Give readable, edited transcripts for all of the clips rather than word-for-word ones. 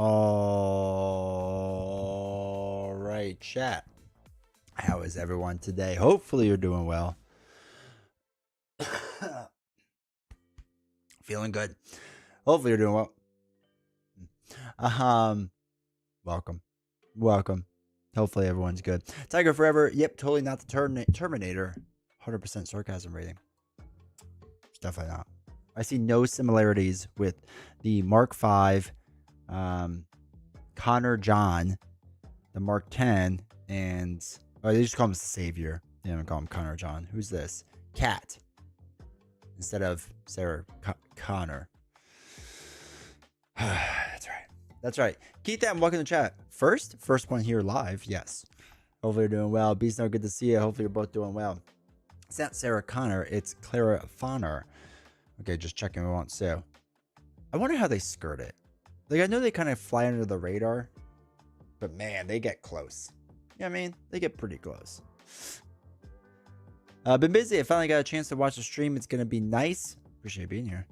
All right, chat. How is everyone today? Hopefully you're doing well. Feeling good. Hopefully you're doing well. Um, welcome. Welcome. Hopefully everyone's good. Tiger Forever. Yep, totally not the Terminator. 100% sarcasm rating. It's definitely not. I see no similarities with the Mark V, Connor John, the Mark 10, and they just call him the Savior. They don't call him Connor John. Who's this? Cat. Instead of Sarah Connor. That's right. That's right. Keith, welcome to the chat. First one here live. Yes. Hopefully you're doing well. Beast, no, good to see you. Hopefully you're both doing well. It's not Sarah Connor. It's Clara Fonner. Okay, just checking. We won't sue. I wonder how they skirt it. Like, I know they kind of fly under the radar, but man, they get close. You know what I mean? They get pretty close. Been busy. I finally got a chance to watch the stream. It's going to be nice. Appreciate being here.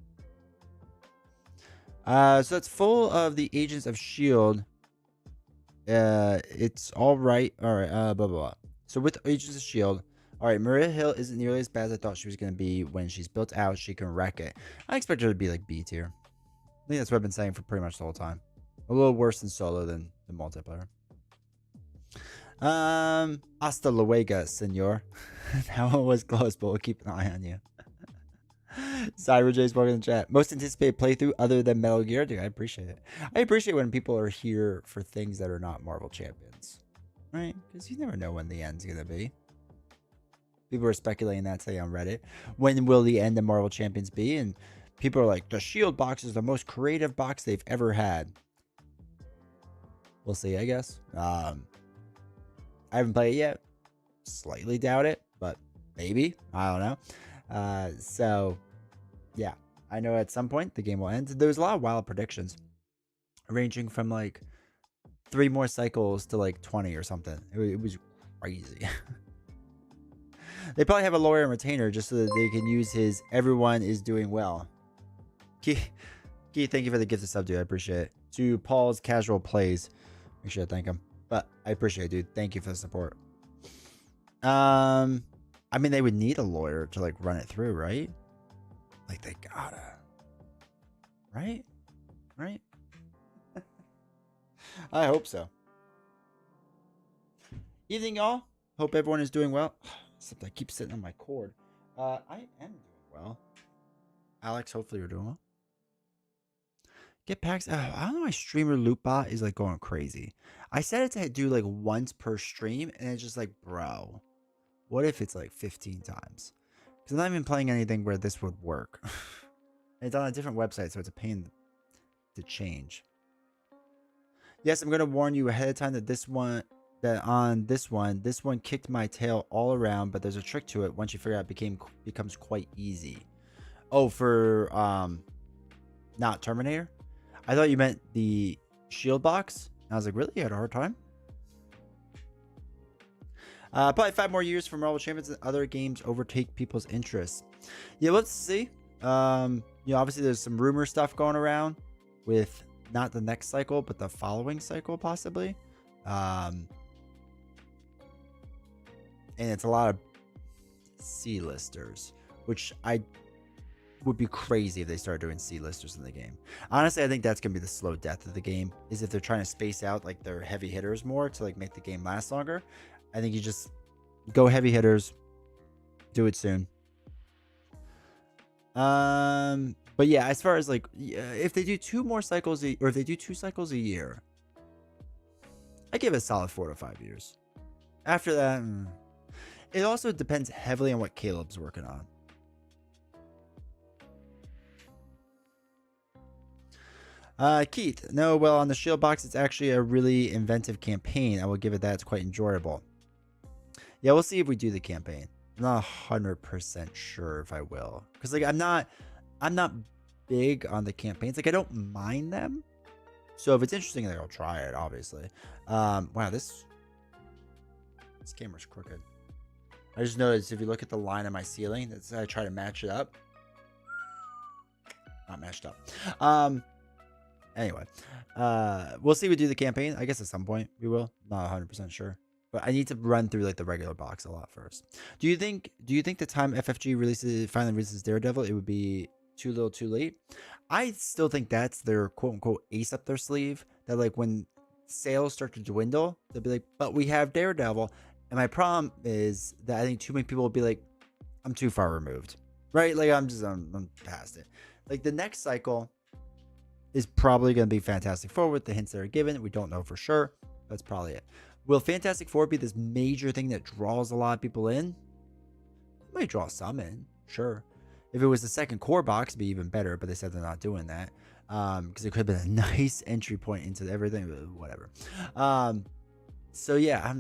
So it's full of the agents of S.H.I.E.L.D. It's all right. All right. Blah, blah, blah. So with Agents of S.H.I.E.L.D., all right, Maria Hill isn't nearly as bad as I thought she was going to be. When she's built out, she can wreck it. I expect her to be like B tier. I think that's what I've been saying for pretty much the whole time. A little worse in solo than the multiplayer. Hasta luego, senor. That one was close, but we'll keep an eye on you. Cyber J's welcome in the chat. Most anticipated playthrough other than Metal Gear? Dude, I appreciate it. I appreciate when people are here for things that are not Marvel Champions. Right? Because you never know when the end's going to be. People are speculating that today on Reddit. When will the end of Marvel Champions be? And people are like, the Shield box is the most creative box they've ever had. We'll see, I guess. I haven't played it yet. Slightly doubt it, but maybe. I don't know. So, yeah. I know at some point the game will end. There was a lot of wild predictions. Ranging from like 3 more cycles to like 20 or something. It was crazy. They probably have a lawyer and retainer just so that they can use his everyone is doing well. Keith, thank you for the gift of sub, dude. I appreciate it. To Paul's casual plays. Make sure I thank him. But I appreciate it, dude. Thank you for the support. I mean, they would need a lawyer to like run it through, right? Like they gotta. Right? Right? I hope so. Evening, y'all. Hope everyone is doing well. Except I keep sitting on my cord. I am doing well. Alex, hopefully you're doing well. Get packs. I don't know why streamer lootbot is like going crazy. I said it to do like once per stream, and it's just like, bro, what if it's like 15 times? Because I'm not even playing anything where this would work. It's on a different website, so it's a pain to change. Yes, I'm gonna warn you ahead of time that this one kicked my tail all around, but there's a trick to it. Once you figure out, it becomes quite easy. Oh, for not Terminator? I thought you meant the shield box. And I was like, really? You had a hard time? Probably 5 more years for Marvel Champions and other games overtake people's interests. Yeah, let's see. Obviously there's some rumor stuff going around with not the next cycle, but the following cycle possibly. And it's a lot of C-listers, which I would be crazy if they started doing C-listers in the game. Honestly, I think that's gonna be the slow death of the game, is if they're trying to space out like their heavy hitters more to like make the game last longer. I think you just go heavy hitters, do it soon. But yeah, as far as like if they do 2 more cycles or if they do 2 cycles a year, I give it a solid 4 to 5 years. After that, it also depends heavily on what Caleb's working on. Keith, no, well, on the shield box, it's actually a really inventive campaign. I will give it that. It's quite enjoyable. Yeah, we'll see if we do the campaign. I'm not 100% sure if I will, because like I'm not big on the campaigns. Like I don't mind them. So if it's interesting, like, I'll try it. Obviously. Wow, this camera's crooked. I just noticed if you look at the line on my ceiling, that's I try to match it up. Not matched up. Anyway, we'll see. We do the campaign. I guess at some point we will. Not 100% sure, but I need to run through like the regular box a lot first. Do you think the time FFG finally releases Daredevil, it would be too little, too late? I still think that's their quote unquote ace up their sleeve. That like when sales start to dwindle, they'll be like, "But we have Daredevil." And my problem is that I think too many people will be like, "I'm too far removed," right? Like I'm past it. Like the next cycle is probably going to be Fantastic Four with the hints that are given. We don't know for sure. That's probably it. Will Fantastic Four be this major thing that draws a lot of people in? It might draw some in, sure. If it was the second core box, it'd be even better, but they said they're not doing that. Because it could have been a nice entry point into everything, whatever. So yeah,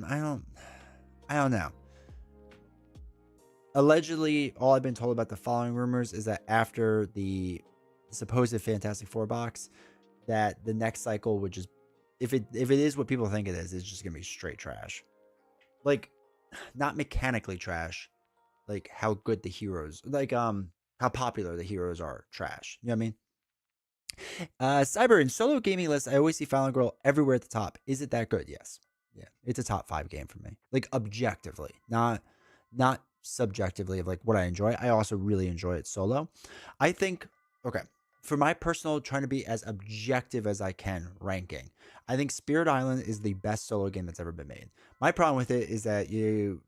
I don't know. Allegedly, all I've been told about the following rumors is that after the supposed Fantastic Four box, that the next cycle would just, if it is what people think it is, it's just gonna be straight trash. Like, not mechanically trash, like how good the heroes, like how popular the heroes are, trash. You know what I mean? Cyber, in solo gaming lists, I always see Final Girl everywhere at the top. Is it that good? Yes. Yeah, it's a top 5 game for me. Like objectively, not subjectively of like what I enjoy. I also really enjoy it solo. I think, okay, for my personal trying to be as objective as I can ranking, I think Spirit Island is the best solo game that's ever been made. My problem with it is that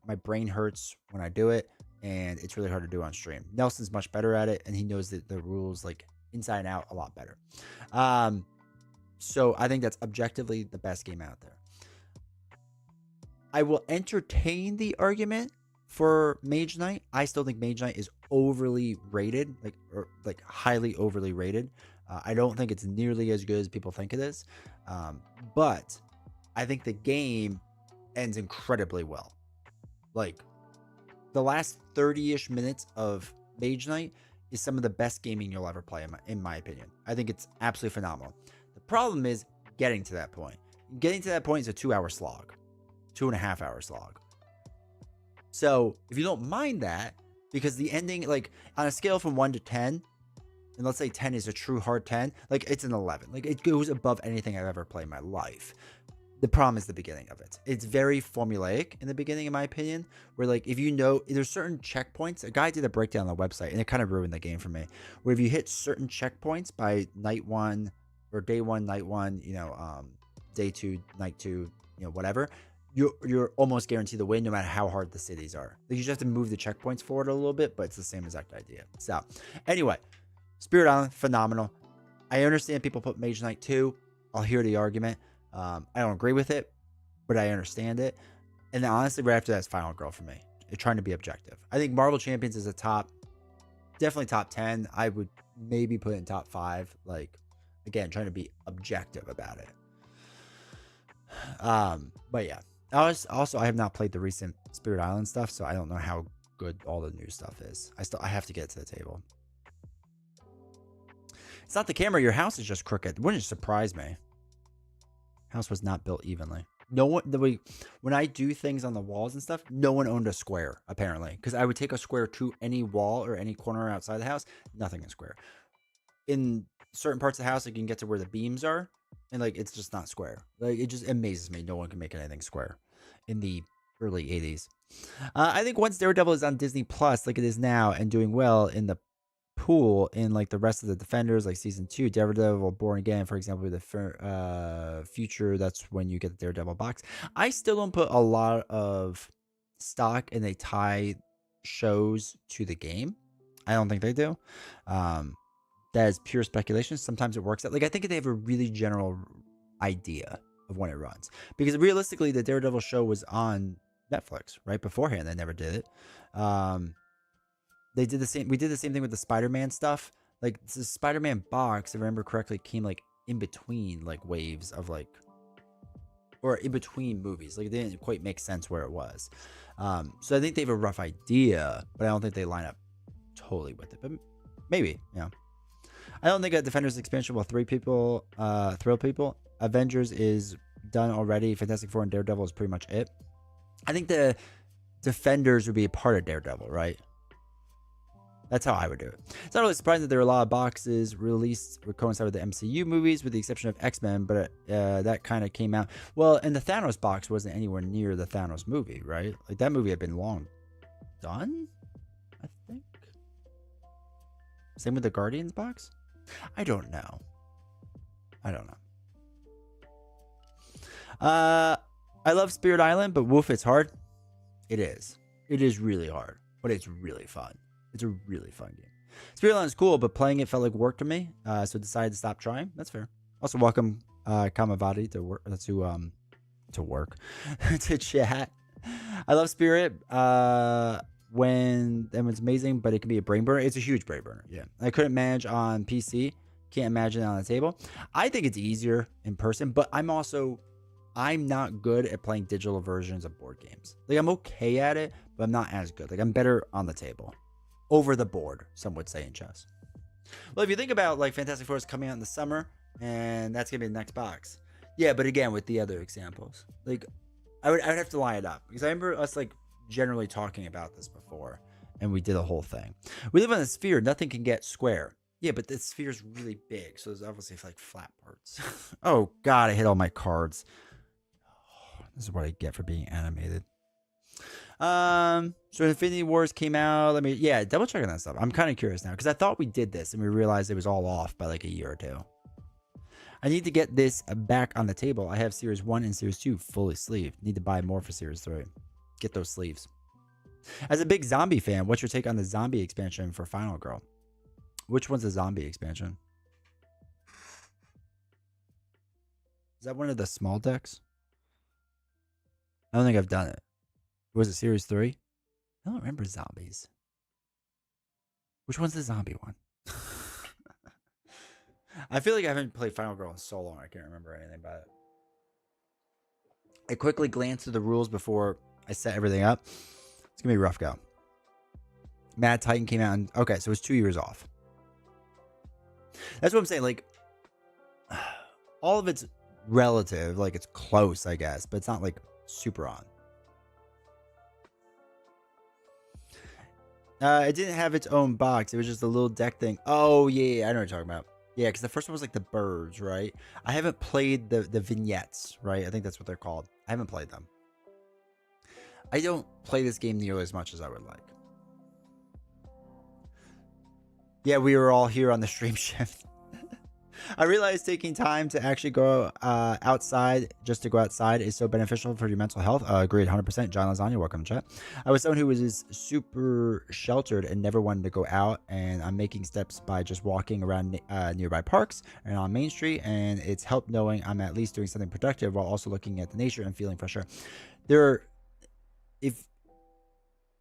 my brain hurts when I do it, and it's really hard to do on stream. Nelson's much better at it, and he knows the rules like inside and out a lot better. So I think that's objectively the best game out there. I will entertain the argument for Mage Knight. I still think Mage Knight is overly rated, like highly overly rated. I don't think it's nearly as good as people think it is. But I think the game ends incredibly well. Like the last 30-ish minutes of Mage Knight is some of the best gaming you'll ever play, in my opinion. I think it's absolutely phenomenal. The problem is getting to that point. Getting to that point is a 2-hour slog, 2.5 hour slog. So if you don't mind that, because the ending, like on a scale from 1 to 10, and let's say 10 is a true hard 10, like it's an 11. Like it goes above anything I've ever played in my life. The problem is the beginning of it. It's very formulaic in the beginning, in my opinion, where like if you know there's certain checkpoints. A guy did a breakdown on the website, and it kind of ruined the game for me. Where if you hit certain checkpoints by night 1 or day 1, night 1, day 2, night 2, whatever, you're almost guaranteed to win no matter how hard the cities are. Like you just have to move the checkpoints forward a little bit, but it's the same exact idea. So anyway, Spirit Island, phenomenal. I understand people put Mage Knight 2. I'll hear the argument. I don't agree with it, but I understand it. And then honestly, right after that is Final Girl for me. Trying to be objective. I think Marvel Champions is definitely top 10. I would maybe put it in top 5. Like, again, trying to be objective about it. But yeah. I have not played the recent Spirit Island stuff, so I don't know how good all the new stuff is. I have to get to the table. It's not the camera. Your house is just crooked. Wouldn't surprise me. House was not built evenly. No one, when I do things on the walls and stuff, no one owned a square, apparently. Because I would take a square to any wall or any corner outside the house. Nothing is square. In certain parts of the house, I can get to where the beams are. And like, it's just not square. Like, it just amazes me. No one can make anything square in the early 80s. I think once Daredevil is on Disney Plus, like it is now, and doing well in the pool in like the rest of the Defenders, like season 2, Daredevil Born Again, for example, the future, that's when you get the Daredevil box. I still don't put a lot of stock and they tie shows to the game. I don't think they do. That is pure speculation. Sometimes it works out. Like I think they have a really general idea of when it runs, because realistically the Daredevil show was on Netflix right beforehand. They never did it. They did the same. We did the same thing with the Spider-Man stuff. Like the Spider-Man box, if I remember correctly, came like in between like waves of like, or in between movies. Like it didn't quite make sense where it was. So I think they have a rough idea, but I don't think they line up totally with it. But maybe, I don't think a Defenders expansion will thrill people. Avengers is done already. Fantastic Four and Daredevil is pretty much it. I think the Defenders would be a part of Daredevil, right? That's how I would do it. It's not really surprising that there are a lot of boxes released would coincide with the MCU movies, with the exception of X-Men, but that kind of came out. Well, and the Thanos box wasn't anywhere near the Thanos movie, right? Like, that movie had been long done, I think. Same with the Guardians box? I don't know. I love Spirit Island, but woof, it's hard. It is. It is really hard, but it's really fun. It's a really fun game. Spirit Island is cool, but playing it felt like work to me, so decided to stop trying. That's fair. Also, welcome Kamavati to work to chat. I love Spirit when it's amazing, but it can be a brain burner. It's a huge brain burner. Yeah, I couldn't manage on PC. Can't imagine it on the table. I think it's easier in person, but I'm not good at playing digital versions of board games. Like, I'm okay at it, but I'm not as good. Like, I'm better on the table. Over the board, some would say in chess. Well, if you think about, like, Fantastic Four is coming out in the summer, and that's going to be the next box. Yeah, but again, with the other examples. Like, I would have to line it up. Because I remember us, like, generally talking about this before, and we did a whole thing. We live on a sphere. Nothing can get square. Yeah, but the sphere is really big, so there's obviously, like, flat parts. Oh, God, I hit all my cards. This is what I get for being animated. So Infinity Wars came out. Double check on that stuff. I'm kind of curious now because I thought we did this and we realized it was all off by like a year or two. I need to get this back on the table. I have Series 1 and Series 2 fully sleeved. Need to buy more for Series 3. Get those sleeves. As a big zombie fan, what's your take on the zombie expansion for Final Girl? Which one's the zombie expansion? Is that one of the small decks? I don't think I've done it. Was it Series 3? I don't remember zombies. Which one's the zombie one? I feel like I haven't played Final Girl in so long. I can't remember anything about it. I quickly glanced through the rules before I set everything up. It's going to be a rough go. Mad Titan came out in... Okay, so it's 2 years off. That's what I'm saying. Like, all of it's relative. Like, it's close, I guess. But it's not, like, super on. It didn't have its own box. It was just a little deck thing. Oh, yeah. I know what you're talking about. Yeah, because the first one was like the birds, right? I haven't played the vignettes, right? I think that's what they're called. I haven't played them. I don't play this game nearly as much as I would like. Yeah, we were all here on the stream shift. I realized taking time to actually go outside, just to go outside, is so beneficial for your mental health. Agreed, 100%. John Lasagna, welcome to chat. I was someone who was super sheltered and never wanted to go out, and I'm making steps by just walking around nearby parks and on Main Street, and it's helped knowing I'm at least doing something productive while also looking at the nature and feeling fresh air.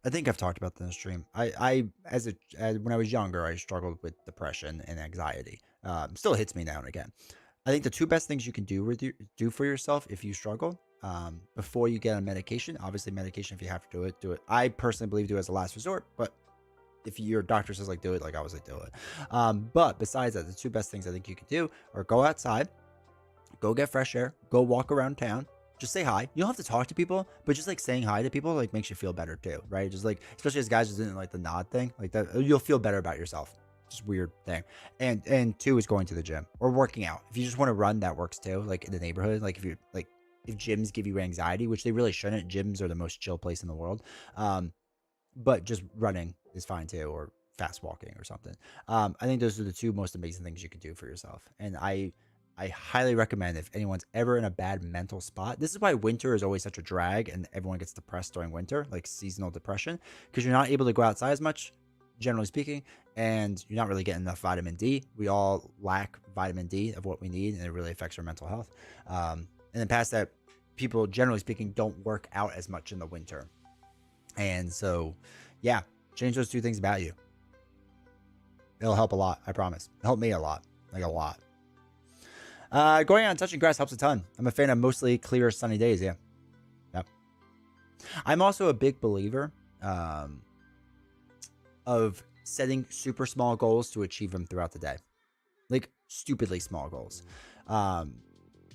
I think I've talked about this in the stream. When I was younger, I struggled with depression and anxiety. Still hits me now and again. I think the two best things you can do for yourself if you struggle, before you get on medication. Obviously, medication, if you have to do it. I personally believe do it as a last resort, but if your doctor says like do it, like I was like do it. But besides that, the two best things I think you can do are go outside, go get fresh air, go walk around town. Just say hi. You don't have to talk to people, but just like saying hi to people like makes you feel better too, right? Just like, especially as guys just didn't like the nod thing, like that, you'll feel better about yourself. Just weird thing. And two is going to the gym or working out. If you just want to run, that works too. Like in the neighborhood, like if gyms give you anxiety, which they really shouldn't. Gyms are the most chill place in the world. But just running is fine too, or fast walking or something. I think those are the two most amazing things you can do for yourself. And I highly recommend if anyone's ever in a bad mental spot. This is why winter is always such a drag and everyone gets depressed during winter, like seasonal depression, because you're not able to go outside as much, generally speaking, and you're not really getting enough vitamin D. We all lack vitamin D of what we need, and it really affects our mental health. And then past that, people, generally speaking, don't work out as much in the winter. And so, yeah, change those two things about you. It'll help a lot, I promise. It helped me a lot, like a lot. Going out and touching grass helps a ton. I'm a fan of mostly clear, sunny days. Yeah. Yep. I'm also a big believer of setting super small goals to achieve them throughout the day. Like stupidly small goals.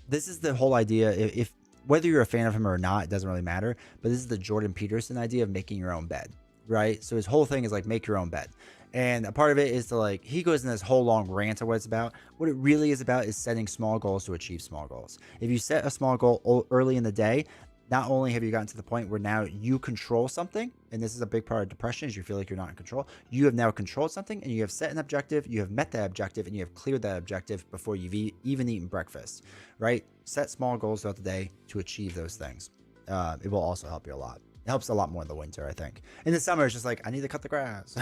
This is the whole idea. If whether you're a fan of him or not, it doesn't really matter. But this is the Jordan Peterson idea of making your own bed, right? So his whole thing is like make your own bed. And a part of it is to like, he goes in this whole long rant of what it's about. What it really is about is setting small goals to achieve small goals. If you set a small goal early in the day, not only have you gotten to the point where now you control something, and this is a big part of depression, is you feel like you're not in control. You have now controlled something, and you have set an objective, you have met that objective, and you have cleared that objective before you've even eaten breakfast, right? Set small goals throughout the day to achieve those things. It will also help you a lot. It helps a lot more in the winter, I think. In the summer, it's just like, I need to cut the grass.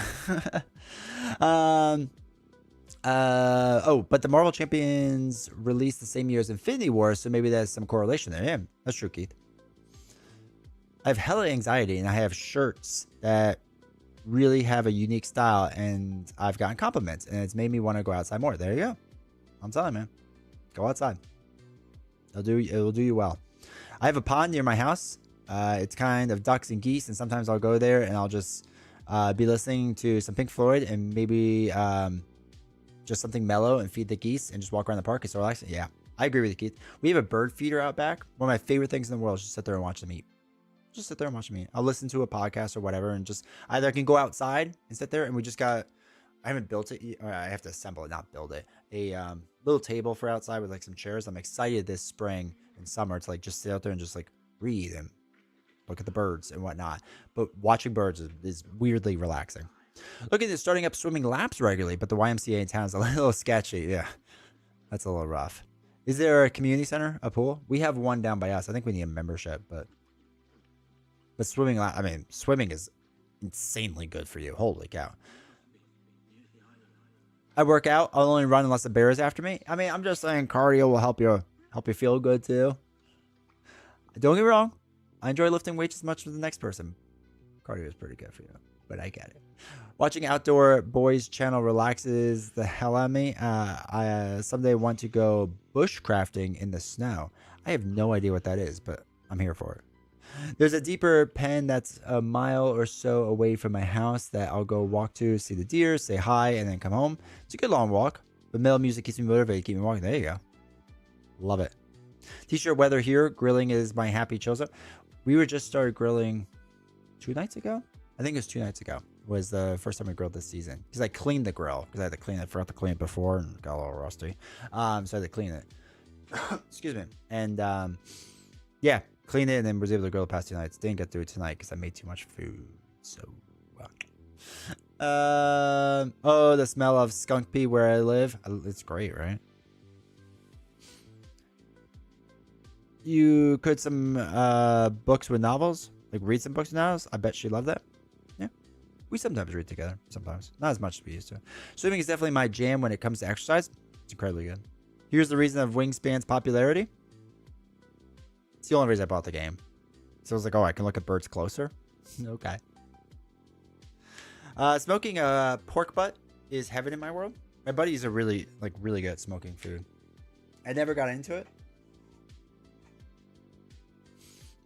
But the Marvel Champions released the same year as Infinity War, so maybe there's some correlation there. Yeah, that's true, Keith. I have hella anxiety, and I have shirts that really have a unique style, and I've gotten compliments, and it's made me want to go outside more. There you go. I'm telling you, man. Go outside. It'll do you well. I have a pond near my house. It's kind of ducks and geese, and sometimes I'll go there and I'll just be listening to some Pink Floyd and maybe just something mellow and feed the geese and just walk around the park. It's so relaxing. Yeah, I agree with you, Keith. We have a bird feeder out back. One of my favorite things in the world is just sit there and watch them eat. Just sit there and watch them eat. I'll listen to a podcast or whatever, and just either I can go outside and sit there, and we just got, I haven't built it, or I have to assemble it, not build it. A little table for outside with like some chairs. I'm excited this spring and summer to like just sit out there and just like breathe and look at the birds and whatnot. But watching birds is weirdly relaxing. Looking at starting up swimming laps regularly, but the YMCA in town is a little sketchy. Yeah, that's a little rough. Is there a community center, a pool? We have one down by us. I think we need a membership, but swimming, I mean, swimming is insanely good for you. Holy cow. I work out. I'll only run unless the bear is after me. I mean, I'm just saying cardio will help you feel good too. Don't get me wrong. I enjoy lifting weights as much as the next person. Cardio is pretty good for you, but I get it. Watching Outdoor Boys channel relaxes the hell out of me. I someday want to go bushcrafting in the snow. I have no idea what that is, but I'm here for it. There's a deeper pen that's a mile or so away from my house that I'll go walk to, see the deer, say hi, and then come home. It's a good long walk, but metal music keeps me motivated, keep me walking. There you go. Love it. T-shirt weather here. Grilling is my happy chill zone. We were just started grilling 2 nights ago. I think it was 2 nights ago. Was the first time we grilled this season. Because I cleaned the grill. Because I had to clean it. Forgot to clean it before and got a little rusty. So I had to clean it. Excuse me. And yeah. Cleaned it and then was able to grill the past 2 nights. Didn't get through it tonight because I made too much food. So, oh, the smell of skunk pee where I live. It's great, right? You could some books with novels, like read some books with novels. I bet she loved that. Yeah, we sometimes read together. Sometimes, not as much as we used to. Swimming is definitely my jam when it comes to exercise. It's incredibly good. Here's the reason of Wingspan's popularity. It's the only reason I bought the game. So I was like, oh, I can look at birds closer. Okay. Smoking a pork butt is heaven in my world. My buddies are really good at smoking food. I never got into it.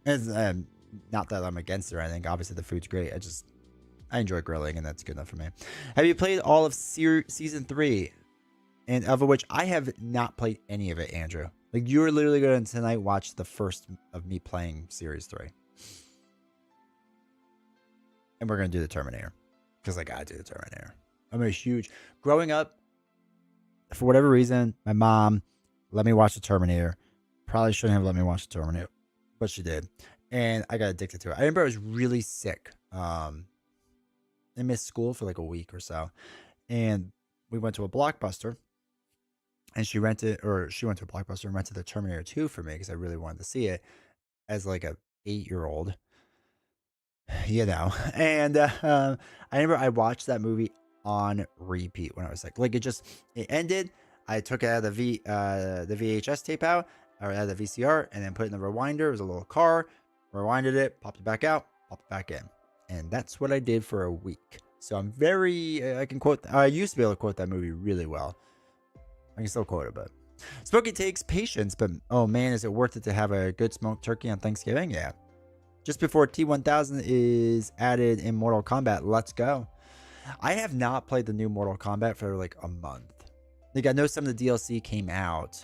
And not that I'm against it or anything. Obviously, the food's great. I enjoy grilling, and that's good enough for me. Have you played all of season 3? And of which I have not played any of it, Andrew. Like, you're literally going to tonight watch the first of me playing Series 3. And we're going to do the Terminator. Because I got to do the Terminator. I'm a huge... Growing up, for whatever reason, my mom let me watch the Terminator. Probably shouldn't have let me watch the Terminator. But she did. And I got addicted to it. I remember I was really sick. I missed school for like a week or so. And we went to a Blockbuster. And she went to a Blockbuster and rented the Terminator 2 for me because I really wanted to see it as like a 8-year-old, you know. And I remember I watched that movie on repeat when I was like it ended. I took it out of the VHS tape out, or out of the VCR, and then put it in the rewinder. It was a little car, rewinded it, popped it back out, popped it back in, and that's what I did for a week. So I'm I used to be able to quote that movie really well. I can still quote it, but smoking takes patience. But oh man, is it worth it to have a good smoked turkey on Thanksgiving? Yeah. Just before T1000 is added in Mortal Kombat, let's go. I have not played the new Mortal Kombat for like a month. Like, I know some of the DLC came out.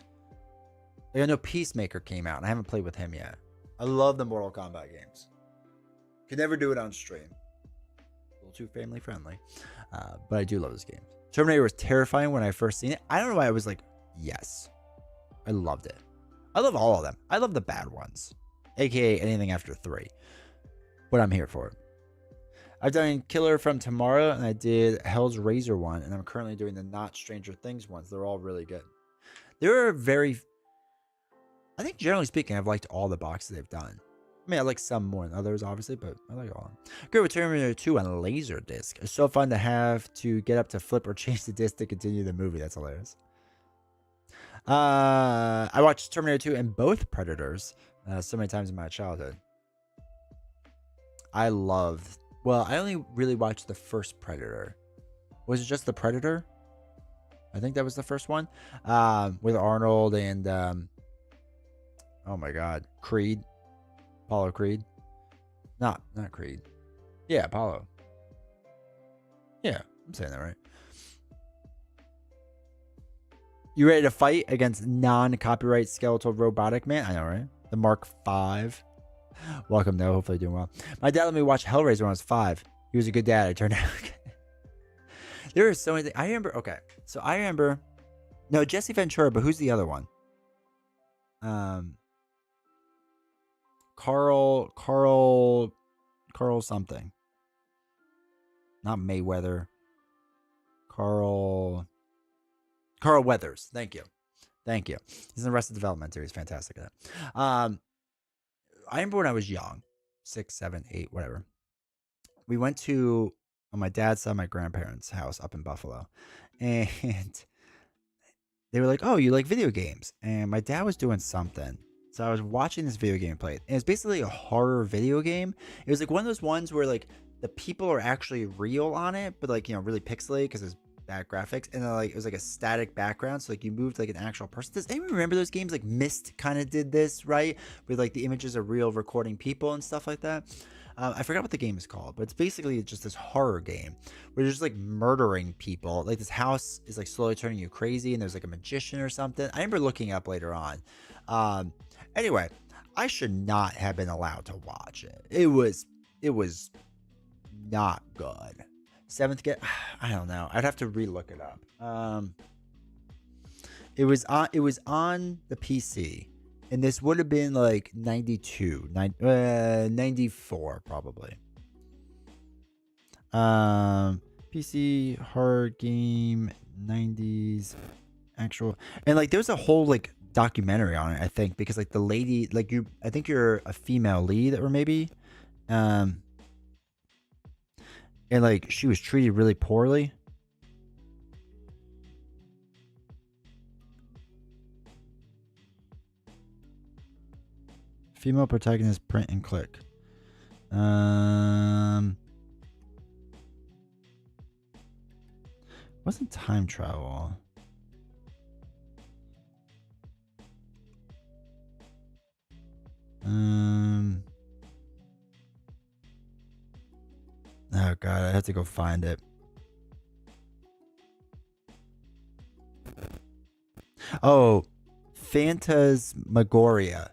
Like, I know Peacemaker came out, and I haven't played with him yet. I love the Mortal Kombat games. Could never do it on stream. little too family friendly. But I do love this game. Terminator was terrifying when I first seen it. I don't know why I was like, yes. I loved it. I love all of them. I love the bad ones, aka anything after 3. But I'm here for it. I've done Killer from Tomorrow, and I did Hell's Razor one, and I'm currently doing the Not Stranger Things ones. They're all really good. There are I think generally speaking, I've liked all the boxes they've done. I mean, I like some more than others, obviously, but I like all of them. Great with Terminator 2 on Laserdisc. It's so fun to have to get up to flip or change the disc to continue the movie. That's hilarious. I watched Terminator 2 and both Predators so many times in my childhood. I only really watched the first Predator. Was it just the Predator? I think that was the first one. With Arnold and oh my god, Creed. Apollo Creed. Not Creed. Yeah, Apollo. Yeah, I'm saying that right. You ready to fight against non-copyright skeletal robotic man? I know, right? The Mark V. Welcome, though. Hopefully doing well. My dad let me watch Hellraiser when I was 5. He was a good dad. I turned out okay. There are so many things. I remember. No, Jesse Ventura, but who's the other one? Carl something. Not Mayweather. Carl Weathers. Thank you. He's in the Arrested Development series. Fantastic at that. I remember when I was young, 6, 7, 8, whatever. We went to, on my dad's side, my grandparents' house up in Buffalo. And they were like, oh, you like video games? And my dad was doing something. So I was watching this video game play. And it's basically a horror video game. It was like one of those ones where like the people are actually real on it, but like, really pixelated because it's bad graphics, and then like it was like a static background, so like you moved like an actual person. Does anyone remember those games? Like Myst kind of did this, right? With like the images of real recording people and stuff like that. I forgot what the game is called, but it's basically just this horror game where you're just like murdering people. Like this house is like slowly turning you crazy, and there's like a magician or something. I remember looking up later on. Anyway, I should not have been allowed to watch it. It was not good. Seventh Get, I don't know. I'd have to relook it up. It was on the PC, and this would have been like 92, 94 probably. PC horror game 90s actual, and like there's a whole like documentary on it, I think, because like the lady, like I think you're a female lead, or maybe and like she was treated really poorly. Female protagonist, print and click. Wasn't time travel. Oh god, I have to go find it. Oh, Phantasmagoria.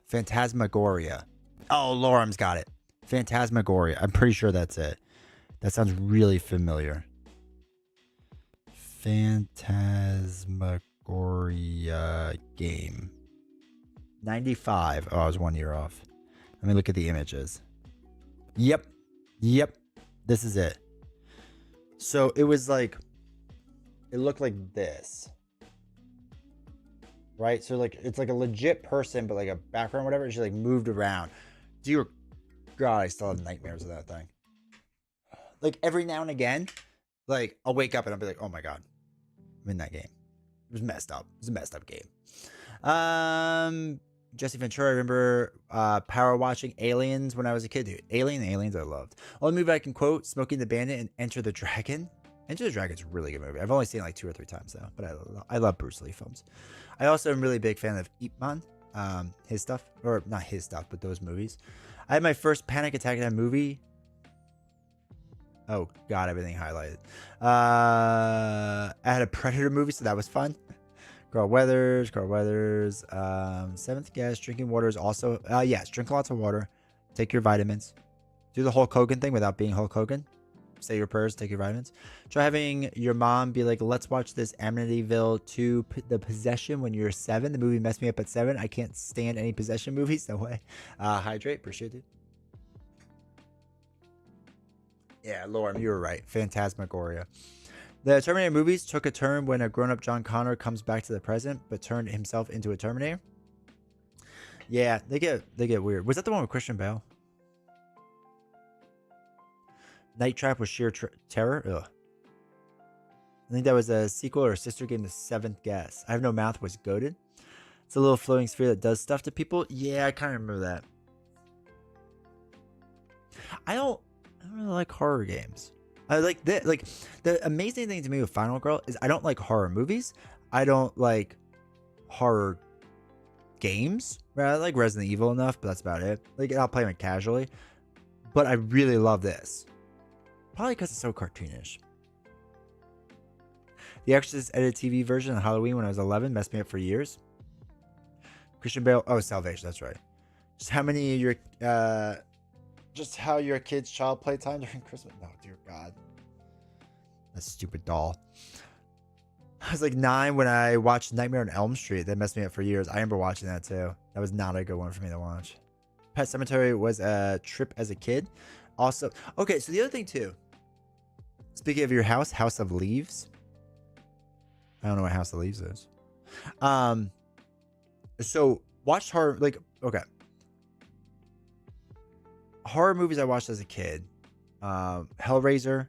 Oh, Lorem's got it. Phantasmagoria. I'm pretty sure that's it. That sounds really familiar. Phantasmagoria game. 95. Oh, I was 1 year off. Let me look at the images. Yep. This is it. So it was like, it looked like this. Right? So like, it's like a legit person, but like a background, whatever. And she like moved around. Dear God, I still have nightmares of that thing. Like every now and again, like I'll wake up and I'll be like, oh my God, I'm in that game. It was messed up. It was a messed up game. Jesse Ventura, I remember power watching Aliens when I was a kid, dude. Aliens I loved. Only movie I can quote, Smoking the Bandit and Enter the Dragon. Enter the Dragon's a really good movie. I've only seen it like 2 or 3 times though, but I love Bruce Lee films. I also am really a big fan of Ip Man, his stuff, or not his stuff, but those movies. I had my first panic attack in that movie. Oh God, everything highlighted. I had a Predator movie, so that was fun. Carl Weathers. Seventh Guest, drinking water is also, yes, drink lots of water. Take your vitamins. Do the Hulk Hogan thing without being Hulk Hogan. say your prayers, take your vitamins. Try having your mom be like, let's watch this Amityville 2 The Possession when you're 7. The movie messed me up at 7. I can't stand any possession movies. No way. Hydrate. Appreciate it. Yeah, Lauren, you were right. Phantasmagoria. The Terminator movies took a turn when a grown-up John Connor comes back to the present, but turned himself into a Terminator. Yeah, they get weird. Was that the one with Christian Bale? Night Trap was sheer terror. Ugh. I think that was a sequel or a sister game to Seventh Guess. I Have No Mouth was goated. It's a little floating sphere that does stuff to people. Yeah, I kind of remember that. I don't really like horror games. I like that. Like the amazing thing to me with Final Girl is I don't like horror movies. I don't like horror games. Right? I like Resident Evil enough, but that's about it. Like I'll play them casually. But I really love this. Probably because it's so cartoonish. The Exorcist edited TV version of Halloween when I was 11 messed me up for years. Christian Bale. Oh, Salvation. That's right. Just how many of your just how your kids' child playtime during Christmas. No, dear God. That stupid doll. I was like 9 when I watched Nightmare on Elm Street. That messed me up for years. I remember watching that too. That was not a good one for me to watch. Pet Sematary was a trip as a kid. Also, okay, so the other thing too. Speaking of your house, House of Leaves. I don't know what House of Leaves is. So watched horror, like, okay. Horror movies I watched as a kid. Hellraiser,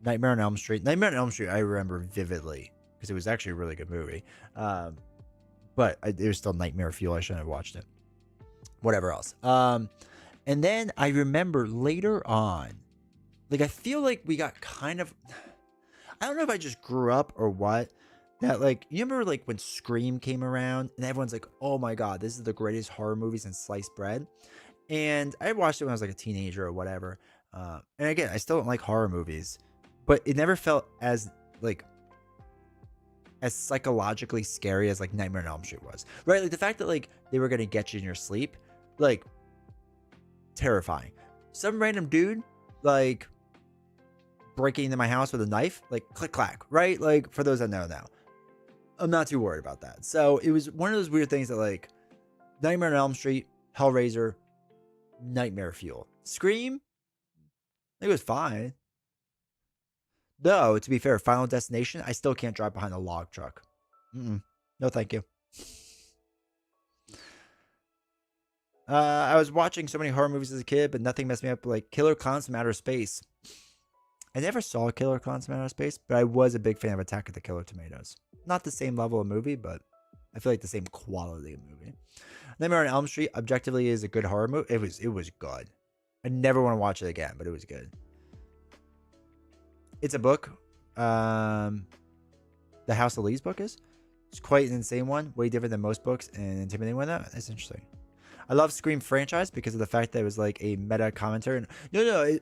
Nightmare on Elm Street. Nightmare on Elm Street I remember vividly because it was actually a really good movie. But it was still nightmare fuel. I shouldn't have watched it. Whatever else. And then I remember later on, like I feel like we got kind of, I don't know if I just grew up or what, that like, you remember like when Scream came around and everyone's like, oh my God, this is the greatest horror movies in sliced bread. And I watched it when I was like a teenager or whatever. And again, I still don't like horror movies, but it never felt as like as psychologically scary as like Nightmare on Elm Street was, right? Like the fact that like they were gonna get you in your sleep, like terrifying. Some random dude like breaking into my house with a knife, like click clack, right? Like for those that know now, I'm not too worried about that. So it was one of those weird things that like Nightmare on Elm Street, Hellraiser, nightmare fuel. Scream, it was fine. Though, to be fair, Final Destination, I still can't drive behind a log truck. No, thank you. I was watching so many horror movies as a kid, but nothing messed me up like Killer Clowns from Outer Space. I never saw Killer Clowns from Outer Space, but I was a big fan of Attack of the Killer Tomatoes. Not the same level of movie, but I feel like the same quality of movie. Nightmare on Elm Street objectively is a good horror movie. It was good. I never want to watch it again, but it was good. It's a book. The House of Leaves book is. It's quite an insane one. Way different than most books and intimidating one. That's interesting. I love Scream franchise because of the fact that it was like a meta commentary. No.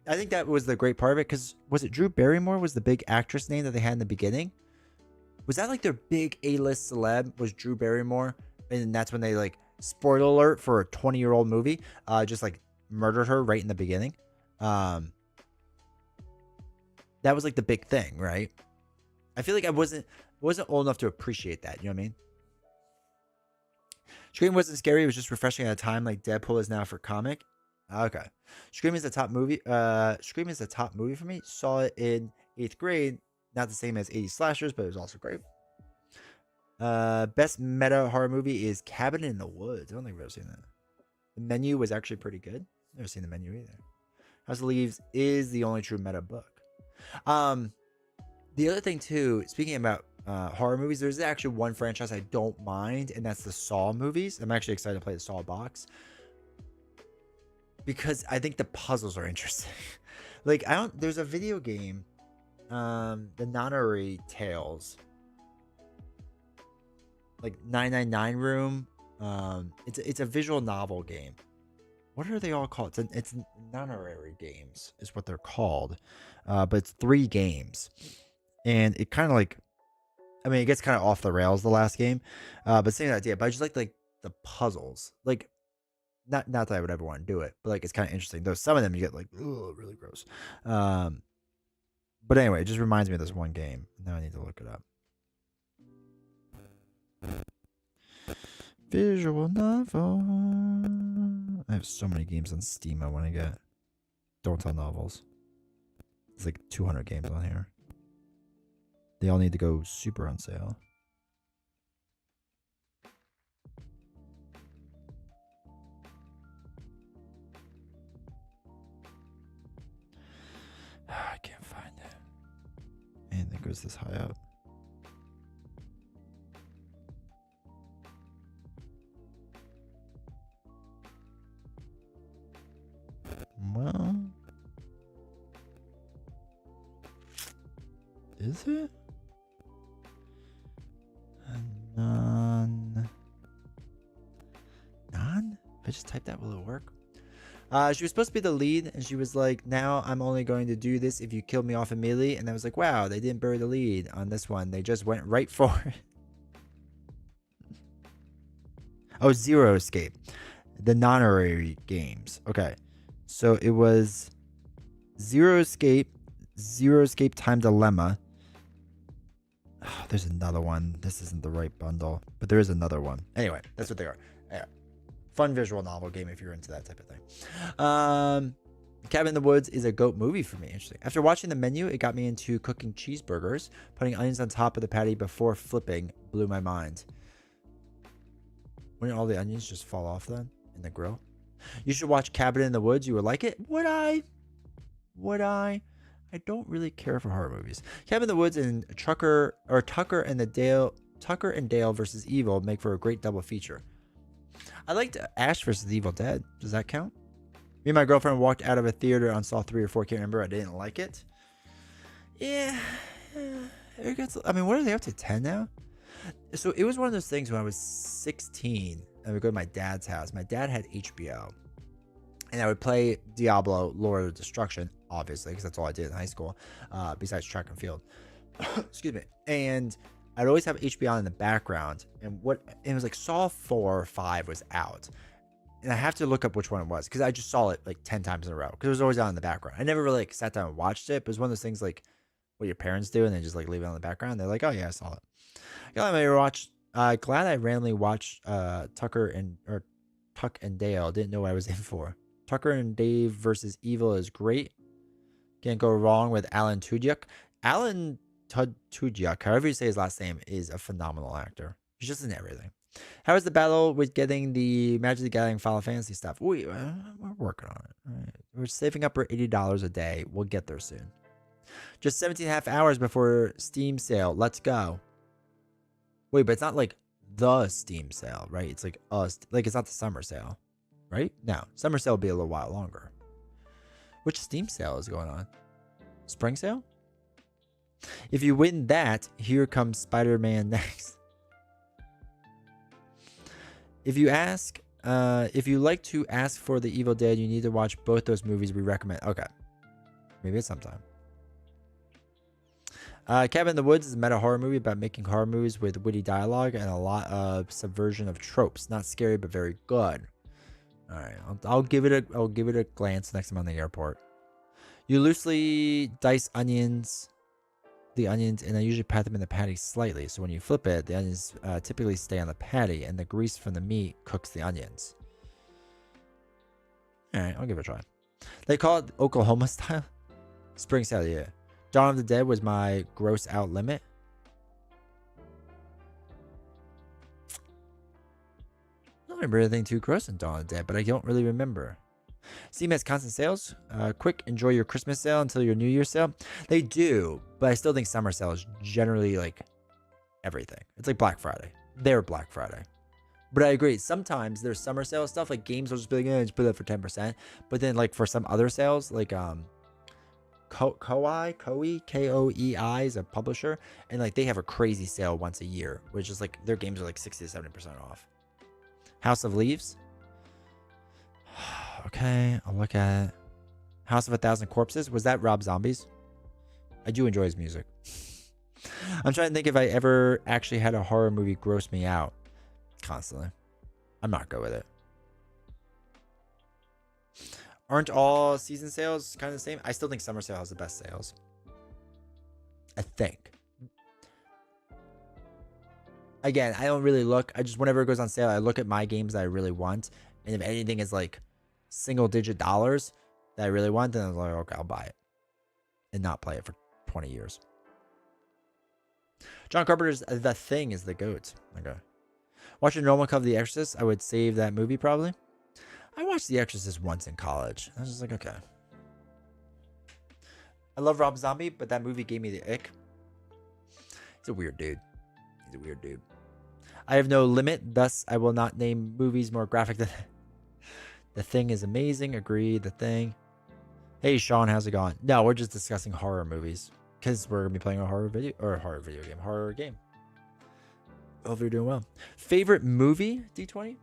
I think that was the great part of it because was it Drew Barrymore was the big actress name that they had in the beginning? Was that like their big A-list celeb was Drew Barrymore? And that's when they like, spoiler alert for a 20-year-old movie, just like murdered her right in the beginning. That was like the big thing, right? I feel like I wasn't old enough to appreciate that. You know what I mean? Scream wasn't scary. It was just refreshing at a time like Deadpool is now for comic. Okay. Scream is the top movie. Scream is the top movie for me. Saw it in 8th grade. Not the same as 80s slashers, but it was also great. Best meta horror movie is Cabin in the Woods. I don't think I've ever seen that. The Menu was actually pretty good. Never seen The Menu either. House of Leaves is the only true meta book. The other thing too, speaking about horror movies, there's actually one franchise I don't mind, and that's the Saw movies. I'm actually excited to play the Saw box because I think the puzzles are interesting. Like there's a video game, the Nonary Tales, like 999 Room. It's a visual novel game. What are they all called? It's Nonary games is what they're called, but it's 3 games, and it kind of like, I mean, it gets kind of off the rails the last game, but same idea. But I just like the puzzles. Like Not that I would ever want to do it, but like it's kind of interesting. Though some of them you get like, oh, really gross. But anyway, it just reminds me of this one game. Now I need to look it up. Visual novel. I have so many games on Steam I want to get. Don't tell novels. There's like 200 games on here. They all need to go super on sale. I can't find it. And it goes this high up. Well, is it? None. If I just type that, will it work? She was supposed to be the lead, and she was like, now I'm only going to do this if you kill me off immediately. And I was like, wow, they didn't bury the lead on this one. They just went right for it. Oh, Zero Escape. The non-honorary games. Okay. So it was Zero Escape Time Dilemma. Oh, there's another one. This isn't the right bundle, but there is another one. Anyway, that's what they are. Yeah. Fun visual novel game if you're into that type of thing. Cabin in the Woods is a goat movie for me. Interesting. After watching the menu, it got me into cooking cheeseburgers. Putting onions on top of the patty before flipping blew my mind. Wouldn't all the onions just fall off then in the grill? You should watch Cabin in the Woods. You would like it. Would I? I don't really care for horror movies. Cabin in the Woods and Tucker and Dale versus Evil make for a great double feature. I liked Ash versus Evil Dead. Does that count? Me and my girlfriend walked out of a theater on Saw 3 or 4. Can't remember. I didn't like it. Yeah. I mean, what are they up to? 10 now? So it was one of those things when I was 16 and I would go to my dad's house. My dad had HBO. And I would play Diablo, Lord of Destruction, obviously, because that's all I did in high school, besides track and field. Excuse me. And I'd always have HBO on in the background. And it was like Saw 4 or 5 was out. And I have to look up which one it was because I just saw it like 10 times in a row because it was always on in the background. I never really like sat down and watched it, but it was one of those things like what your parents do and they just like leave it on the background. They're like, oh yeah, I saw it. Glad I randomly watched Tuck and Dale. Didn't know what I was in for. Tucker and Dave versus Evil is great. Can't go wrong with Alan Tudyk. Alan Tudyk, however you say his last name, is a phenomenal actor. He's just in everything. How is the battle with getting the Magic the Gathering Final Fantasy stuff? We're working on it. All right. We're saving up for $80 a day. We'll get there soon. Just 17.5 hours before Steam sale. Let's go. Wait, but it's not like the Steam sale, right? It's like it's not the summer sale, right? No, summer sale will be a little while longer. Which Steam sale is going on? Spring sale? If you win that, here comes Spider-Man next. If you like to ask for The Evil Dead, you need to watch both those movies we recommend. Okay. Maybe it's sometime. Cabin in the Woods is a meta horror movie about making horror movies with witty dialogue and a lot of subversion of tropes. Not scary, but very good. All right, I'll give it a glance next time I'm on the airport. You loosely dice the onions, and I usually pat them in the patty slightly. So when you flip it, the onions typically stay on the patty, and the grease from the meat cooks the onions. All right, I'll give it a try. They call it Oklahoma style. Spring style, yeah. Dawn of the Dead was my gross out limit. I don't remember anything too gross in Dawn of the Dead, but I don't really remember. Steam has constant sales. Quick, enjoy your Christmas sale until your New Year's sale. They do, but I still think summer sale is generally like everything. It's like Black Friday. They're Black Friday. But I agree. Sometimes there's summer sale stuff. Like games will just be like, just put that for 10%. But then like for some other sales, like Koei, Koei is a publisher, and like they have a crazy sale once a year, which is like their games are like 60 to 70% off. House of Leaves. Okay, I'll look at it. House of a Thousand Corpses. Was that Rob Zombie's? I do enjoy his music. I'm trying to think if I ever actually had a horror movie gross me out constantly. I'm not good with it. Aren't all season sales kind of the same? I still think summer sale has the best sales. I think. Again, I don't really look. I just, whenever it goes on sale, I look at my games that I really want. And if anything is like single digit dollars that I really want, then I'm like, okay, I'll buy it and not play it for 20 years. John Carpenter's The Thing is the GOAT. Okay. Watching a normal cut of The Exorcist, I would save that movie probably. I watched The Exorcist once in college. I was just like, okay. I love Rob Zombie, but that movie gave me the ick. He's a weird dude. He's a weird dude. I have no limit, thus I will not name movies more graphic than The Thing is amazing. Agree. The Thing. Hey, Sean, how's it going? No, we're just discussing horror movies because we're gonna be playing a horror video game. Hope you're doing well. Favorite movie, D20?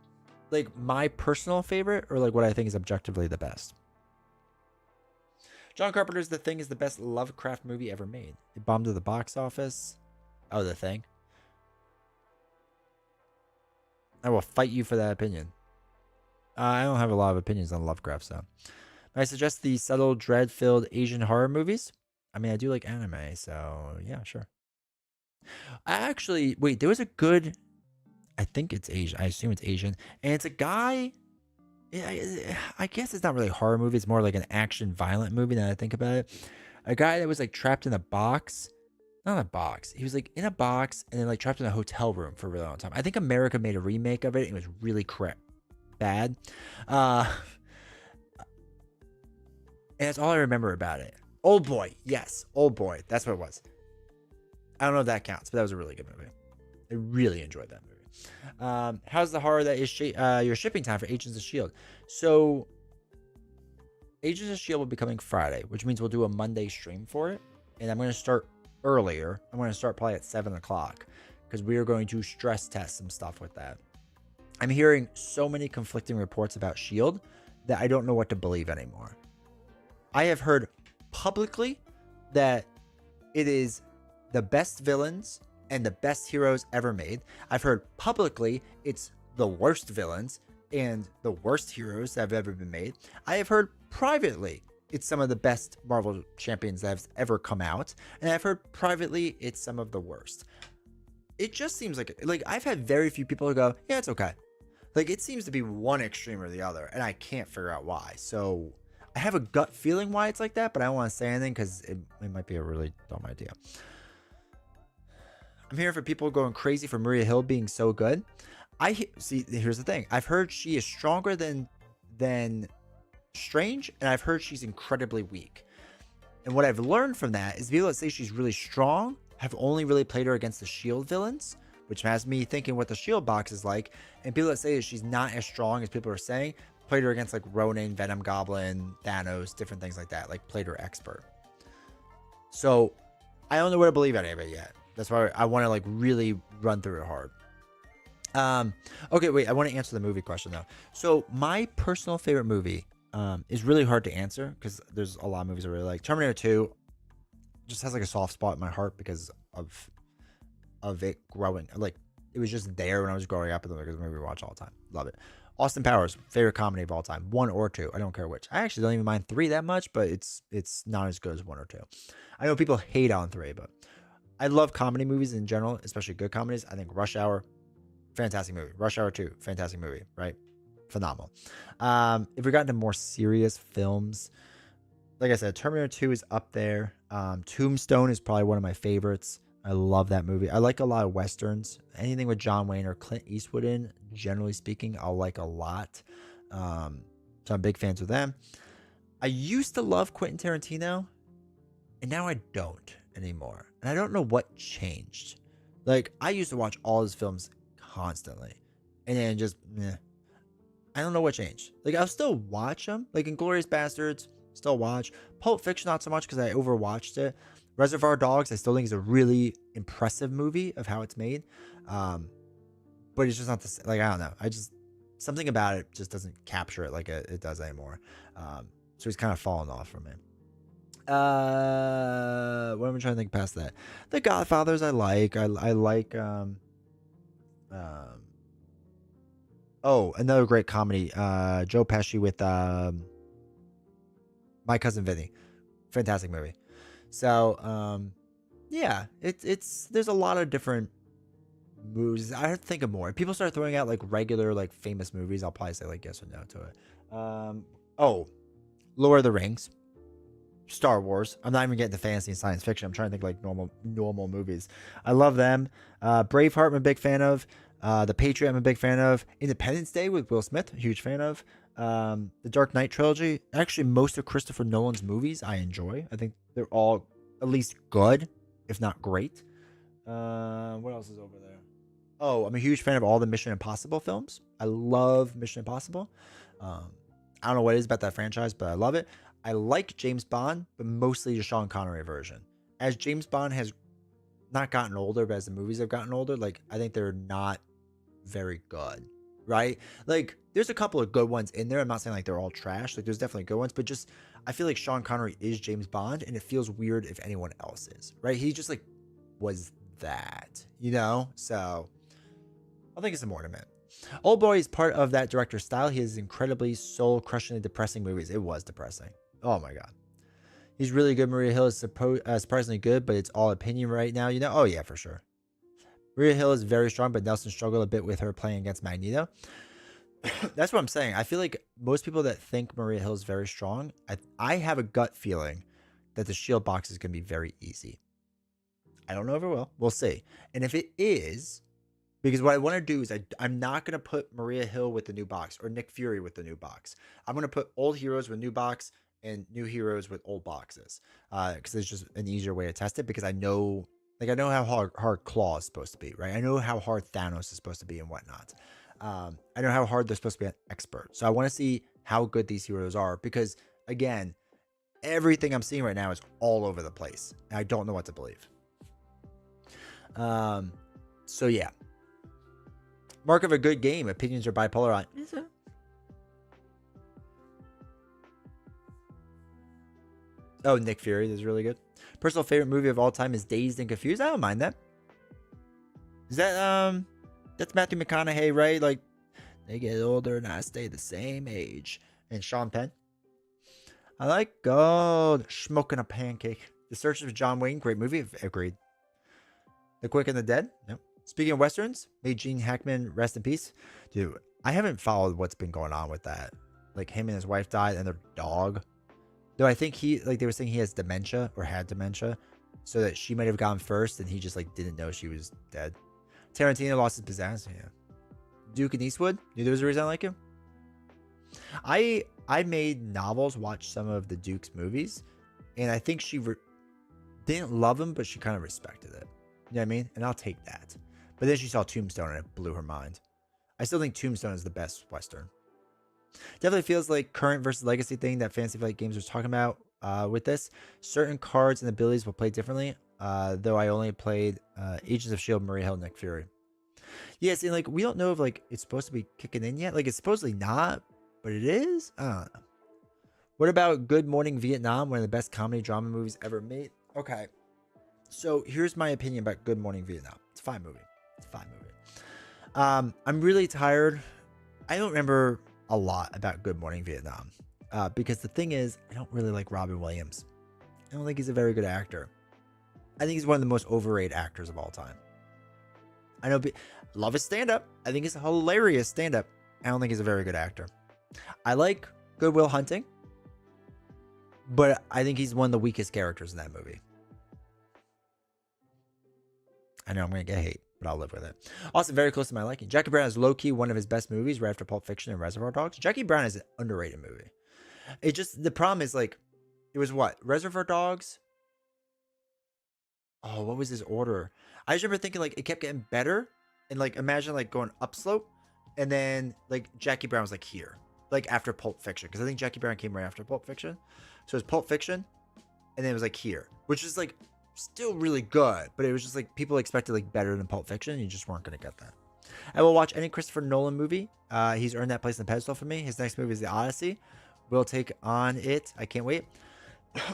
Like my personal favorite, or like what I think is objectively the best? John Carpenter's The Thing is the best Lovecraft movie ever made. It bombed at the box office. Oh, The Thing. I will fight you for that opinion. I don't have a lot of opinions on Lovecraft, so. I suggest the subtle, dread-filled Asian horror movies. I mean, I do like anime, so yeah, sure. Wait, there was a good, I think it's Asian. I assume it's Asian. And it's a guy, I guess it's not really a horror movie. It's more like an action, violent movie now that I think about it. A guy that was like trapped in a box. Not a box. He was like in a box and then like trapped in a hotel room for a really long time. I think America made a remake of it. It was really bad. And that's all I remember about it. Old Boy. Yes. Old Boy. That's what it was. I don't know if that counts, but that was a really good movie. I really enjoyed that movie. How's the horror that is your shipping time for Agents of S.H.I.E.L.D.? So, Agents of S.H.I.E.L.D. will be coming Friday, which means we'll do a Monday stream for it. And I'm going to start earlier. I'm going to start probably at 7 o'clock because we are going to stress test some stuff with that. I'm hearing so many conflicting reports about S.H.I.E.L.D. that I don't know what to believe anymore. I have heard publicly that it is the best villains and the best heroes ever made. I've heard publicly it's the worst villains and the worst heroes that have ever been made. I have heard privately it's some of the best Marvel champions that have ever come out. And I've heard privately it's some of the worst. It just seems like I've had very few people who go, yeah, it's okay. Like it seems to be one extreme or the other, and I can't figure out why. So I have a gut feeling why it's like that, but I don't want to say anything because it might be a really dumb idea. I'm hearing for people going crazy for Maria Hill being so good. See, here's the thing. I've heard she is stronger than Strange, and I've heard she's incredibly weak. And what I've learned from that is people that say she's really strong have only really played her against the S.H.I.E.L.D. villains, which has me thinking what the S.H.I.E.L.D. box is like. And people that say that she's not as strong as people are saying played her against like Ronin, Venom Goblin, Thanos, different things like that. Like played her expert. So I don't know what to believe out of it yet. That's why I want to like really run through it hard. Okay, wait. I want to answer the movie question though. So my personal favorite movie is really hard to answer because there's a lot of movies I really like. Terminator 2 just has like a soft spot in my heart because of it growing. Like it was just there when I was growing up, and it was a movie we watch all the time. Love it. Austin Powers, favorite comedy of all time, 1 or 2. I don't care which. I actually don't even mind 3 that much, but it's not as good as 1 or 2. I know people hate on 3, but I love comedy movies in general, especially good comedies. I think Rush Hour, fantastic movie. Rush Hour 2, fantastic movie, right? Phenomenal. If we got into more serious films, like I said, Terminator 2 is up there. Tombstone is probably one of my favorites. I love that movie. I like a lot of Westerns. Anything with John Wayne or Clint Eastwood in, generally speaking, I'll like a lot. So I'm big fans of them. I used to love Quentin Tarantino, and now I don't anymore. And I don't know what changed. Like, I used to watch all his films constantly. And then just, I don't know what changed. Like, I'll still watch them. Like, Inglourious Bastards, still watch. Pulp Fiction, not so much because I overwatched it. Reservoir Dogs, I still think is a really impressive movie of how it's made. But it's just not the same. Like, I don't know. Something about it just doesn't capture it like it does anymore. So he's kind of fallen off from it. What am I trying to think past that? The Godfathers I like. I like, oh, another great comedy. Joe Pesci with, My Cousin Vinny. Fantastic movie. So, yeah, it's there's a lot of different movies. I have to think of more. If people start throwing out like regular, like famous movies, I'll probably say like yes or no to it. Oh, Lord of the Rings, Star Wars. I'm not even getting to fantasy and science fiction. I'm trying to think like normal movies. I love them. Braveheart, I'm a big fan of. The Patriot, I'm a big fan of. Independence Day with Will Smith, huge fan of. The Dark Knight trilogy. Actually, most of Christopher Nolan's movies I enjoy. I think they're all at least good, if not great. What else is over there? Oh, I'm a huge fan of all the Mission Impossible films. I love Mission Impossible. I don't know what it is about that franchise, but I love it. I like James Bond, but mostly the Sean Connery version. As James Bond has not gotten older, but as the movies have gotten older, like I think they're not very good, right? Like there's a couple of good ones in there. I'm not saying like they're all trash. Like there's definitely good ones, but just I feel like Sean Connery is James Bond, and it feels weird if anyone else is, right? He just like was that, you know? So I think it's a ornament. Old Boy is part of that director's style. He has incredibly soul-crushingly depressing movies. It was depressing. Oh my god. He's really good. Maria Hill is surprisingly good, but it's all opinion right now, you know? Oh yeah, for sure. Maria Hill is very strong, but Nelson struggled a bit with her playing against Magneto. That's what I'm saying. I feel like most people that think Maria Hill is very strong, I have a gut feeling that the shield box is going to be very easy. I don't know if it will. We'll see. And if it is, because what I want to do is I'm not going to put Maria Hill with the new box or Nick Fury with the new box. I'm going to put old heroes with new box and new heroes with old boxes. Because it's just an easier way to test it, because I know how hard Claw is supposed to be, right? I know how hard Thanos is supposed to be and whatnot. I know how hard they're supposed to be an expert. So I want to see how good these heroes are, because again, everything I'm seeing right now is all over the place. And I don't know what to believe. So yeah. Mark of a good game. Opinions are bipolar on. Is it? Oh, Nick Fury is really good. Personal favorite movie of all time is Dazed and Confused. I don't mind that. Is that that's Matthew McConaughey, right? Like they get older and I stay the same age. And Sean Penn. I like gold. Smoking a pancake. The Search of John Wayne. Great movie. Agreed. The Quick and the Dead. No. Speaking of Westerns, may Gene Hackman rest in peace. Dude, I haven't followed what's been going on with that. Like him and his wife died and their dog. Though I think they were saying he has dementia or had dementia. So that she might have gone first and he just like didn't know she was dead. Tarantino lost his pizzazz. Yeah. Duke and Eastwood. Knew there was a reason I like him. I made Novels watch some of the Duke's movies. And I think she didn't love him, but she kind of respected it. You know what I mean? And I'll take that. But then she saw Tombstone and it blew her mind. I still think Tombstone is the best Western. Definitely feels like current versus legacy thing that Fantasy Flight Games was talking about with this. Certain cards and abilities will play differently. Though I only played Agents of S.H.I.E.L.D., Maria Hill, Nick Fury. Yeah, see, like, we don't know if, like, it's supposed to be kicking in yet. Like, it's supposedly not, but it is? I don't know. What about Good Morning Vietnam, one of the best comedy drama movies ever made? Okay. So, here's my opinion about Good Morning Vietnam. It's a fine movie. I'm really tired. I don't remember a lot about Good Morning Vietnam. Because the thing is, I don't really like Robin Williams. I don't think he's a very good actor. I think he's one of the most overrated actors of all time. I know, love his stand-up. I think he's a hilarious stand-up. I don't think he's a very good actor. I like Good Will Hunting, but I think he's one of the weakest characters in that movie. I know I'm going to get hate, but I'll live with it. Also, very close to my liking. Jackie Brown is low-key one of his best movies right after Pulp Fiction and Reservoir Dogs. Jackie Brown is an underrated movie. It just, the problem is, like, it was what? Reservoir Dogs? Oh, what was his order? I just remember thinking, like, it kept getting better. And, like, imagine, like, going upslope. And then, like, Jackie Brown was, like, here. Like, after Pulp Fiction. Because I think Jackie Brown came right after Pulp Fiction. So it was Pulp Fiction. And then it was, like, here. Which is, like, still really good. But it was just, like, people expected, like, better than Pulp Fiction. And you just weren't going to get that. I will watch any Christopher Nolan movie. He's earned that place in the pedestal for me. His next movie is The Odyssey. We'll take on it. I can't wait.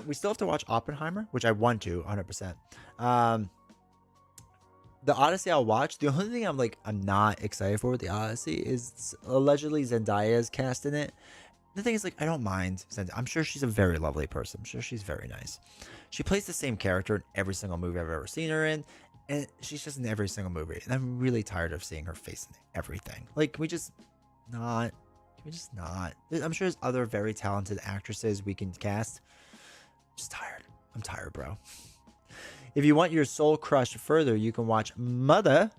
We still have to watch Oppenheimer, which I want to 100%. The Odyssey I'll watch. The only thing I'm not excited for with The Odyssey is allegedly Zendaya's cast in it. The thing is, like, I don't mind. I'm sure she's a very lovely person. I'm sure she's very nice. She plays the same character in every single movie I've ever seen her in, and she's just in every single movie. And I'm really tired of seeing her face in everything. Like, can we just not? Can we just not? I'm sure there's other very talented actresses we can cast. I'm just tired. I'm tired, bro. If you want your soul crushed further, you can watch Mother.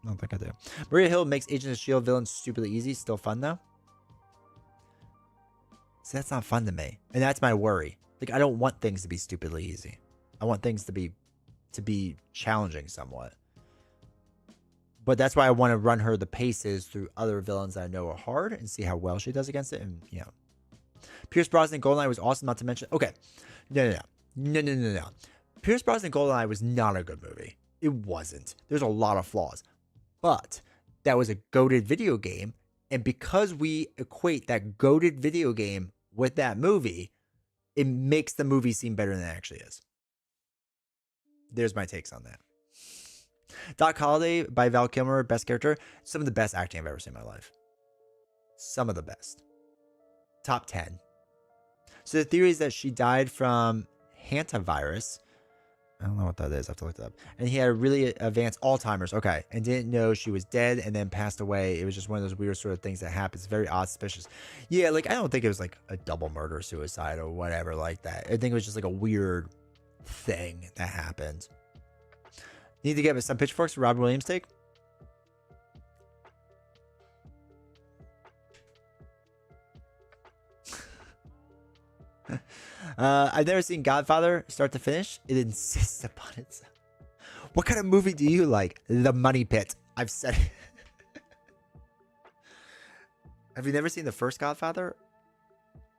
I don't think I do. Maria Hill makes Agents of S.H.I.E.L.D. villains stupidly easy. Still fun, though. See, that's not fun to me. And that's my worry. Like, I don't want things to be stupidly easy. I want things to be challenging somewhat. But that's why I want to run her the paces through other villains that I know are hard and see how well she does against it. And, you know. Pierce Brosnan GoldenEye was awesome, not to mention. Okay. No. Pierce Brosnan GoldenEye was not a good movie. It wasn't. There's a lot of flaws. But that was a goated video game. And because we equate that goated video game with that movie, it makes the movie seem better than it actually is. There's my takes on that. Doc Holliday by Val Kilmer, best character. Some of the best acting I've ever seen in my life. Some of the best. Top 10. So the theory is that she died from hantavirus. I don't know what that is. I have to look it up. And he had a really advanced Alzheimer's. Okay. And didn't know she was dead and then passed away. It was just one of those weird sort of things that happens. Very auspicious. Yeah, like, I don't think it was like a double murder suicide or whatever like that. I think it was just like a weird thing that happened. Need to get some pitchforks for Robin Williams' take? I've never seen Godfather start to finish. It insists upon itself. What kind of movie do you like? The Money Pit. I've said it. Have you never seen the first Godfather?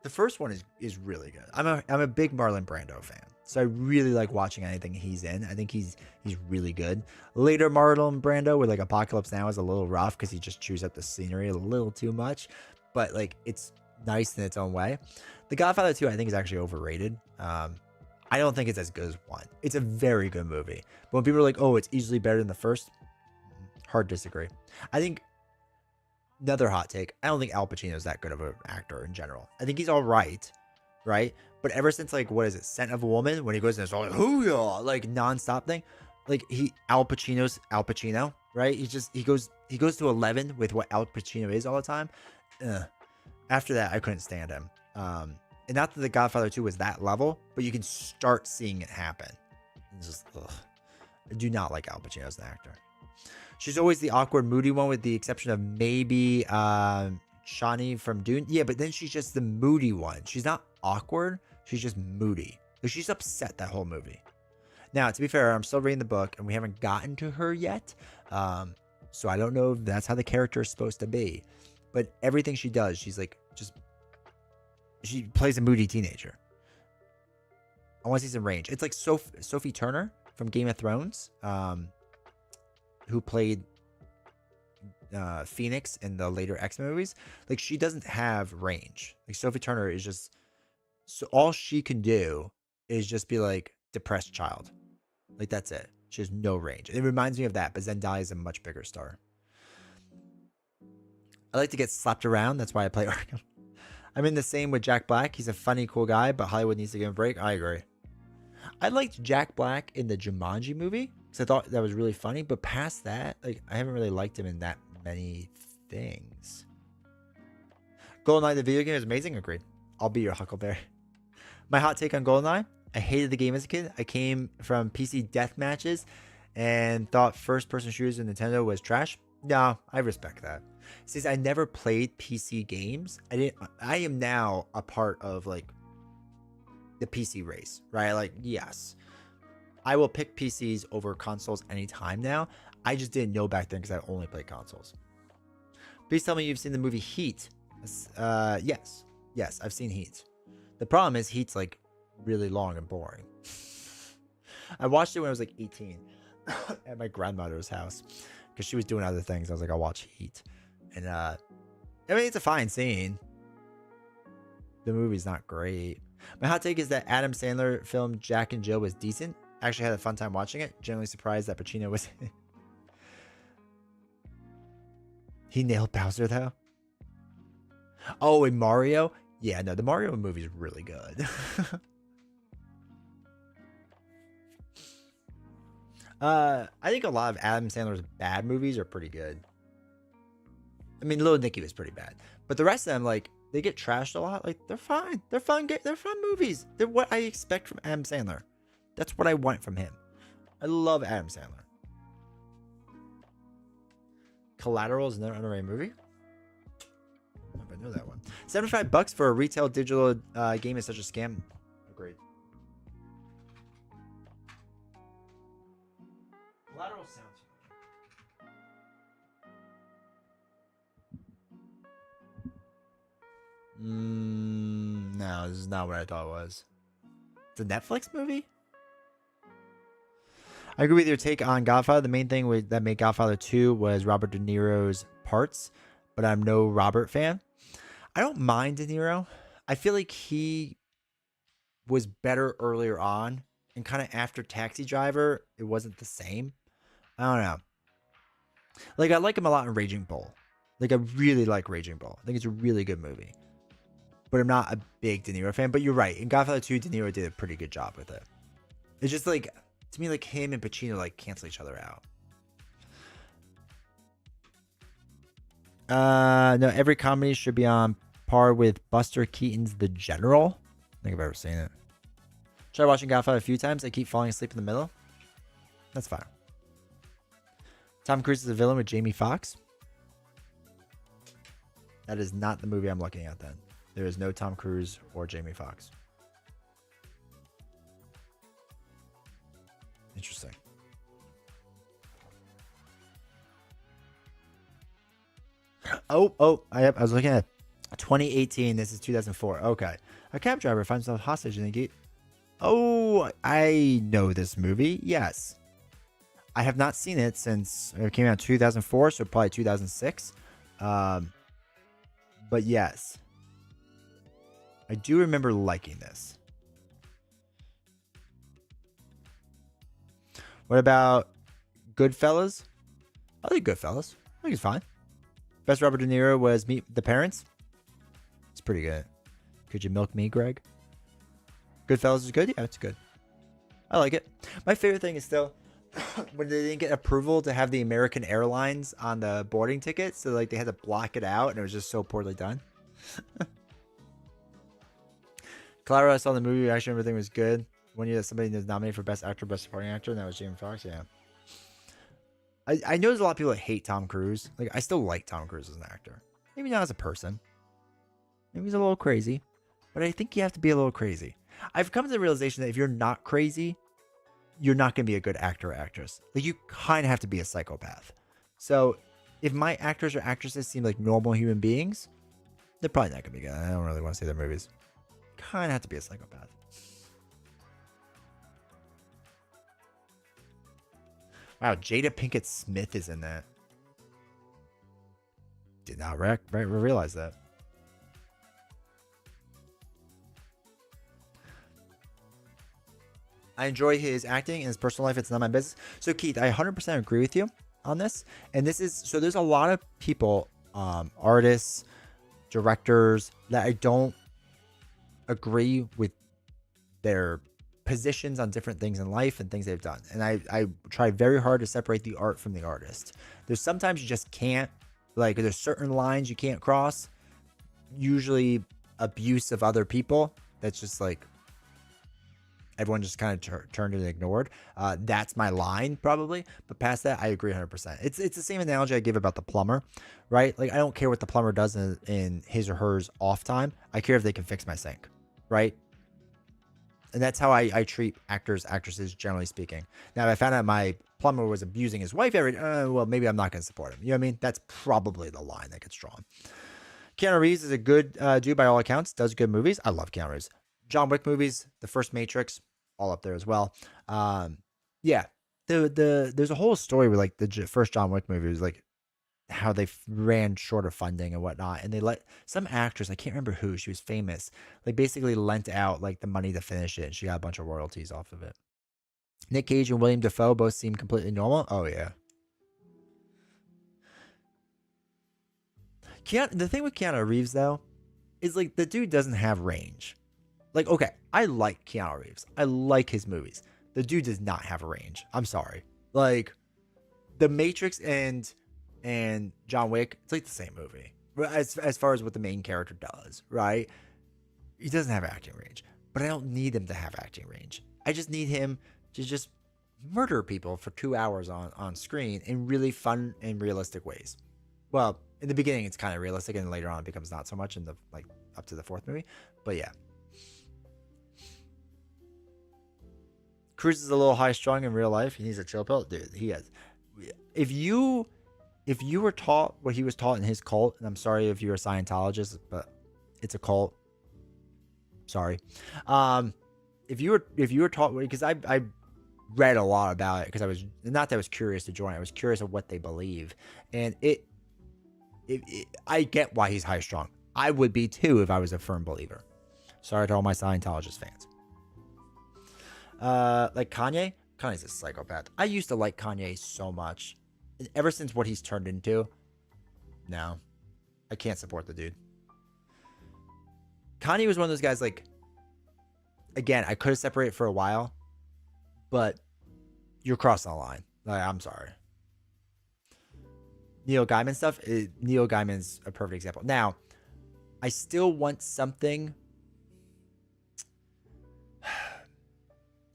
The first one is really good. I'm a big Marlon Brando fan, so I really like watching anything he's in. I think he's really good. Later Marlon Brando with like Apocalypse Now is a little rough because he just chews up the scenery a little too much, but like it's nice in its own way. The Godfather 2 I think is actually overrated. I don't think it's as good as 1. It's a very good movie. But when people are like, oh, it's easily better than the first, hard disagree. I think another hot take, I don't think Al Pacino is that good of an actor in general. I think he's all right? But ever since like, what is it, Scent of a Woman, when he goes in this all like, hoo-yah, like nonstop thing, like Al Pacino's Al Pacino, right? He goes to 11 with what Al Pacino is all the time. After that, I couldn't stand him. And not that The Godfather 2 was that level, but you can start seeing it happen. It's just, ugh. I do not like Al Pacino as an actor. She's always the awkward, moody one, with the exception of maybe Shawnee from Dune. Yeah, but then she's just the moody one. She's not awkward. She's just moody. Like, she's upset that whole movie. Now, to be fair, I'm still reading the book, and we haven't gotten to her yet. So I don't know if that's how the character is supposed to be. But everything she does, she's like, she plays a moody teenager. I want to see some range. It's like Sophie Turner from Game of Thrones, who played Phoenix in the later X-Men movies. Like, she doesn't have range. Like, Sophie Turner is just, so all she can do is just be like depressed child. Like, that's it. She has no range. It reminds me of that, but Zendaya is a much bigger star. I like to get slapped around. That's why I play Arkham. I'm in the same with Jack Black. He's a funny, cool guy, but Hollywood needs to give him a break. I agree. I liked Jack Black in the Jumanji movie because I thought that was really funny. But past that, like, I haven't really liked him in that many things. GoldenEye, the video game, is amazing. Agreed. I'll be your Huckleberry. My hot take on GoldenEye: I hated the game as a kid. I came from PC death matches and thought first-person shooters in Nintendo was trash. No, I respect that. Since I never played PC games, I am now a part of like the PC race, right? Like, yes, I will pick PCs over consoles anytime now. I just didn't know back then because I only played consoles. Please tell me you've seen the movie Heat. Yes, I've seen Heat. The problem is Heat's like really long and boring. I watched it when I was like 18 at my grandmother's house because she was doing other things. I was like, I'll watch Heat. And I mean, it's a fine scene. The movie's not great. My hot take is that Adam Sandler film Jack and Jill was decent. I actually had a fun time watching it. Generally surprised that Pacino was He nailed Bowser though. Oh, and Mario. Yeah, no, the Mario movie is really good. I think a lot of Adam Sandler's bad movies are pretty good. I mean, Little Nicky was pretty bad, but the rest of them, like, they get trashed a lot. Like, they're fine. They're fun. They're fun movies. They're what I expect from Adam Sandler. That's what I want from him. I love Adam Sandler. Collateral is another underrated movie. I don't know if I know that one. $75 for a retail digital game is such a scam. Agreed. Collateral sounds familiar. No, this is not what I thought it was. It's a Netflix movie? I agree with your take on Godfather. The main thing that made Godfather 2 was Robert De Niro's parts, but I'm no Robert fan. I don't mind De Niro. I feel like he was better earlier on, and kind of after Taxi Driver, it wasn't the same. I don't know. Like, I like him a lot in Raging Bull. Like, I really like Raging Bull. I think it's a really good movie. But I'm not a big De Niro fan. But you're right. In Godfather 2, De Niro did a pretty good job with it. It's just like, to me, like, him and Pacino, like, cancel each other out. No, every comedy should be on par with Buster Keaton's The General. I think I've ever seen it. Tried watching Godfather a few times. I keep falling asleep in the middle. That's fine. Tom Cruise is a villain with Jamie Foxx. That is not the movie I'm looking at then. There is no Tom Cruise or Jamie Foxx. Interesting. I was looking at 2018. This is 2004. Okay. A cab driver finds himself hostage in the gate. Oh, I know this movie. Yes. I have not seen it since it came out in 2004, so probably 2006. But yes. I do remember liking this. What about Goodfellas? I like Goodfellas. I think it's fine. Best Robert De Niro was Meet the Parents. It's pretty good. Could you milk me, Greg? Goodfellas is good? Yeah, it's good. I like it. My favorite thing is still when they didn't get approval to have the American Airlines on the boarding ticket. So, like, they had to block it out, and it was just so poorly done. Clara, I saw the movie reaction. Everything was good. One year that somebody was nominated for Best Actor, Best Supporting Actor, and that was Jamie Foxx. Yeah. I know there's a lot of people that hate Tom Cruise. Like, I still like Tom Cruise as an actor. Maybe not as a person. Maybe he's a little crazy. But I think you have to be a little crazy. I've come to the realization that if you're not crazy, you're not going to be a good actor or actress. Like, you kind of have to be a psychopath. So, if my actors or actresses seem like normal human beings, they're probably not going to be good. I don't really want to see their movies. Kind of have to be a psychopath. Wow, Jada Pinkett Smith is in that. Did not realize that. I enjoy his acting and his personal life. It's not my business. So, Keith, I 100% agree with you on this. And this is, so there's a lot of people, artists, directors, that I don't agree with their positions on different things in life and things they've done. And I try very hard to separate the art from the artist. There's sometimes you just can't, like, there's certain lines you can't cross. Usually abuse of other people. That's just like, everyone just kind of turned and ignored. That's my line probably. But past that, I agree 100%. It's the same analogy I give about the plumber, right? Like, I don't care what the plumber does in his or hers off time. I care if they can fix my sink, right? And that's how I treat actors, actresses, generally speaking. Now, if I found out my plumber was abusing his wife well, maybe I'm not going to support him. You know what I mean? That's probably the line that gets drawn. Keanu Reeves is a good dude by all accounts. Does good movies. I love Keanu Reeves. John Wick movies, the first Matrix, all up there as well. Yeah. There's a whole story with, like, the first John Wick movie was, like, how they ran short of funding and whatnot, and they let some actress, I can't remember who, she was famous, like, basically lent out, like, the money to finish it, and she got a bunch of royalties off of it. Nick Cage and William Dafoe both seem completely normal. Oh yeah. The thing with Keanu Reeves, though, is like the dude doesn't have range. Like, okay, I like Keanu Reeves. I like his movies. The dude does not have a range. I'm sorry. Like, The Matrix and John Wick, it's like the same movie. As far as what the main character does, right? He doesn't have acting range. But I don't need him to have acting range. I just need him to just murder people for 2 hours on screen in really fun and realistic ways. Well, in the beginning it's kind of realistic, and later on it becomes not so much in the like up to the fourth movie. But yeah. Cruz is a little high strung in real life. He needs a chill pill. Dude, he has. If you were taught what he was taught in his cult, and I'm sorry if you're a Scientologist, but it's a cult. Sorry. If you were taught, because I read a lot about it, because I was not that I was curious to join. I was curious of what they believe, and I get why he's high strung. I would be too if I was a firm believer. Sorry to all my Scientologist fans. Like Kanye. Kanye's a psychopath. I used to like Kanye so much. And ever since what he's turned into, no. I can't support the dude. Kanye was one of those guys, like, again, I could have separated for a while, but you're crossing the line. Like, I'm sorry. Neil Gaiman stuff, Neil Gaiman's a perfect example. Now, I still want something.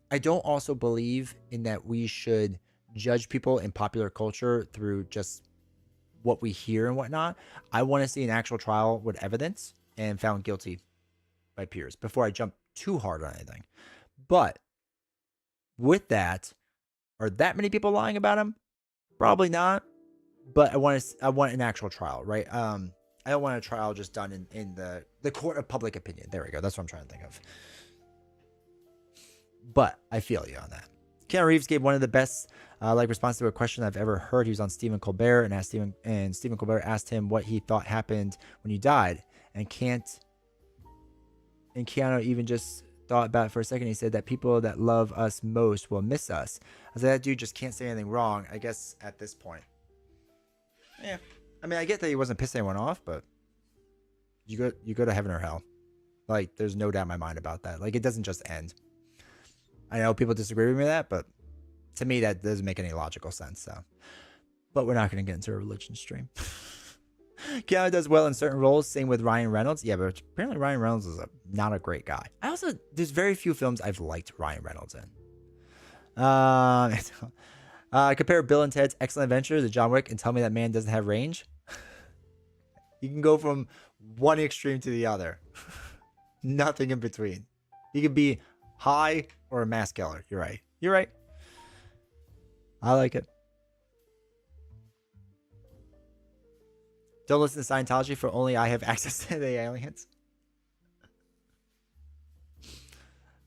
I don't also believe in that we should judge people in popular culture through just what we hear and whatnot. I want to see an actual trial with evidence and found guilty by peers before I jump too hard on anything. But with that, are that many people lying about him? Probably not. But I want an actual trial, right? I don't want a trial just done in the court of public opinion. There we go. That's what I'm trying to think of. But I feel you on that. Keanu Reeves gave one of the best response to a question I've ever heard. He was on Stephen Colbert and Stephen Colbert asked him what he thought happened when you died, and Keanu even just thought about it for a second. He said that people that love us most will miss us. I was like, that dude just can't say anything wrong, I guess, at this point. Yeah. I mean, I get that he wasn't pissing anyone off, but you go to heaven or hell. Like, there's no doubt in my mind about that. Like, it doesn't just end. I know people disagree with me with that, but to me, that doesn't make any logical sense. So, but we're not going to get into a religion stream. Keanu does well in certain roles. Same with Ryan Reynolds. Yeah, but apparently Ryan Reynolds is not a great guy. There's very few films I've liked Ryan Reynolds in. Compare Bill and Ted's Excellent Adventure to John Wick and tell me that man doesn't have range. You can go from one extreme to the other. Nothing in between. He could be high or a mass killer. You're right. I like it. Don't listen to Scientology, for only I have access to the aliens.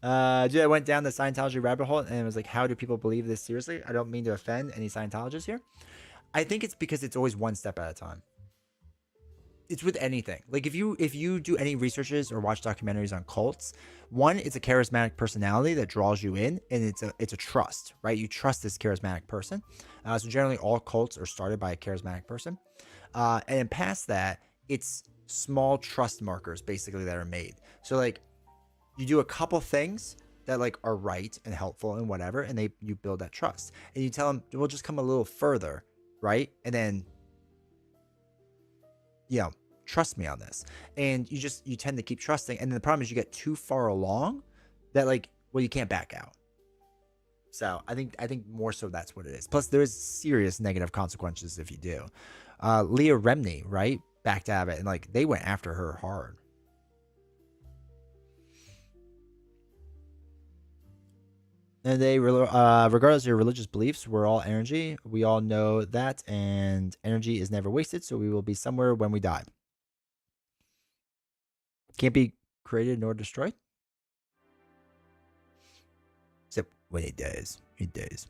Dude, I went down the Scientology rabbit hole and it was like, how do people believe this seriously? I don't mean to offend any Scientologists here. I think it's because it's always one step at a time. It's with anything. Like if you do any researches or watch documentaries on cults, one, it's a charismatic personality that draws you in, and it's a trust, right? You trust this charismatic person. So generally all cults are started by a charismatic person. And then past that, it's small trust markers basically that are made. So like you do a couple things that like are right and helpful and whatever, and you build that trust. And you tell them, we'll just come a little further, right? And then, trust me on this. And you tend to keep trusting. And then the problem is you get too far along that you can't back out. So I think more so that's what it is. Plus there is serious negative consequences if you do. Leah Remini, right? Backed out of it. And they went after her hard. And they, regardless of your religious beliefs, we're all energy. We all know that. And energy is never wasted. So we will be somewhere when we die. Can't be created nor destroyed. Except when he dies. He dies.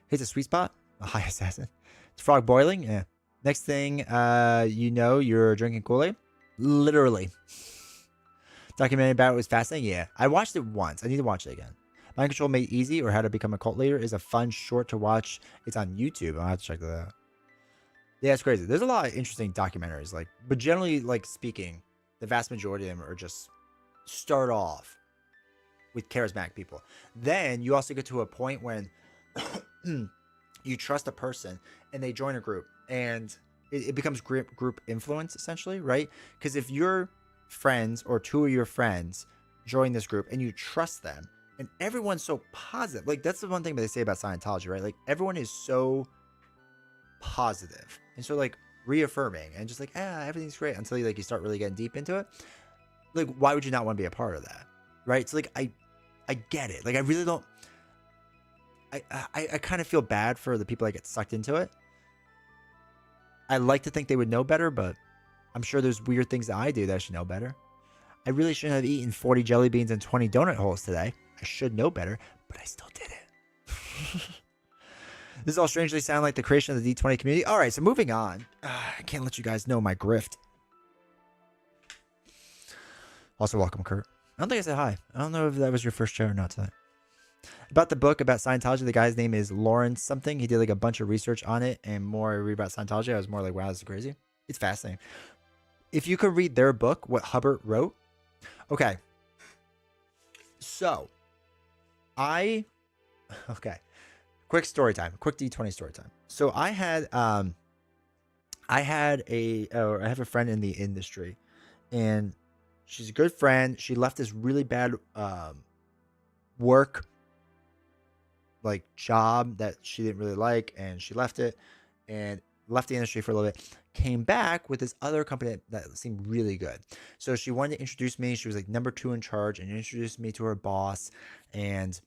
Hits a sweet spot. A high assassin. It's frog boiling. Yeah. Next thing, you're drinking Kool-Aid. Literally. Documentary about it was fascinating. Yeah. I watched it once. I need to watch it again. Mind Control Made Easy, or How to Become a Cult Leader, is a fun short to watch. It's on YouTube. I'll have to check that out. Yeah, it's crazy. There's a lot of interesting documentaries. But generally, speaking, the vast majority of them are just start off with charismatic people. Then you also get to a point when you trust a person and they join a group, and it becomes group influence essentially, right? Because if your friends or two of your friends join this group and you trust them, and everyone's so positive, like that's the one thing that they say about Scientology, right? Like everyone is so positive and so like reaffirming and just like everything's great until you start really getting deep into it. Like why would you not want to be a part of that, right? So like I get it. Like I really don't. I kind of feel bad for the people that get sucked into it. I like to think they would know better, but I'm sure there's weird things that I do that I should know better. I really shouldn't have eaten 40 jelly beans and 20 donut holes today. I should know better, but I still did it. This all strangely sound like the creation of the D20 community. All right, so moving on. I can't let you guys know my grift. Also, welcome, Kurt. I don't think I said hi. I don't know if that was your first show or not tonight. About the book about Scientology, the guy's name is Lawrence something. He did like a bunch of research on it, and more I read about Scientology, I was more like, wow, this is crazy. It's fascinating. If you could read their book, what Hubbard wrote. Okay. So, okay. Quick story time. Quick D20 story time. So I have a friend in the industry, and she's a good friend. She left this really bad work like job that she didn't really like, and she left it and left the industry for a little bit, came back with this other company that seemed really good. So she wanted to introduce me. She was like number 2 in charge and introduced me to her boss, and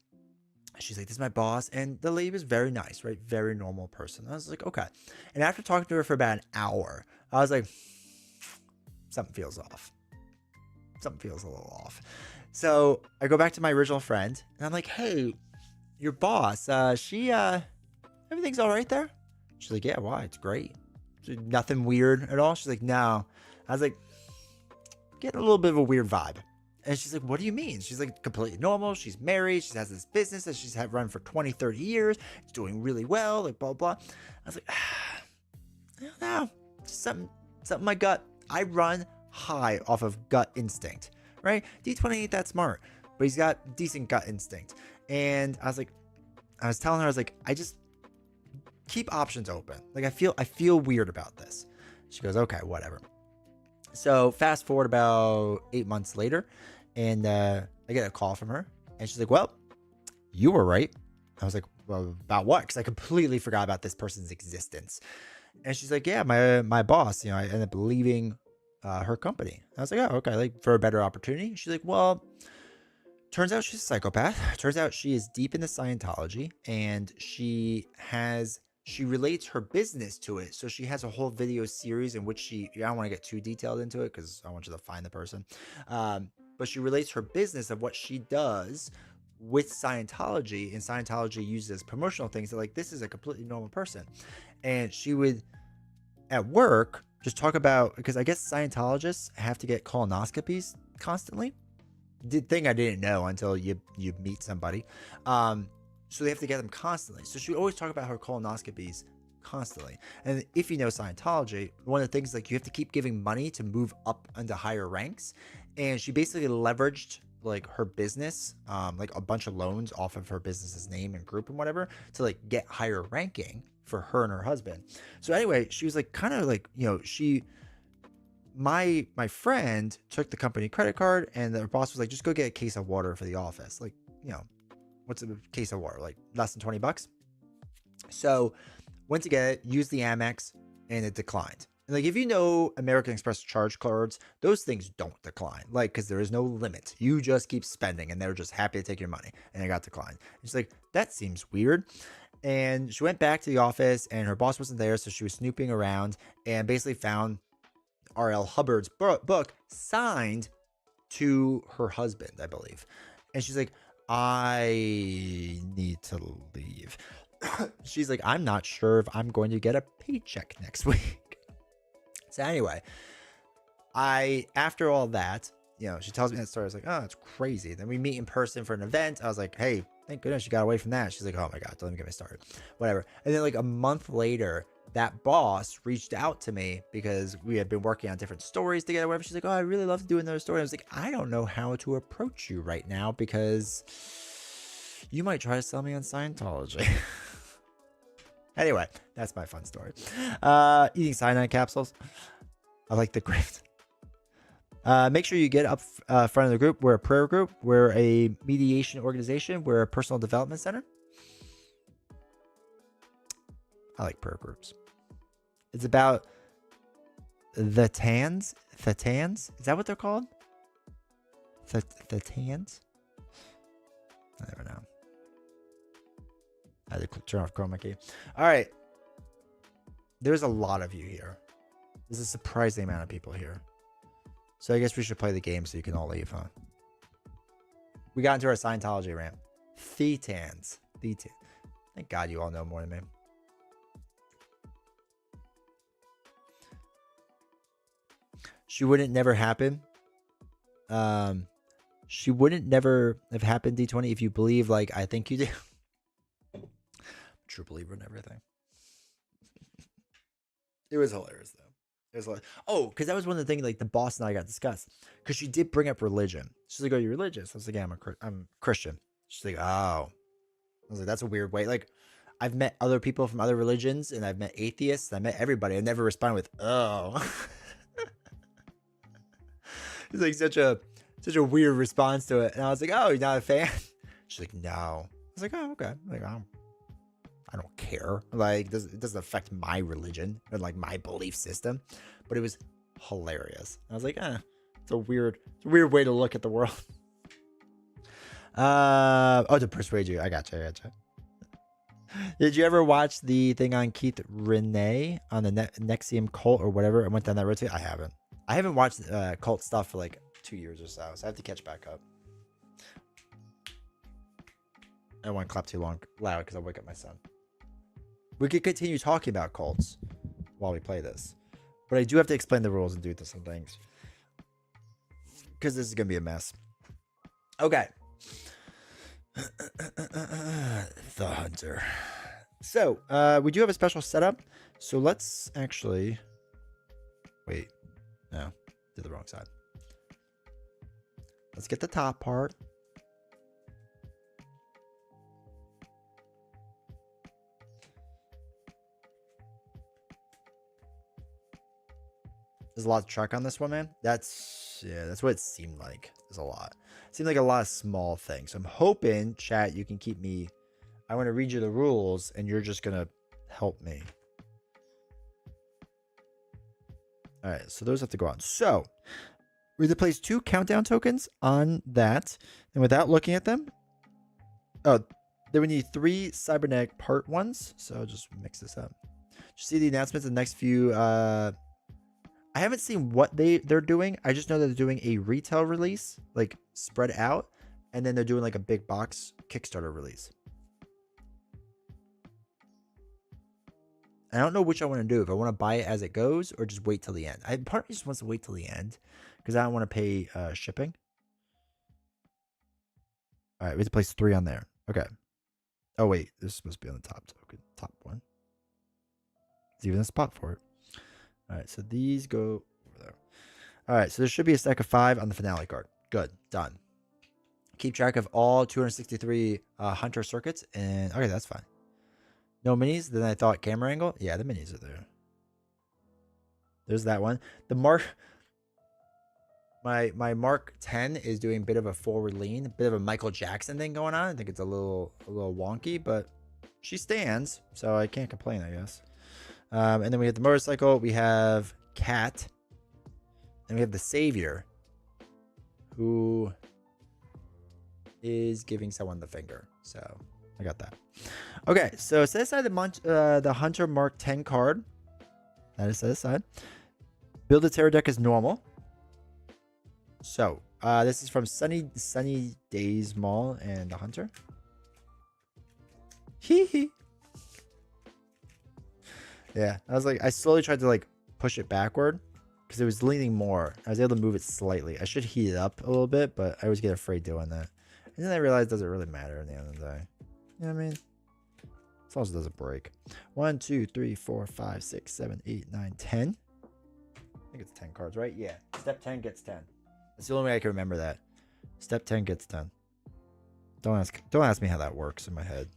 she's like, this is my boss. And the lady was very nice, right? Very normal person. I was like, okay. And after talking to her for about an hour, I was like, something feels off. Something feels a little off. So I go back to my original friend and I'm like, hey, your boss, everything's all right there? She's like, yeah, why? It's great. Nothing weird at all. She's like, no. I was like, getting a little bit of a weird vibe. And she's like, what do you mean? She's like, completely normal. She's married. She has this business that she's had run for 20, 30 years. It's doing really well, like blah, blah. I was like, I don't know. Just something in my gut. I run high off of gut instinct, right? D20 ain't that smart, but he's got decent gut instinct. And I was telling her, I was like, I just keep options open. Like I feel weird about this. She goes, okay, whatever. So fast forward about 8 months later, and I get a call from her, and she's like, well, you were right. I was like, well, about what? Because I completely forgot about this person's existence. And she's like, yeah, my boss, I ended up leaving her company. I was like, oh, okay, like for a better opportunity. She's like, well, turns out she's a psychopath. Turns out she is deep into Scientology, and she relates her business to it. So she has a whole video series in which I don't want to get too detailed into it because I want you to find the person. But she relates her business of what she does with Scientology, and Scientology uses promotional things that like, this is a completely normal person. And she would at work just talk about, because I guess Scientologists have to get colonoscopies constantly. The thing I didn't know until you meet somebody. So they have to get them constantly. So she would always talk about her colonoscopies constantly. And if you know Scientology, one of the things, like, you have to keep giving money to move up into higher ranks. And she basically leveraged like her business, like a bunch of loans off of her business's name and group and whatever, to like get higher ranking for her and her husband. So anyway, she was like, kind of like, my friend took the company credit card, and their boss was like, just go get a case of water for the office. Like, what's a case of water? Like less than $20. So went to get it, used the Amex, and it declined. And like, if you know American Express charge cards, those things don't decline. Like, because there is no limit. You just keep spending, and they're just happy to take your money. And it got declined. And she's like, that seems weird. And she went back to the office, and her boss wasn't there, so she was snooping around and basically found R.L. Hubbard's book signed to her husband, I believe. And she's like, I need to leave. She's like, I'm not sure if I'm going to get a paycheck next week. So anyway, after all that, she tells me that story. I was like, oh, it's crazy. Then we meet in person for an event. I was like, hey, thank goodness you got away from that. She's like, oh my God, don't even get me started. Whatever. And then like a month later, that boss reached out to me because we had been working on different stories together. Whatever. She's like, "Oh, I really love to do another story." I was like, "I don't know how to approach you right now because you might try to sell me on Scientology." Anyway, that's my fun story. Eating cyanide capsules. I like the grift. Make sure you get up front of the group. We're a prayer group. We're a mediation organization. We're a personal development center. I like prayer groups. It's about the tans. The tans? Is that what they're called? The tans? I never know. I had to turn off chroma key. All right. There's a lot of you here. There's a surprising amount of people here. So I guess we should play the game so you can all leave, huh? We got into our Scientology rant. Thetans. Thetans. Thank God you all know more than me. She wouldn't never happen. She wouldn't never have happened, D20, if you believe like I think you do. True believer in everything. It was hilarious though. It was like, oh, because that was one of the things like the boss and I got discussed. Because she did bring up religion. She's like, "Oh, you're religious?" I was like, "Yeah, I'm Christian." She's like, "Oh." I was like, "That's a weird way." Like, I've met other people from other religions, and I've met atheists. And I met everybody. I never responded with, "Oh." It's like such a weird response to it, and I was like, "Oh, you're not a fan?" She's like, "No." I was like, "Oh, okay." Like, I don't care. Like, it doesn't affect my religion or like my belief system, but it was hilarious. I was like, it's a weird way to look at the world. To persuade you. I gotcha. Did you ever watch the thing on Keith Rene on the Nexium cult or whatever? I went down that road too. I haven't watched cult stuff for like 2 years or so I have to catch back up. I don't want to clap too loud because I'll wake up my son. We could continue talking about cults while we play this, but I do have to explain the rules and do some things because this is gonna be a mess. Okay. The Hunter. So we do have a special setup. So let's actually wait. No, did the wrong side. Let's get the top part. There's a lot to track on this one, man. That's what it seemed like. There's a lot. It seemed like a lot of small things. So I'm hoping, chat, you can keep me. I want to read you the rules, and you're just gonna help me. All right, so those have to go on. So we have to place 2 countdown tokens on that, and without looking at them, then we need 3 cybernetic part 1s. So I'll just mix this up. Just see the announcements in the next few. I haven't seen what they're doing. I just know that they're doing a retail release, like spread out, and then they're doing like a big box Kickstarter release. I don't know which I want to do. If I want to buy it as it goes or just wait till the end. Part of me just wants to wait till the end because I don't want to pay shipping. All right, we have to place 3 on there. Okay. Oh wait, this is supposed to be on the top token, top one. There's even a spot for it. All right, so these go over there. All right, so there should be a stack of 5 on the finale card. Good, done. Keep track of all 263 Hunter circuits, and okay, that's fine. No minis. Then I thought camera angle. Yeah, the minis are there. There's that one. The Mark, my Mark 10 is doing a bit of a forward lean, a bit of a Michael Jackson thing going on. I think it's a little wonky, but she stands, so I can't complain, I guess. And then we have the motorcycle. We have Cat, and we have the Savior, who is giving someone the finger. So I got that. Okay, so set aside the Hunter Mark 10 card. That is set aside. Build a tarot deck as normal. So this is from Sunny Days Mall and the Hunter. Hee hee. Yeah, I slowly tried to like push it backward because it was leaning more. I was able to move it slightly. I should heat it up a little bit, but I always get afraid doing that. And then I realized it doesn't really matter in the end of the day. You know what I mean? As long as it doesn't break. 1, 2, 3, 4, 5, 6, 7, 8, 9, 10. I think it's 10 cards, right? Yeah. Step 10 gets 10. That's the only way I can remember that. Step 10 gets 10. Don't ask me how that works in my head.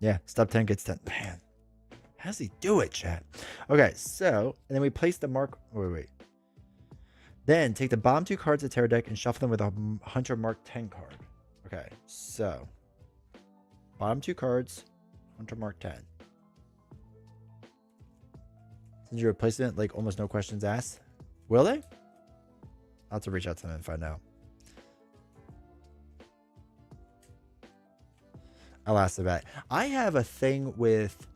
Yeah, step 10 gets 10. Man, how does he do it, chat? Okay, so, and then we place the mark. Wait. Then take the bottom 2 cards of the tarot deck and shuffle them with a Hunter Mark 10 card. Okay, so bottom 2 cards, Hunter Mark 10. Since your replacement, like almost no questions asked. Will they? I'll have to reach out to them and find out. I'll ask about it. I have a thing with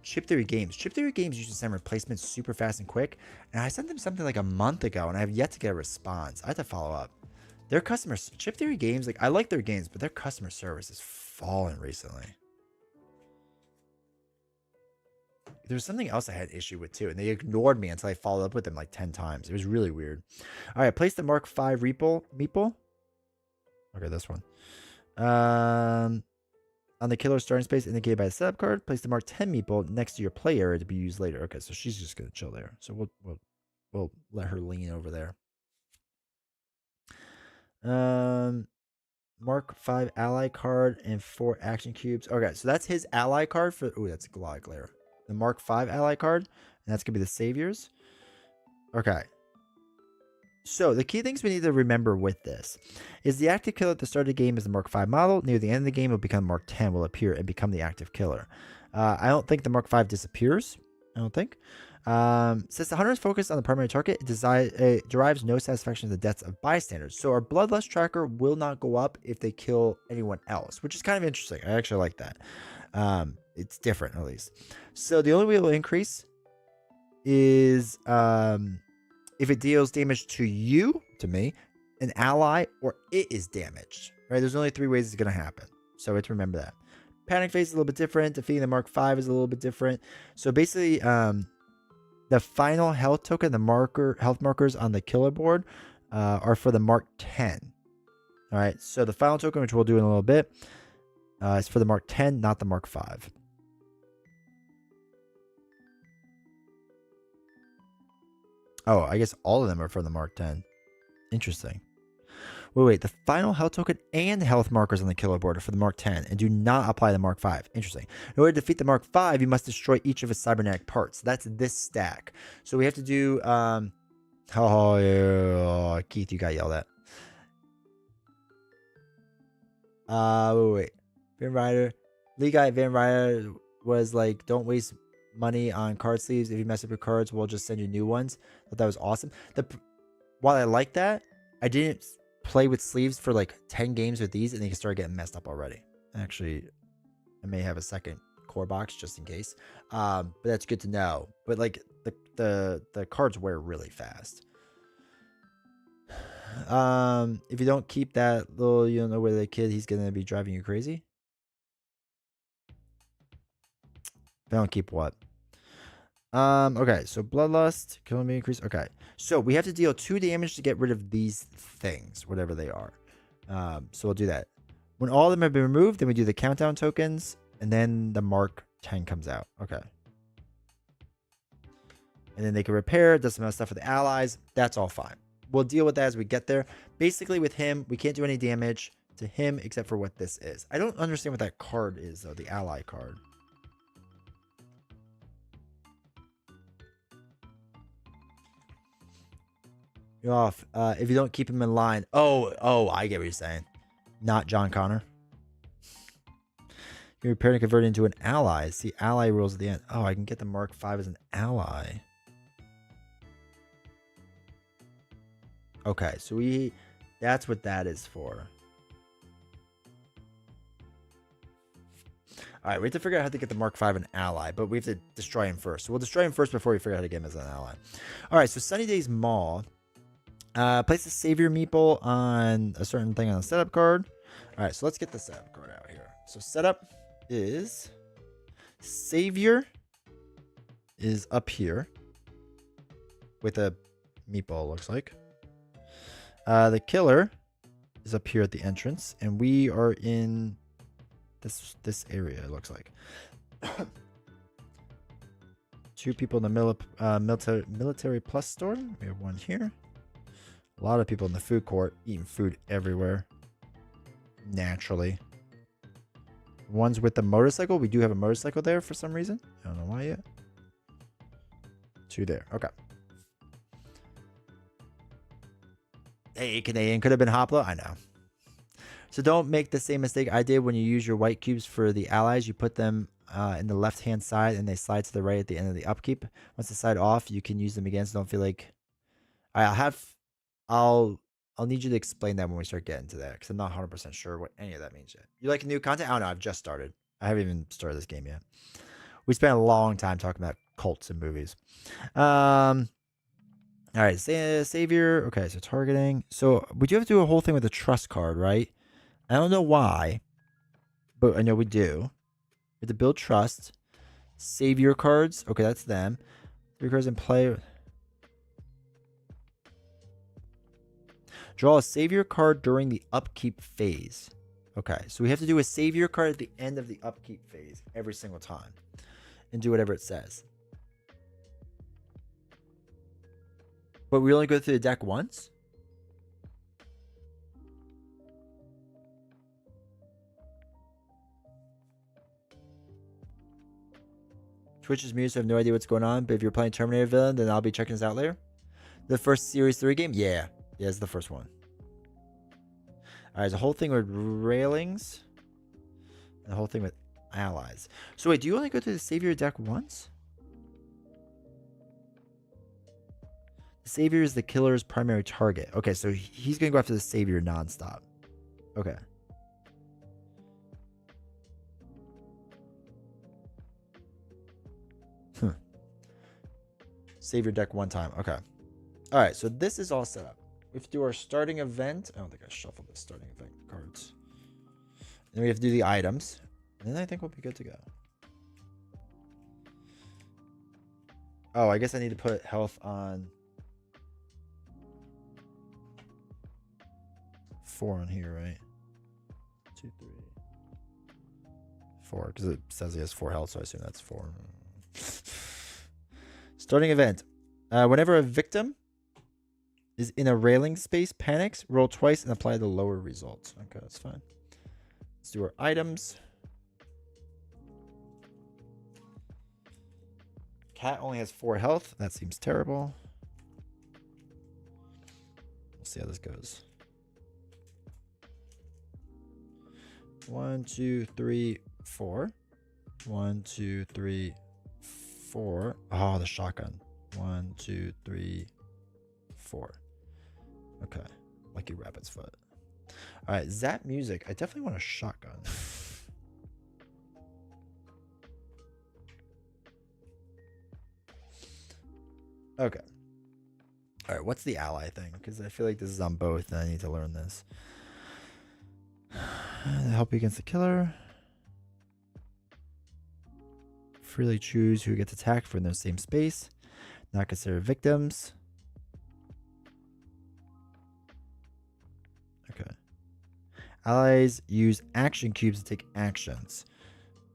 Chip Theory Games. Chip Theory Games used to send replacements super fast and quick, and I sent them something like a month ago, and I have yet to get a response. I have to follow up. Their customers, Chip Theory Games, like I like their games, but their customer service has fallen recently. There's something else I had issue with too, and they ignored me until I followed up with them like 10 times. It was really weird. All right, place the Mark 5 meeple. Okay, this one. On the killer starting space indicated by the setup card, place the Mark 10 meeple next to your play area to be used later. Okay, so she's just gonna chill there. So we'll let her lean over there. Mark 5 ally card and 4 action cubes. Okay, so that's his ally card for. Oh, that's Glide Glare. The Mark 5 ally card, and that's gonna be the saviors. Okay. So the key things we need to remember with this is the active killer at the start of the game is the Mark 5 model. Near the end of the game, it will become Mark 10 will appear and become the active killer. I don't think the Mark 5 disappears. I don't think. Since the hunter is focused on the primary target, it derives no satisfaction in the deaths of bystanders. So our bloodlust tracker will not go up if they kill anyone else, which is kind of interesting. I actually like that. It's different at least. So the only way it will increase is if it deals damage to you, to me, an ally, or it is damaged. Right? There's only 3 ways it's going to happen. So we have to remember that. Panic phase is a little bit different. Defeating the Mark 5 is a little bit different. So basically, the final health token, the health markers on the killer board, are for the Mark 10. All right. So the final token, which we'll do in a little bit, is for the Mark 10, not the Mark 5. Oh, I guess all of them are for the Mark 10. Interesting. Wait. The final health token and the health markers on the killer board are for the Mark 10 and do not apply the Mark 5. Interesting. In order to defeat the Mark 5, you must destroy each of its cybernetic parts. That's this stack. So we have to do... Oh, yeah. Keith, you got yelled at. Wait. Van Ryder. League guy Van Ryder was like, don't waste money on card sleeves. If you mess up your cards, we'll just send you new ones. Thought that was awesome. While I like that, I didn't play with sleeves for like 10 games with these and they can start getting messed up already. Actually, I may have a second core box just in case. But that's good to know. But like the cards wear really fast. If you don't keep that little, you don't know where the kid, he's gonna be driving you crazy. If I don't keep what? Okay, so bloodlust, killing me increase. Okay, so we have to deal 2 damage to get rid of these things, whatever they are. So we'll do that. When all of them have been removed, then we do the countdown tokens, and then the Mark 10 comes out. Okay. And then they can repair, does some other stuff with the allies. That's all fine. We'll deal with that as we get there. Basically, with him, we can't do any damage to him except for what this is. I don't understand what that card is, though, the ally card. You're off. If you don't keep him in line. Oh, I get what you're saying. Not John Connor. You repair and convert it into an ally. See, ally rules at the end. Oh, I can get the Mark 5 as an ally. Okay, so that's what that is for. All right, we have to figure out how to get the Mark 5 an ally, but we have to destroy him first. So we'll destroy him first before we figure out how to get him as an ally. All right, so Sunny Days Mall. Place the Savior Meeple on a certain thing on the setup card. All right, so let's get the setup card out here. So setup is Savior is up here with a meatball, looks like. The killer is up here at the entrance, and we are in this area, it looks like. 2 people in the military plus store. We have 1 here. A lot of people in the food court eating food everywhere. Naturally. One's with the motorcycle. We do have a motorcycle there for some reason. I don't know why yet. 2 there. Okay. Hey, Canadian. Could have been Hopla. I know. So don't make the same mistake I did when you use your white cubes for the allies. You put them in the left-hand side, and they slide to the right at the end of the upkeep. Once they slide off, you can use them again. So don't feel like... I'll need you to explain that when we start getting to that, because I'm not 100% sure what any of that means yet. You like new content? I don't know. I've just started. I haven't even started this game yet. We spent a long time talking about cults and movies. All right, savior. Okay, so targeting. So we do have to do a whole thing with the trust card, right? I don't know why, but I know we do. We have to build trust. Savior cards. Okay, that's them. Savior cards in play. Draw a savior card during the upkeep phase. Okay, so we have to do a savior card at the end of the upkeep phase every single time. And do whatever it says. But we only go through the deck once? Twitch is muted, so I have no idea what's going on. But if you're playing Terminator villain, then I'll be checking this out later. The first Series 3 game? Yeah. Yeah, it's the first one. Alright, there's a whole thing with railings. And a whole thing with allies. So wait, do you only go through the savior deck once? The savior is the killer's primary target. Okay, so he's going to go after the savior nonstop. Okay. Savior deck 1 time. Okay. Alright, so this is all set up. We have to do our starting event. I don't think I shuffled the starting event cards. Then we have to do the items. And then I think we'll be good to go. Oh, I guess I need to put health on 4 on here, right? 2, 3, 4. Because it says he has 4 health, so I assume that's 4. Starting event. Whenever a victim is in a railing space, panics, roll twice and apply the lower results. Okay, that's fine. Let's do our items. Cat only has 4 health. That seems terrible. We'll see how this goes. 1, 2, 3, 4. 1, 2, 3, 4. Oh, the shotgun. 1, 2, 3, 4. Okay. Lucky rabbit's foot. All right, zap music. I definitely want a shotgun. Okay. All right, what's the ally thing? Because I feel like this is on both, and I need to learn this. Help you against the killer. Freely choose who gets attacked from the same space. Not consider victims. Okay. Allies use action cubes to take actions.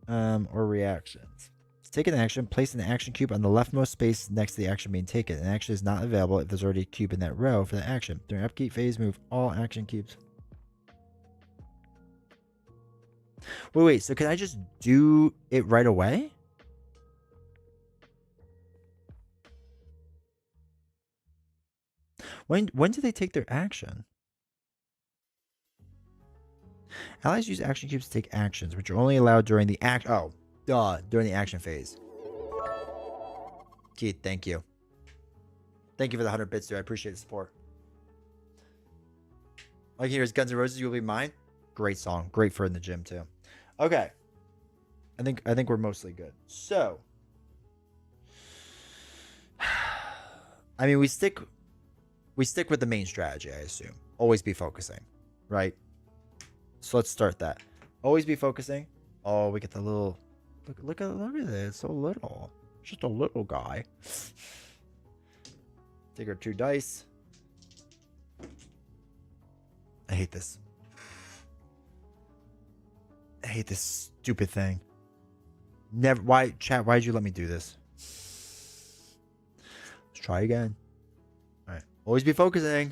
Or reactions. To take an action, place an action cube on the leftmost space next to the action being taken. An action is not available if there's already a cube in that row for the action. During upkeep phase, move all action cubes. Wait, so can I just do it right away? When do they take their action? Allies use action cubes to take actions, which are only allowed during the during the action phase. Keith, thank you. Thank you for the 100 bits, dude. I appreciate the support. All I can hear is Guns N' Roses, You'll Be Mine. Great song. Great for in the gym, too. Okay. I think we're mostly good. So, I mean, we stick with the main strategy, I assume. Always be focusing, right? So let's start that. Always be focusing. Oh, we get the little look at it. It's so little. Just a little guy. Take our 2 dice. I hate this. I hate this stupid thing. Never. Why, chat? Why did you let me do this? Let's try again. All right. Always be focusing.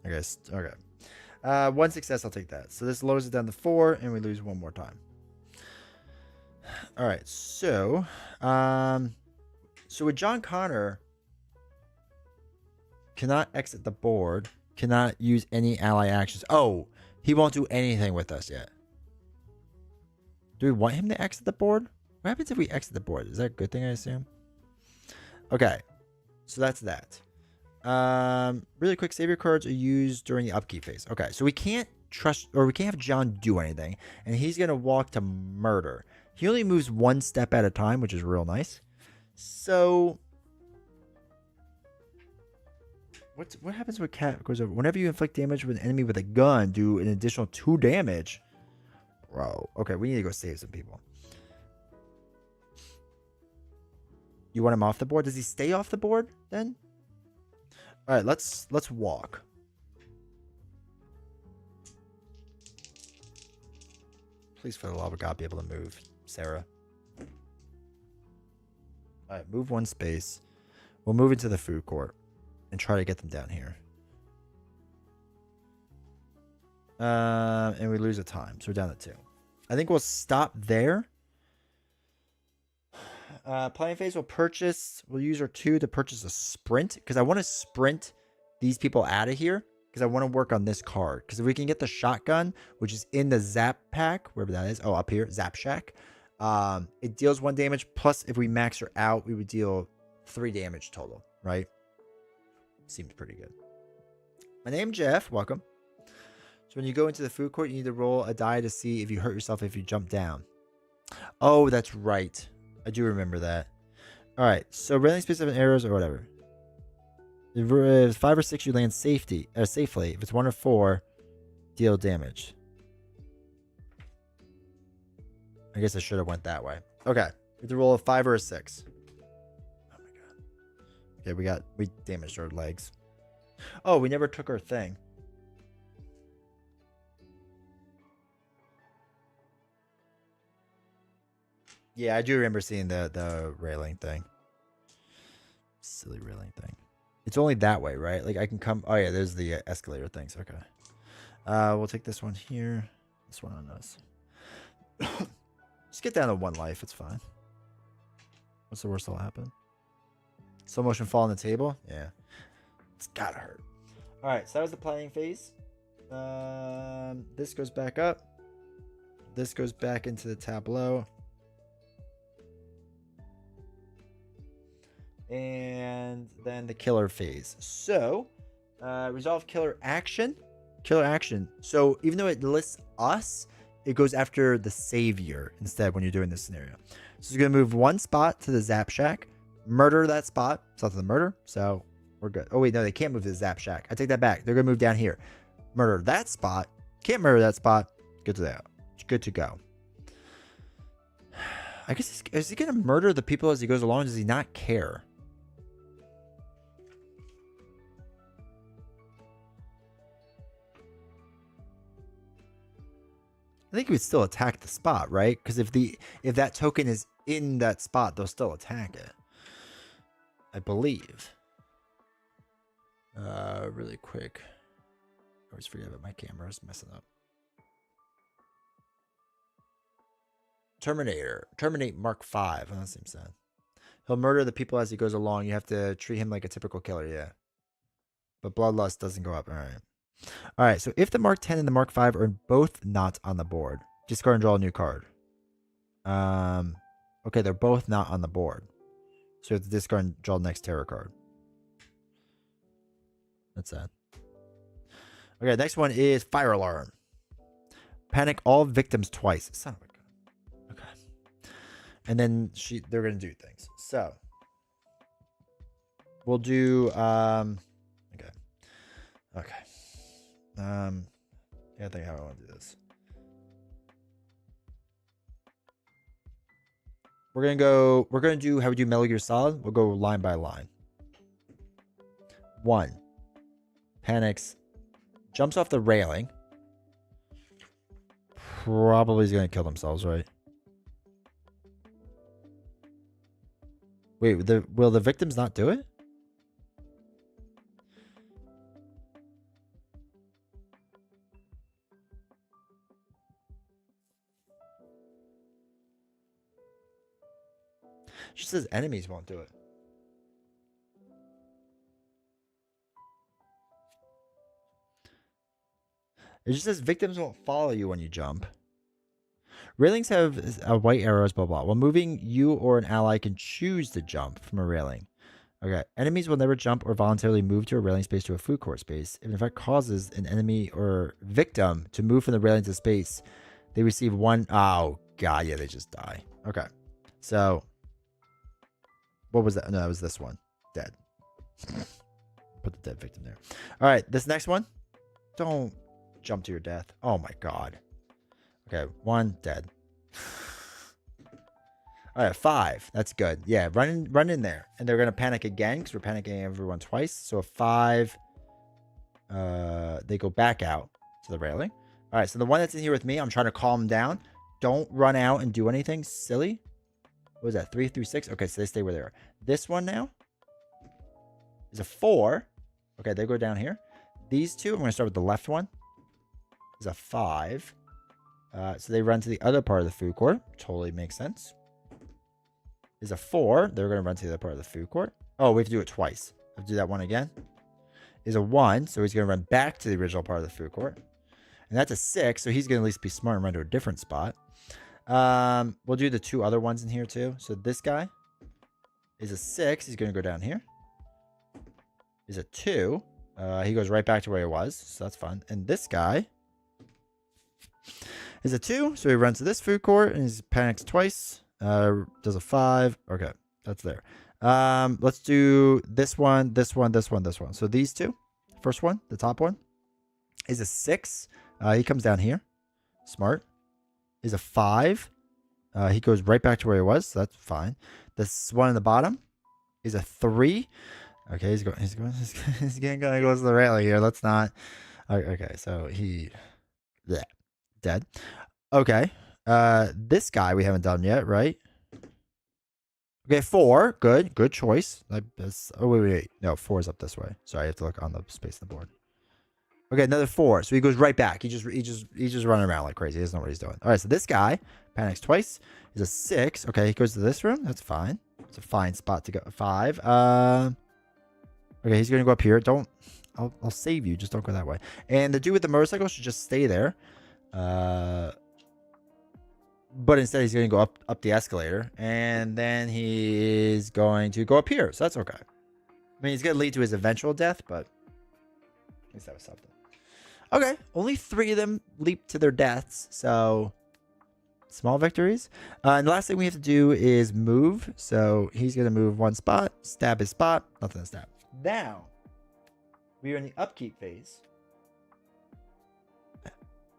I guess. Okay. One success. I'll take that. So this lowers it down to 4, and we lose one more time. All right. So, so with John Connor, cannot exit the board. Cannot use any ally actions. Oh, he won't do anything with us yet. Do we want him to exit the board? What happens if we exit the board? Is that a good thing, I assume? Okay. So that's that. Really quick, savior cards are used during the upkeep phase. Okay, so we can't trust, or we can't have John do anything, and he's gonna walk to murder. He only moves one step at a time, which is real nice. So, what happens when Cat goes over? Whenever you inflict damage with an enemy with a gun, do an additional 2 damage. Bro, okay, we need to go save some people. You want him off the board? Does he stay off the board then? All right, let's walk. Please, for the love of God, be able to move, Sarah. All right, move 1 space. We'll move into the food court and try to get them down here. And we lose a time, so we're down to 2. I think we'll stop there. Playing phase will purchase. We'll use our 2 to purchase a sprint, because I want to sprint these people out of here, because I want to work on this card. Because if we can get the shotgun, which is in the zap pack, wherever that is. Oh, up here, zap shack. It deals 1 damage. Plus, if we max her out, we would deal 3 damage total. Right? Seems pretty good. My name's Jeff. Welcome. So when you go into the food court, you need to roll a die to see if you hurt yourself if you jump down. Oh, that's right. I do remember that. All right. So railing space 7 arrows or whatever. If it's 5 or 6, you land safely. If it's 1 or 4, deal damage. I guess I should have went that way. Okay. We have to roll a 5 or a 6. Oh my god. Okay, we damaged our legs. Oh, we never took our thing. Yeah, I do remember seeing the railing thing. Silly railing thing. It's only that way, right? Like I can come. Oh yeah, there's the escalator things. Okay. We'll take this one here. This one on us. Just get down to 1 life. It's fine. What's the worst that'll happen? Slow motion fall on the table. Yeah. It's gotta hurt. All right. So that was the planning phase. This goes back up. This goes back into the tableau. And then the killer phase. So, resolve killer action. Killer action. So, even though it lists us, it goes after the savior instead when you're doing this scenario. So, it's going to move 1 spot to the Zap Shack. Murder that spot. It's not the murder. So, we're good. Oh, wait. No, they can't move to the Zap Shack. I take that back. They're going to move down here. Murder that spot. Can't murder that spot. Good to that. Good to go. I guess, is he going to murder the people as he goes along? Does he not care? I think we would still attack the spot, right? Because if that token is in that spot, they'll still attack it. I believe. Really quick. I always forget about my camera. It's messing up. Terminator. Terminate Mark 5. Oh, that seems sad. He'll murder the people as he goes along. You have to treat him like a typical killer, yeah. But Bloodlust doesn't go up. All right. All right, so if the Mark 10 and the Mark 5 are both not on the board, discard and draw a new card. Okay, they're both not on the board. So you have to discard and draw the next terror card. That's sad. Okay, next one is Fire Alarm. Panic all victims twice. Son of a gun. Okay. And then they're going to do things. So, we'll do... Okay. Yeah, I think how I want to do this. We're gonna do how we do Metal Gear Solid. We'll go line by line. 1. Panics Jumps off the railing. Probably is going to kill themselves, right? Wait, will the victims not do it? She says enemies won't do it. It just says victims won't follow you when you jump. Railings have white arrows, blah, blah. While moving, you or an ally can choose to jump from a railing. Okay. Enemies will never jump or voluntarily move to a railing space to a food court space. If in fact causes an enemy or victim to move from the railing to space, they receive one. Oh, God. Yeah, they just die. Okay. So, what was that? No, that was this one. Dead. Put the dead victim there. All right. This next one. Don't jump to your death. Oh, my God. Okay. 1 dead. All right, 5. That's good. Yeah, run in there. And they're going to panic again because we're panicking everyone twice. So a 5, they go back out to the railing. All right, so the one that's in here with me, I'm trying to calm them down. Don't run out and do anything silly. What was that, 3 through 6? Okay, so they stay where they are. This one now is a 4. Okay, they go down here. These two, I'm going to start with the left one, is a 5. So they run to the other part of the food court. Totally makes sense. Is a 4. They're going to run to the other part of the food court. Oh, we have to do it twice. I have to do that one again. Is a 1. So he's going to run back to the original part of the food court. And that's a 6. So he's going to at least be smart and run to a different spot. We'll do the 2 other ones in here too. So this guy is a 6. He's going to go down here. Is a 2. He goes right back to where he was. So that's fun. And this guy is a 2. So he runs to this food court and he panics twice. Does a 5. Okay, that's there. Let's do this one, this one, this one, this one. So these two. First one, the top one, is a 6. He comes down here. Smart. Is a 5. He goes right back to where he was. So that's fine. This one in the bottom is a 3. Okay, he's going to go to the railing here. Let's not. Okay, so he dead. Okay. This guy we haven't done yet, right? Okay, 4. Good choice. Oh, wait. No, 4 is up this way. Sorry, I have to look on the space on the board. Okay, another 4. So he goes right back. He just running around like crazy. He doesn't know what he's doing. All right, so this guy panics twice. He's a 6. Okay, he goes to this room. That's fine. It's a fine spot to go. 5. Okay, he's gonna go up here. I'll save you. Just don't go that way. And the dude with the motorcycle should just stay there. But instead he's going to go up the escalator, and then he is going to go up here. So that's okay. I mean, he's going to lead to his eventual death, but at least that was something. Okay, only 3 of them leap to their deaths, so small victories. And the last thing we have to do is move. So he's going to move 1 spot, stab his spot, nothing to stab. Now, we are in the upkeep phase.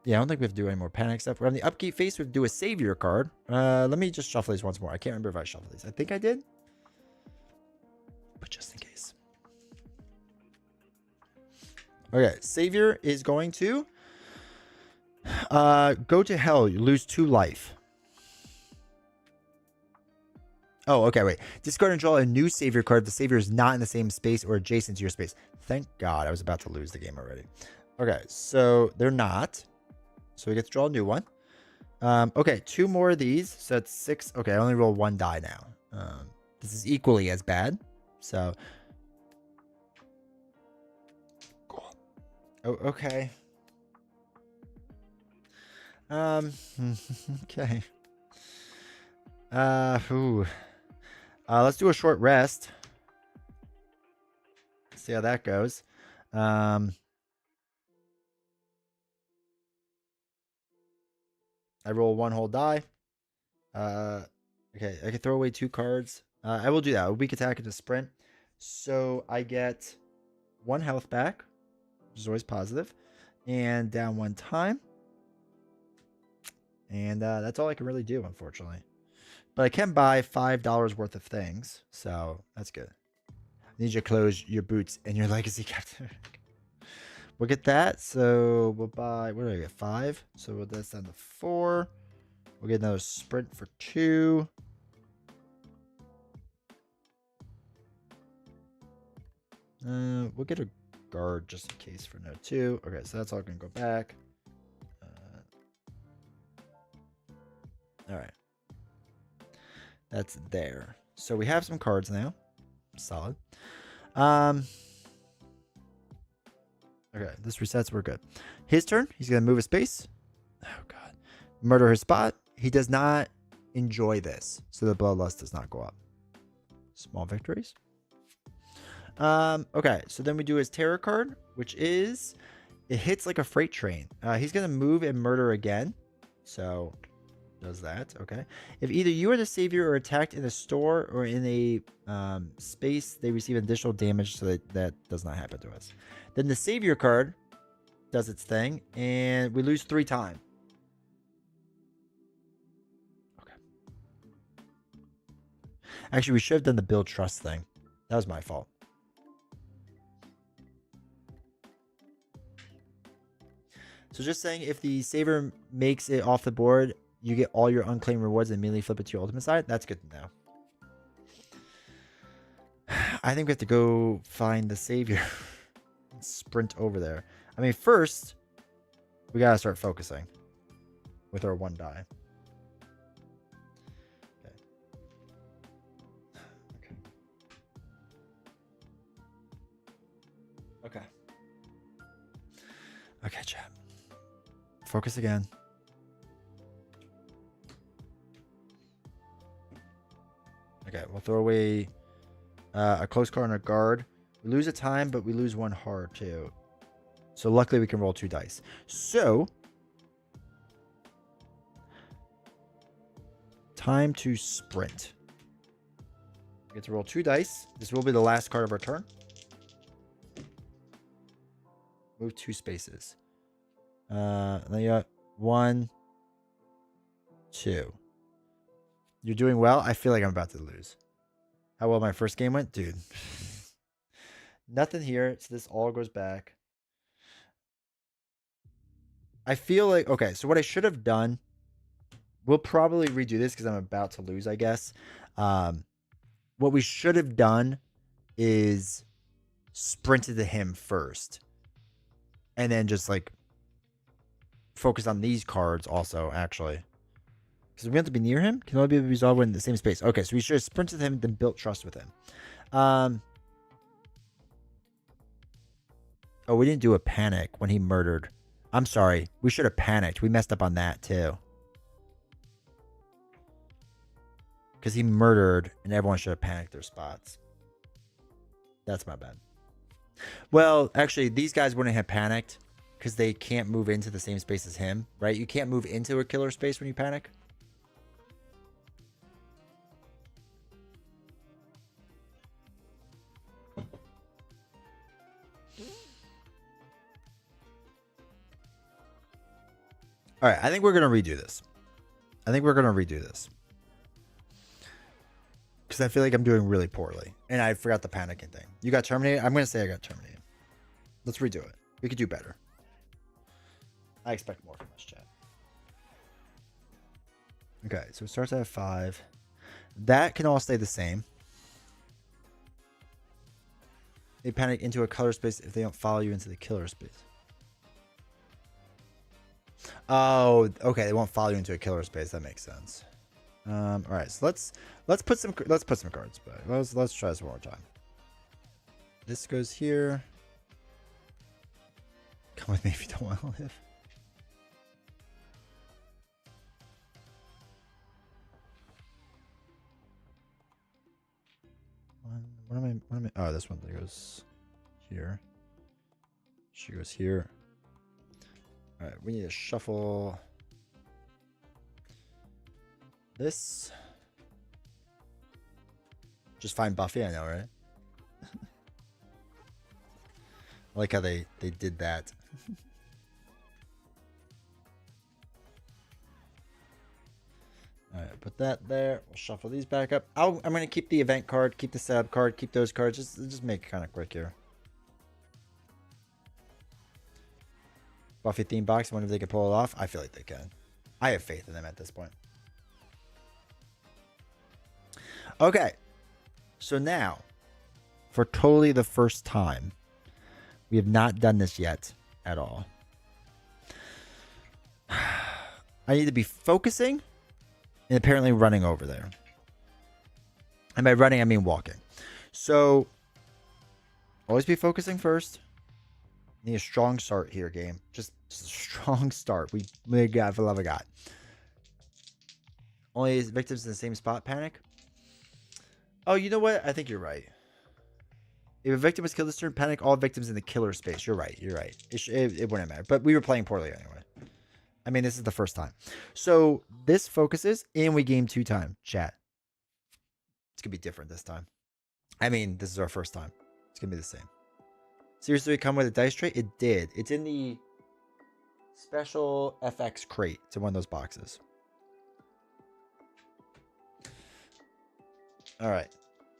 Yeah, I don't think we have to do any more panic stuff. We're on the upkeep phase. We have to do a savior card. Let me just shuffle these once more. I can't remember if I shuffled these. I think I did. But just in case. Okay, savior is going to go to hell. You lose 2 life. Oh, okay, wait. Discard and draw a new savior card if the savior is not in the same space or adjacent to your space. Thank God. I was about to lose the game already. Okay, so they're not. So we get to draw a new one. Okay, 2 more of these. So that's 6. Okay, I only roll 1 die now. This is equally as bad. So. Oh, okay. Okay. Let's do a short rest. See how that goes. I roll 1 whole die. Okay, I can throw away 2 cards. I will do that. A weak attack and a sprint. So I get 1 health back, which is always positive, and down 1 time. And that's all I can really do, unfortunately. But I can buy $5 worth of things, so that's good. I need you to close your boots and your legacy captain. We'll get that. So we'll buy, what do I get? 5. So we'll that's down to 4. We'll get another sprint for 2. We'll get a guard just in case for no 2. Okay, so that's all going to go back. All right. That's there. So we have some cards now. Solid. Okay, this resets. We're good. His turn. He's going to move a space. Oh, God. Murder his spot. He does not enjoy this. So the bloodlust does not go up. Small victories. Okay, so then we do his terror card, which is, it hits like a freight train. He's going to move and murder again. So does that. Okay. If either you or the savior are attacked in a store or in a space, they receive additional damage, so that does not happen to us. Then the savior card does its thing, and we lose 3 times. Okay. Actually, we should have done the build trust thing. That was my fault. So just saying, if the savior makes it off the board, you get all your unclaimed rewards and immediately flip it to your ultimate side. That's good to know. I think we have to go find the savior and sprint over there. I mean, first, we got to start focusing with our 1 die. Okay. Okay. Okay, chat. Focus again. Okay, we'll throw away a close card and a guard. We lose a time, but we lose 1 hard too. So luckily we can roll 2 dice. So time to sprint. We get to roll 2 dice. This will be the last card of our turn. Move 2 spaces. Then you got 1, 2. You're doing well. I feel like I'm about to lose. How well my first game went? Dude. Nothing here. So this all goes back. I feel like... Okay, so what I should have done... We'll probably redo this because I'm about to lose, I guess. What we should have done is sprinted to him first. And then just, like, focus on these cards also, actually. Because we have to be near him. Can only be resolved when in the same space. Okay, so we should have sprinted him, then built trust with him. Oh, we didn't do a panic when he murdered. I'm sorry. We should have panicked. We messed up on that, too. Because he murdered, and everyone should have panicked their spots. That's my bad. Well, actually, these guys wouldn't have panicked because they can't move into the same space as him, right? You can't move into a killer space when you panic. All right, I think we're going to redo this. Because I feel like I'm doing really poorly. And I forgot the panicking thing. You got Terminator? I'm going to say I got Terminator. Let's redo it. We could do better. I expect more from us, chat. Okay, so it starts at 5. That can all stay the same. They panic into a color space if they don't follow you into the killer space. Oh, okay. They won't follow you into a killer space. That makes sense. All right. So let's put some cards back. Let's try this one more time. This goes here. Come with me if you don't want to live. What am I? Oh, this one goes here. She goes here. All right, we need to shuffle this. Just find Buffy, I know, right? I like how they did that. All right, put that there. We'll shuffle these back up. I'm going to keep the event card, keep the setup card, keep those cards. Just make it kind of quick here. Buffy theme box. I wonder if they can pull it off. I feel like they can. I have faith in them at this point. Okay. So now, for totally the first time, we have not done this yet at all. I need to be focusing and apparently running over there. And by running, I mean walking. So, always be focusing first. Need a strong start here, game. Just a strong start. We got, for the love of God. Only victims in the same spot panic. Oh, you know what? I think you're right. If a victim was killed this turn, panic all victims in the killer space. You're right. You're right. It wouldn't matter. But we were playing poorly anyway. I mean, this is the first time. So this focuses, and we game 2 times. Chat. It's going to be different this time. I mean, this is our first time. It's going to be the same. Seriously, come with a dice tray? It did. It's in the special FX crate. It's in one of those boxes. All right.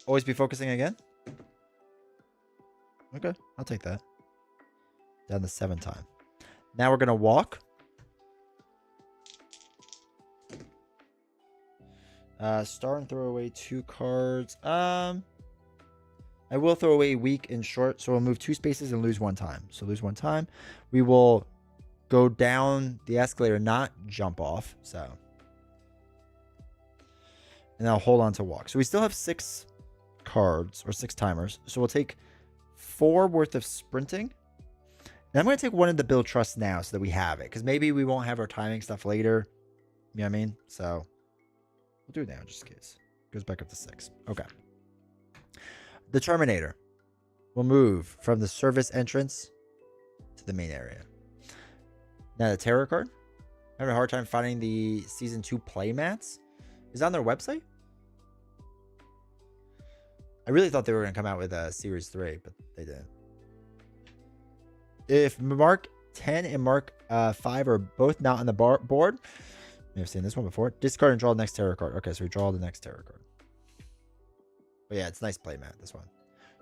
Always be focusing again? Okay, I'll take that. Down to 7 time. Now we're going to walk. Star and throw away 2 cards. I will throw away weak and short, so we'll move 2 spaces and lose 1 time. So lose 1 time. We will go down the escalator, not jump off. So, and I'll hold on to walk. So we still have 6 cards or 6 timers. So we'll take 4 worth of sprinting. And I'm going to take 1 of the build trust now so that we have it, because maybe we won't have our timing stuff later. You know what I mean? So we'll do it now just in case. Goes back up to 6. Okay. The Terminator will move from the service entrance to the main area. Now the tarot card. I'm having a hard time finding the season 2 play mats. Is it on their website? I really thought they were going to come out with a series 3, but they didn't. If Mark 10 and Mark 5 are both not on the board, I've seen this one before. Discard and draw the next tarot card. Okay, so we draw the next tarot card. But yeah, it's nice playmat, this one.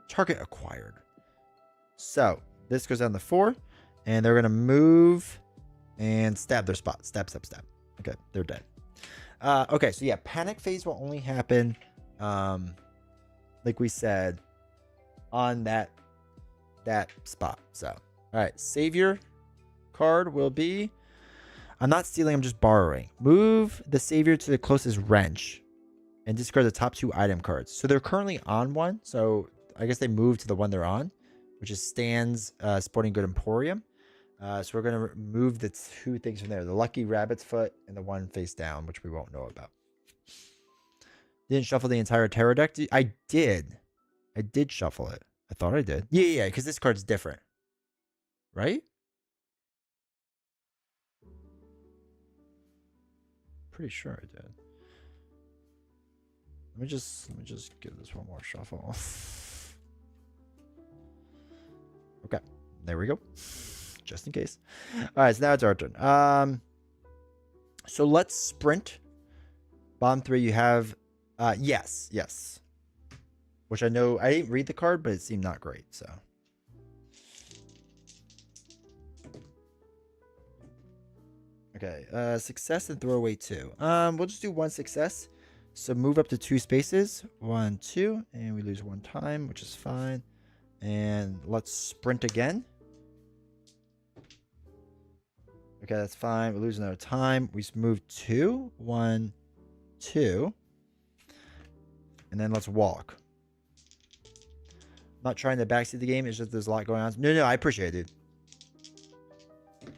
Target acquired. So this goes down to 4, and they're gonna move and stab their spot. Stab, stab, stab. Okay, they're dead. Okay, so yeah, panic phase will only happen, like we said, on that spot. So, all right, savior card will be. I'm not stealing. I'm just borrowing. Move the savior to the closest wrench. And discard the top 2 item cards. So they're currently on one. So I guess they moved to the one they're on, which is Stan's Sporting Good Emporium. So we're going to remove the 2 things from there. The Lucky Rabbit's Foot and the one face down, which we won't know about. Didn't shuffle the entire tarot deck. I did. I did shuffle it. I thought I did. Yeah, because this card's different. Right? Pretty sure I did. Let me just give this one more shuffle. Okay, there we go. Just in case. All right, so now it's our turn. So let's sprint. Bottom 3, you have yes. Which I know I didn't read the card, but it seemed not great. So okay, success and throw away 2. We'll just do 1 success. So move up to 2 spaces. 1, 2, and we lose 1 time, which is fine. And let's sprint again. Okay, that's fine. We lose another time. We move 2. 1, 2. And then let's walk. I'm not trying to backseat the game. It's just there's a lot going on. No, I appreciate it, dude.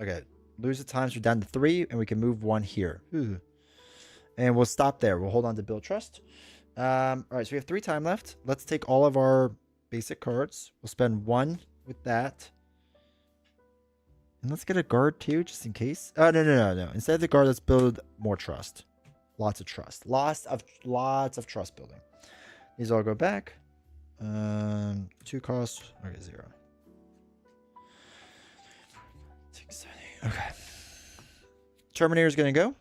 Okay, lose the times. We're down to 3, and we can move 1 here. Ooh. And we'll stop there. We'll hold on to build trust. All right, so we have 3 time left. Let's take all of our basic cards. We'll spend 1 with that. And let's get a guard too, just in case. Oh, no. Instead of the guard, let's build more trust. Lots of trust. Lots of trust building. These all go back. 2 costs. Okay, 0. Okay. Terminator is going to go.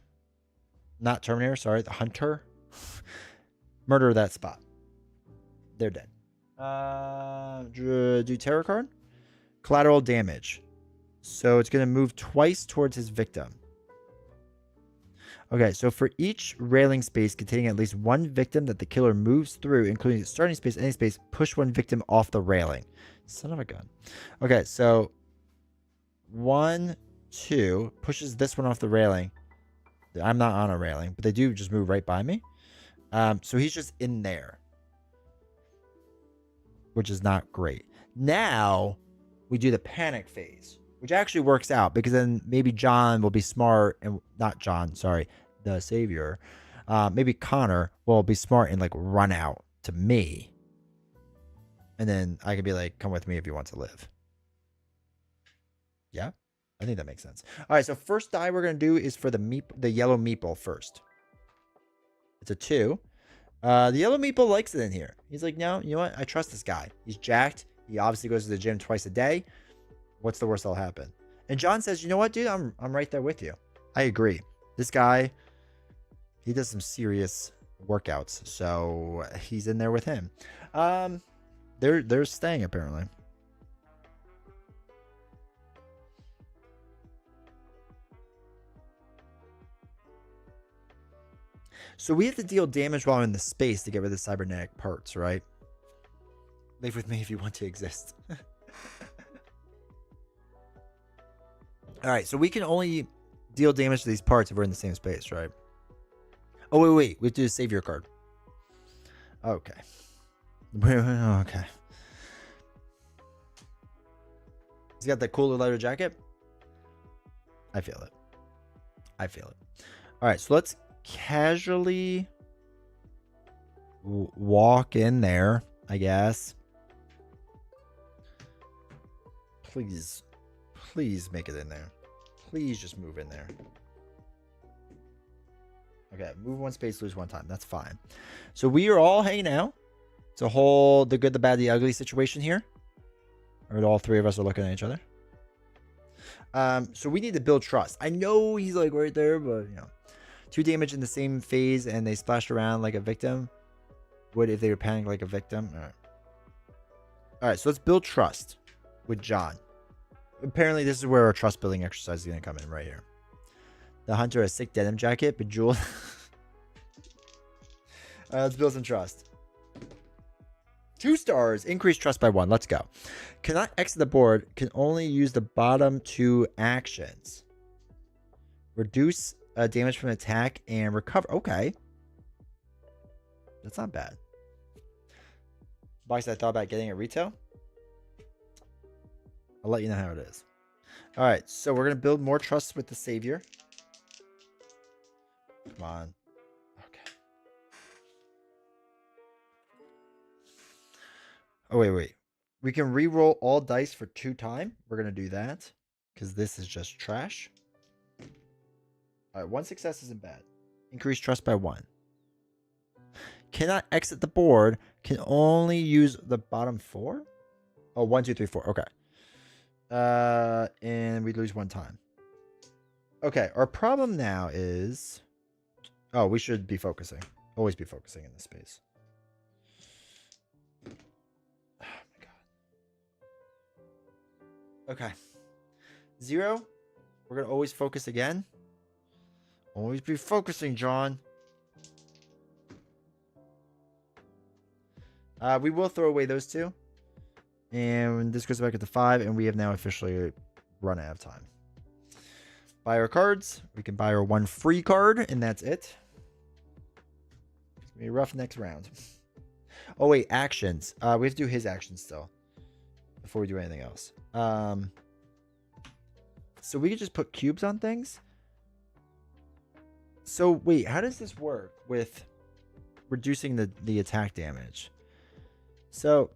Not Terminator, sorry. The Hunter. Murder that spot. They're dead. Do tarot card. Collateral damage. So it's going to move twice towards his victim. Okay, so for each railing space containing at least one victim that the killer moves through, including the starting space, any space, push one victim off the railing. Son of a gun. Okay, so 1, 2 pushes this one off the railing. I'm not on a railing, but they do just move right by me. So he's just in there, which is not great. Now we do the panic phase, which actually works out because then maybe John will be smart and not John, sorry, the savior. Maybe Connor will be smart and like run out to me. And then I can be like, come with me if you want to live. Yeah, I think that makes sense. All right, so first die we're going to do is for the yellow meeple first. It's a 2. The yellow meeple likes it in here. He's like, no, you know what? I trust this guy. He's jacked. He obviously goes to the gym twice a day. What's the worst that'll happen? And John says, you know what, dude? I'm right there with you. I agree. This guy, he does some serious workouts, so he's in there with him. They're staying apparently. So we have to deal damage while in the space to get rid of the cybernetic parts, right? Live with me if you want to exist. All right, so we can only deal damage to these parts if we're in the same space, right? Oh, wait. We have to do a savior card. Okay. Okay. He's got that cooler leather jacket. I feel it. All right, so let's casually walk in there, I guess. Please make it in there. Please just move in there. Okay, move one space, lose one time. That's fine. So we are all hanging out. It's a whole the good, the bad, the ugly situation here. Or all three of us are looking at each other. So we need to build trust. I know he's like right there, but you know. 2 damage in the same phase and they splashed around like a victim. Would if they were panicked like a victim. All right, so let's build trust with John. Apparently, this is where our trust building exercise is going to come in right here. The hunter has sick denim jacket, bejeweled. All right, let's build some trust. 2 stars. Increase trust by 1. Let's go. Cannot exit the board. Can only use the bottom 2 actions. Reduce damage from attack and recover. Okay. That's not bad. Box I thought about getting at retail. I'll let you know how it is. All right, so we're going to build more trust with the savior. Come on. Okay. Oh, wait. We can re-roll all dice for 2 times. We're going to do that because this is just trash. All right, 1 success isn't bad. Increase trust by 1. Cannot exit the board. Can only use the bottom 4. Oh, 1, 2, 3, 4. Okay. And we lose 1 time. Okay, our problem now is... Oh, we should be focusing. Always be focusing in this space. Oh, my God. Okay. 0. We're going to always focus again. Always be focusing, John. We will throw away those 2. And this goes back at the 5. And we have now officially run out of time. Buy our cards. We can buy our 1 free card. And that's it. It's going to be a rough next round. Oh, wait. Actions. We have to do his actions still. Before we do anything else. So we could just put cubes on things. So, wait. How does this work with reducing the attack damage? So,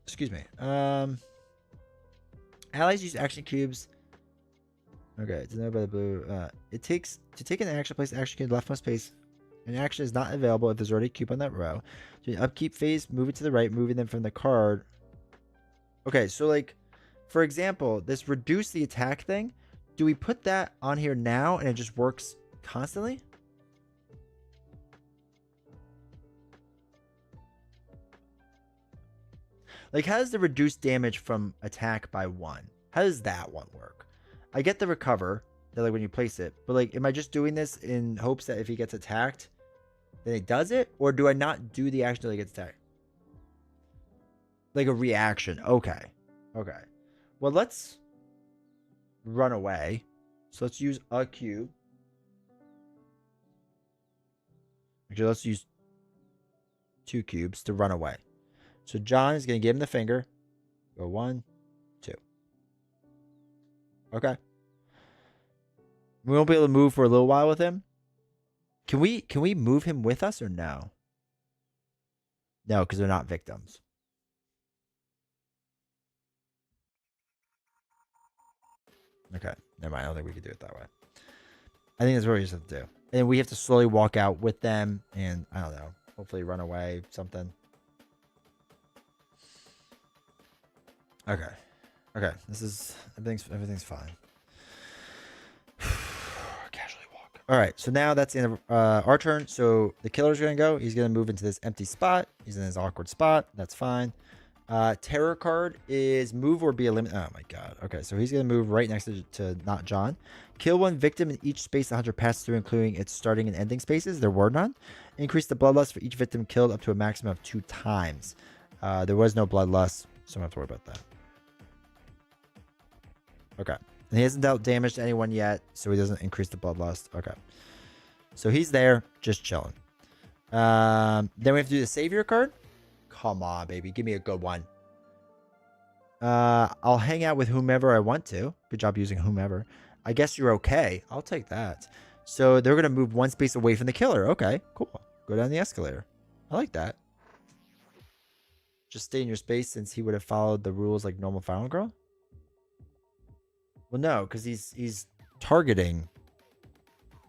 excuse me. Allies use action cubes. Okay, to know by the blue. It takes to take an action, place action cube leftmost space. An action is not available if there's already a cube on that row. During upkeep phase, move it to the right, moving them from the card. Okay, so like, for example, this reduce the attack thing. Do we put that on here now and it just works constantly? Like, how does the reduce damage from attack by 1? How does that one work? I get the recover, that like when you place it, but like, am I just doing this in hopes that if he gets attacked, then it does it? Or do I not do the action until he gets attacked? Like a reaction. Okay. Okay. Well, let's run away. So let's use a cube. Actually, let's use 2 cubes to run away. So John is going to give him the finger. Go 1, 2. Okay. We won't be able to move for a little while with him. Can we move him with us or no? No, because they're not victims. Okay. Never mind. I don't think we can do it that way. I think that's what we just have to do. And we have to slowly walk out with them and, I don't know, hopefully run away, something. Okay. Okay. This is, everything's fine. Casually walk. All right. So now that's the end of our turn. So the killer's going to go. He's going to move into this empty spot. He's in his awkward spot. That's fine. Terror card is move or be eliminated. Oh my god. Okay, so he's gonna move right next to not John. Kill 1 victim in each space the hunter passes through, including its starting and ending spaces. There were none. Increase the bloodlust for each victim killed up to a maximum of 2 times. There was no bloodlust, so I don't have to worry about that. Okay. And he hasn't dealt damage to anyone yet, so he doesn't increase the bloodlust. Okay. So he's there, just chilling. Then we have to do the savior card. Come on, baby. Give me a good one. I'll hang out with whomever I want to. Good job using whomever. I guess you're okay. I'll take that. So they're going to move 1 space away from the killer. Okay, cool. Go down the escalator. I like that. Just stay in your space since he would have followed the rules like normal Final Girl. Well, no, because he's targeting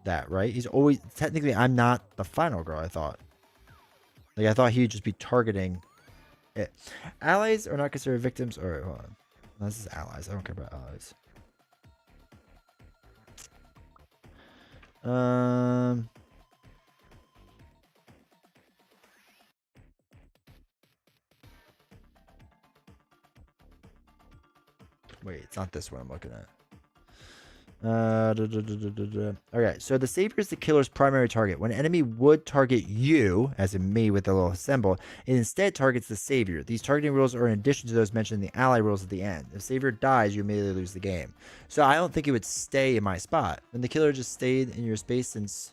that, right? He's always... Technically, I'm not the Final Girl, I thought. Like, I thought he'd just be targeting it. Allies are not considered victims. All right, hold on. No, this is allies. I don't care about allies. Wait, it's not this one I'm looking at. Okay, so the savior is the killer's primary target. When an enemy would target you, as in me with the little symbol, it instead targets the savior. These targeting rules are in addition to those mentioned in the ally rules at the end. If savior dies, you immediately lose the game. So I don't think it would stay in my spot. When the killer just stayed in your space since...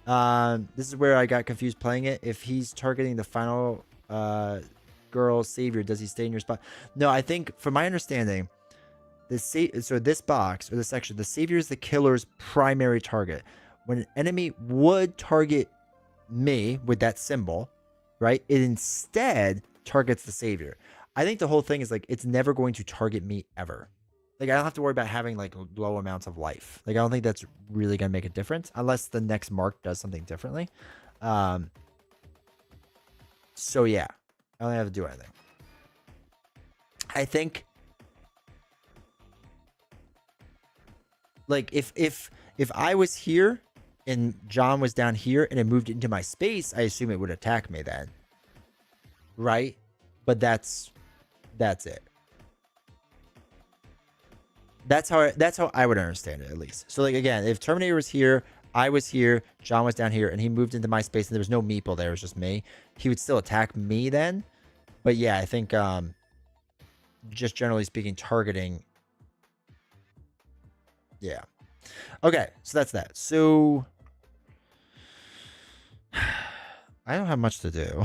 this is where I got confused playing it. If he's targeting the final girl savior, does he stay in your spot? No, I think, from my understanding... So this box, or this section, the savior is the killer's primary target. When an enemy would target me with that symbol, right, it instead targets the savior. I think the whole thing is like, it's never going to target me ever. Like, I don't have to worry about having like low amounts of life. Like, I don't think that's really going to make a difference unless the next mark does something differently. So yeah, I don't have to do anything. I think... Like, if I was here and John was down here and it moved into my space, I assume it would attack me then. Right? But that's it. That's how I would understand it, at least. So, like, again, if Terminator was here, I was here, John was down here, and he moved into my space and there was no meeple there, it was just me, he would still attack me then. But yeah, I think just generally speaking, targeting... Yeah. Okay, so that's that. So I don't have much to do.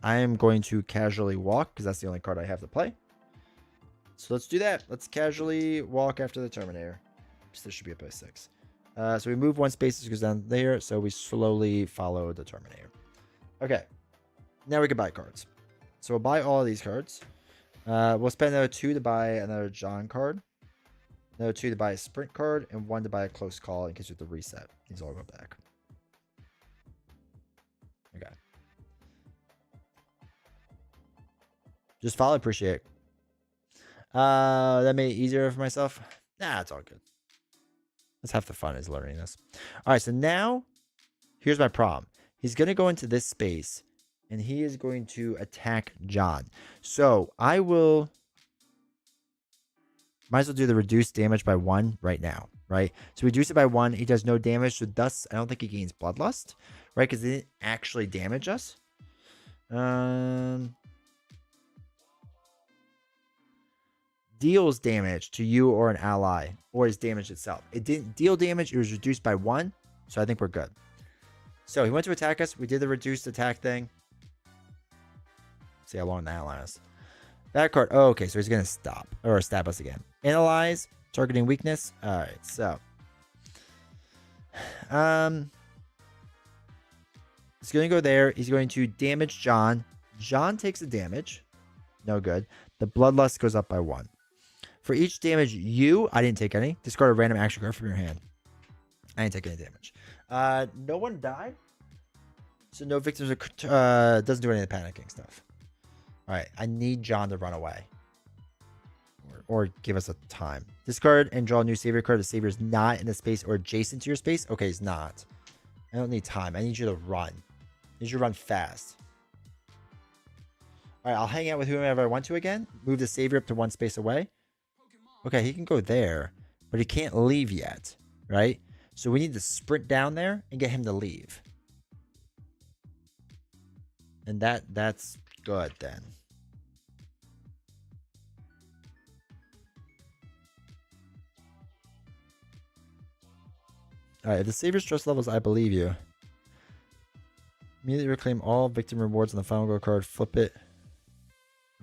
I am going to casually walk because that's the only card I have to play. So let's do that. Let's casually walk after the Terminator. So this should be up by 6. So we move 1 space, it goes down there. So we slowly follow the Terminator. Okay. Now we can buy cards. So we'll buy all of these cards. We'll spend another 2 to buy another John card. Another 2 to buy a sprint card, and 1 to buy a close call in case you have to reset. These all go back. Okay. Just follow, appreciate it. That made it easier for myself. Nah, it's all good. That's half the fun is learning this. All right, so now here's my problem. He's going to go into this space, and he is going to attack John. So I will... Might as well do the reduced damage by 1 right now, right? So reduce it by 1. He does no damage, so thus I don't think he gains Bloodlust, right? Because it didn't actually damage us. Deals damage to you or an ally, or is damage itself. It didn't deal damage. It was reduced by 1, so I think we're good. So he went to attack us. We did the reduced attack thing. See how long that lasts. That card. Oh, okay, so he's going to stop or stab us again. Analyze. Targeting weakness. All right, so. He's going to go there. He's going to damage John. John takes the damage. No good. The Bloodlust goes up by 1. For each damage I didn't take any. Discard a random action card from your hand. I didn't take any damage. No one died. So no victims are, doesn't do any of the panicking stuff. All right, I need John to run away. Or give us a time. Discard and draw a new savior card. The savior is not in the space or adjacent to your space. Okay, he's not. I don't need time. I need you to run. I need you to run fast. All right, I'll hang out with whomever I want to again. Move the savior up to 1 space away. Okay, he can go there, but he can't leave yet, right? So we need to sprint down there and get him to leave. And that's good then. All right, if the savior's trust levels, I believe you. Immediately reclaim all victim rewards on the final go card. Flip it.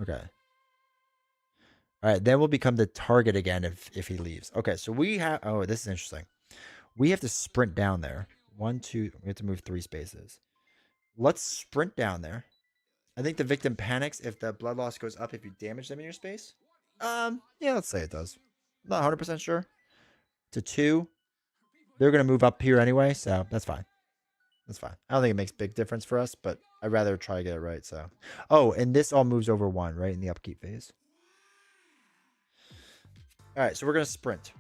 Okay. All right, then we'll become the target again if he leaves. Okay, so we have... Oh, this is interesting. We have to sprint down there. 1, 2... We have to move 3 spaces. Let's sprint down there. I think the victim panics if the blood loss goes up if you damage them in your space. Yeah, let's say it does. I'm not 100% sure. To 2. They're going to move up here anyway, so that's fine. That's fine. I don't think it makes a big difference for us, but I'd rather try to get it right, so... Oh, and this all moves over 1, right, in the upkeep phase. All right, so we're going to sprint.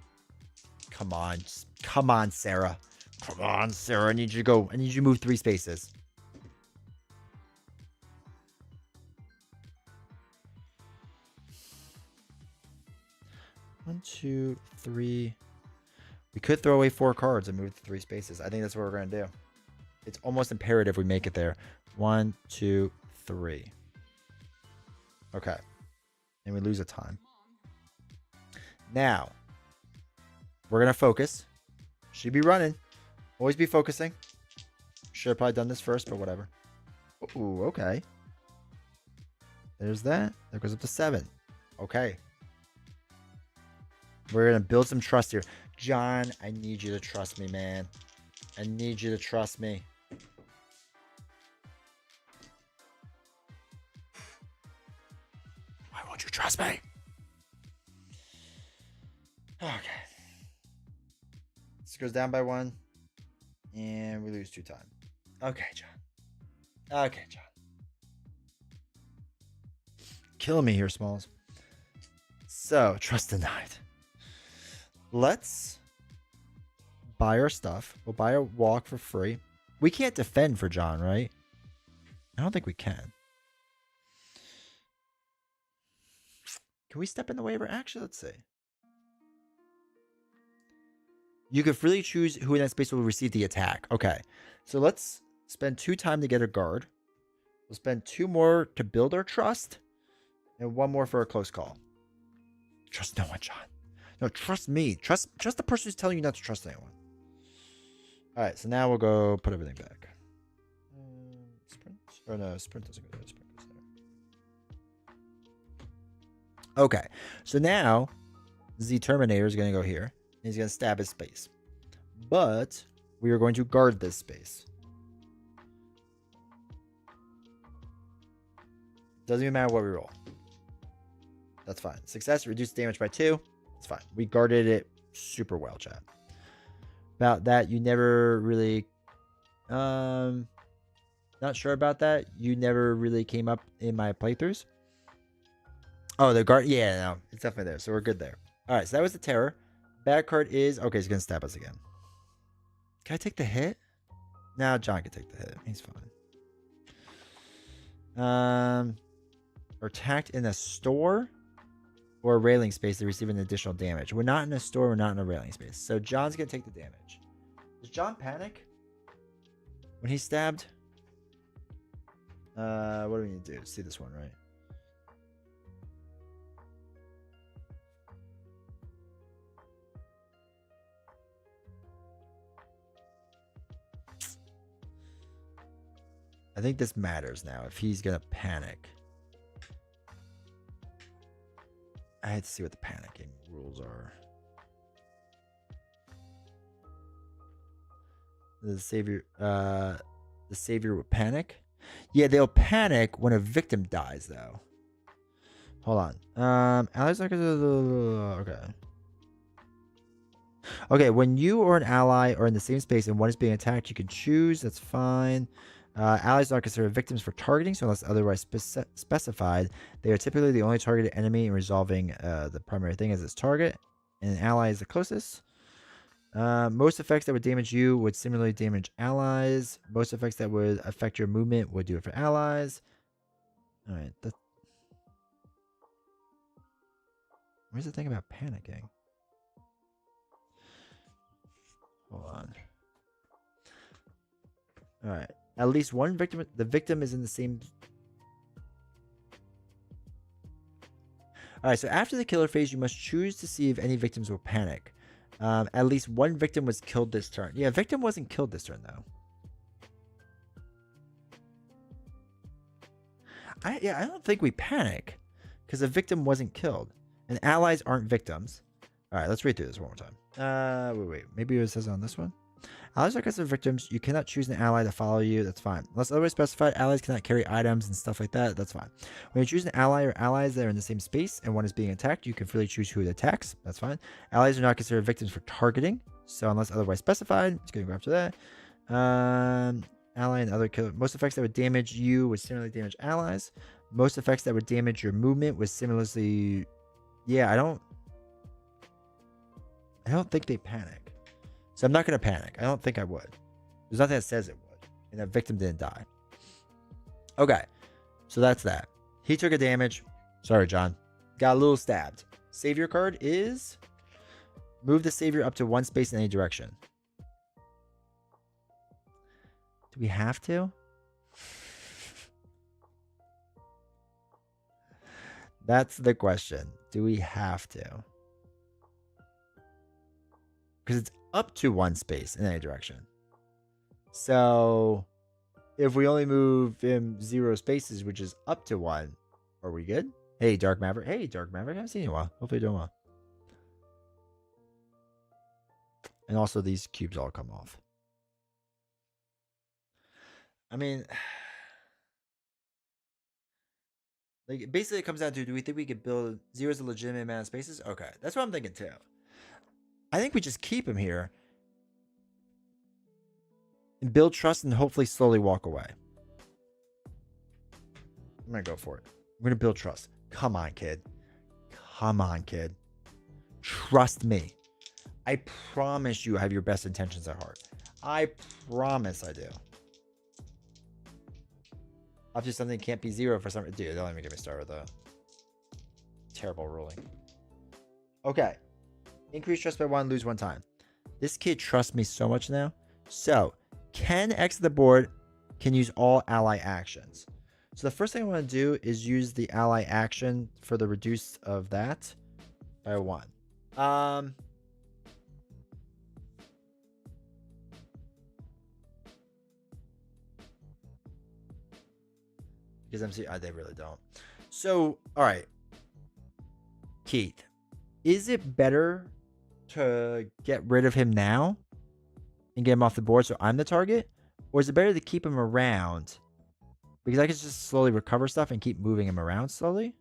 Come on. Come on, Sarah. Come on, Sarah. I need you to go. I need you to move 3 spaces. One, 2, 3. We could throw away 4 cards and move to 3 spaces. I think that's what we're going to do. It's almost imperative we make it there. 1, 2, 3. Okay. And we lose a time. Now, we're going to focus. Should be running. Always be focusing. Should have probably done this first, but whatever. Ooh, okay. There's that. That goes up to 7. Okay. We're going to build some trust here. John, I need you to trust me, man. I need you to trust me. Why won't you trust me? Okay. This goes down by 1. And we lose 2 time. Okay, John. Okay, John. Killing me here, Smalls. So, trust denied. Let's buy our stuff. We'll buy a walk for free. We can't defend for John, right? I don't think we can. Can we step in the waiver? Actually, let's see. You could freely choose who in that space will receive the attack. Okay. So let's spend 2 time to get a guard. We'll spend 2 more to build our trust. And 1 more for a close call. Trust no one, John. No, trust me. Trust the person who's telling you not to trust anyone. All right, so now we'll go put everything back. Sprint? Or no, sprint doesn't go there. Sprint goes there. Okay, so now the Terminator is going to go here. And he's going to stab his space. But we are going to guard this space. Doesn't even matter what we roll. That's fine. Success, reduce damage by 2. It's fine. We guarded it super well, chat. About that, you never really... not sure about that. You never really came up in my playthroughs. Oh, the guard... Yeah, no. It's definitely there. So we're good there. All right, so that was the terror. Bad card is... Okay, he's going to stab us again. Can I take the hit? No, John can take the hit. He's fine. Or attacked in a store. or a railing space to receive an additional damage. We're not in a store. We're not in a railing space. So John's going to take the damage. Does John panic when he's stabbed? What do we need to do? See this one, right? I think this matters now. If he's going to panic. I had to see what the panicking rules are. The savior would panic. Yeah, they'll panic when a victim dies, though. Hold on. Allies like okay. Okay, when you or an ally are in the same space and one is being attacked, you can choose. That's fine. Allies are considered victims for targeting, so unless otherwise specified, they are typically the only targeted enemy in resolving the primary thing as its target, and an ally is the closest. Most effects that would damage you would similarly damage allies. Most effects that would affect your movement would do it for allies. All right. Where's the thing about panicking? Hold on. All right. At least one victim. The victim is in the same. All right. So after the killer phase, you must choose to see if any victims will panic. At least one victim was killed this turn. Yeah, victim wasn't killed this turn, though. I don't think we panic because the victim wasn't killed. And allies aren't victims. All right, let's read through this one more time. Wait. Maybe it says on this one. Allies are considered victims. You cannot choose an ally to follow you. That's fine. Unless otherwise specified, allies cannot carry items and stuff like that. That's fine. When you choose an ally or allies that are in the same space and one is being attacked, you can freely choose who it attacks. That's fine. Allies are not considered victims for targeting. So unless otherwise specified, it's going to go after that. Ally and other killer. Most effects that would damage you would similarly damage allies. Most effects that would damage your movement would similarly. Yeah, I don't think they panic. So I'm not going to panic. I don't think I would. There's nothing that says it would. And that victim didn't die. Okay. So that's that. He took a damage. Sorry, John. Got a little stabbed. Savior card is move the savior up to one space in any direction. Do we have to? That's the question. Do we have to? Because it's up to one space in any direction. So if we only move him 0 spaces, which is up to 1, are we good? Hey, Dark Maverick. Hey, Dark Maverick. I haven't seen you in a while. Hopefully you're doing well. And also these cubes all come off. I mean, like basically it comes down to, do we think we could build 0 as a legitimate amount of spaces? Okay, that's what I'm thinking too. I think we just keep him here and build trust and hopefully slowly walk away. I'm going to go for it. I'm going to build trust. Come on, kid. Come on, kid. Trust me. I promise you I have your best intentions at heart. I promise I do. Obviously, something can't be 0 for some... Dude, don't even get me started with that. Terrible ruling. Okay. Increase trust by 1, lose 1 time. This kid trusts me so much now. So, can exit the board, can use all ally actions. So the first thing I want to do is use the ally action for the reduce of that by 1. Because they really don't. So, all right. Keith, is it better to get rid of him now and get him off the board so I'm the target? Or is it better to keep him around? Because I can just slowly recover stuff and keep moving him around slowly.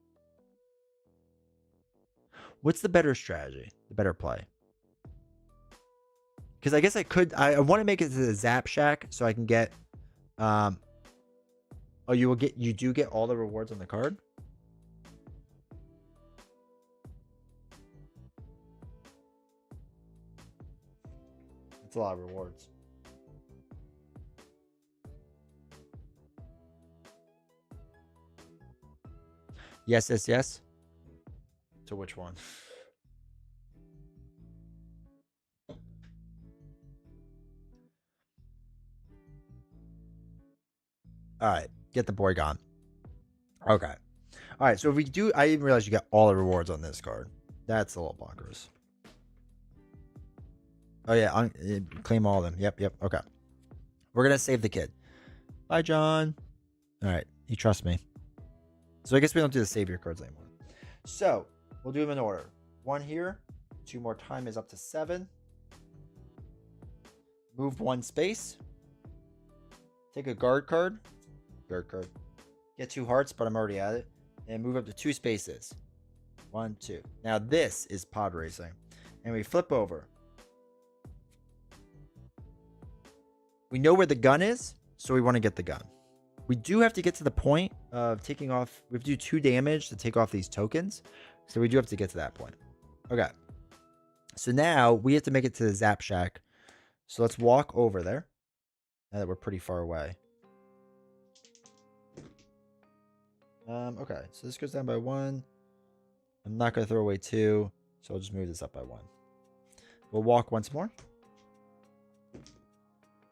What's the better strategy? The better play? Because I guess I want to make it to the Zap Shack so I can get... Oh, you do get all the rewards on the card? That's a lot of rewards. Yes. To which one? All right, get the boy gone. Okay. All right, so if we do, I didn't realize you got all the rewards on this card. That's a little bonkers. Oh yeah, claim all of them. Yep, yep. Okay. We're gonna save the kid. Bye, John. All right, you trust me. So I guess we don't do the savior cards anymore. So we'll do them in order. 1 here. 2 more time is up to 7. Move 1 space. Take a guard card. Guard card. Get 2 hearts, but I'm already at it. And move up to 2 spaces. 1, 2. Now this is pod racing. And we flip over. We know where the gun is, so we want to get the gun. We do have to get to the point of taking off. We have to do 2 damage to take off these tokens. So we do have to get to that point. Okay. So now we have to make it to the Zap Shack. So let's walk over there. Now that we're pretty far away. Okay. So this goes down by 1. I'm not going to throw away 2. So I'll just move this up by 1. We'll walk once more.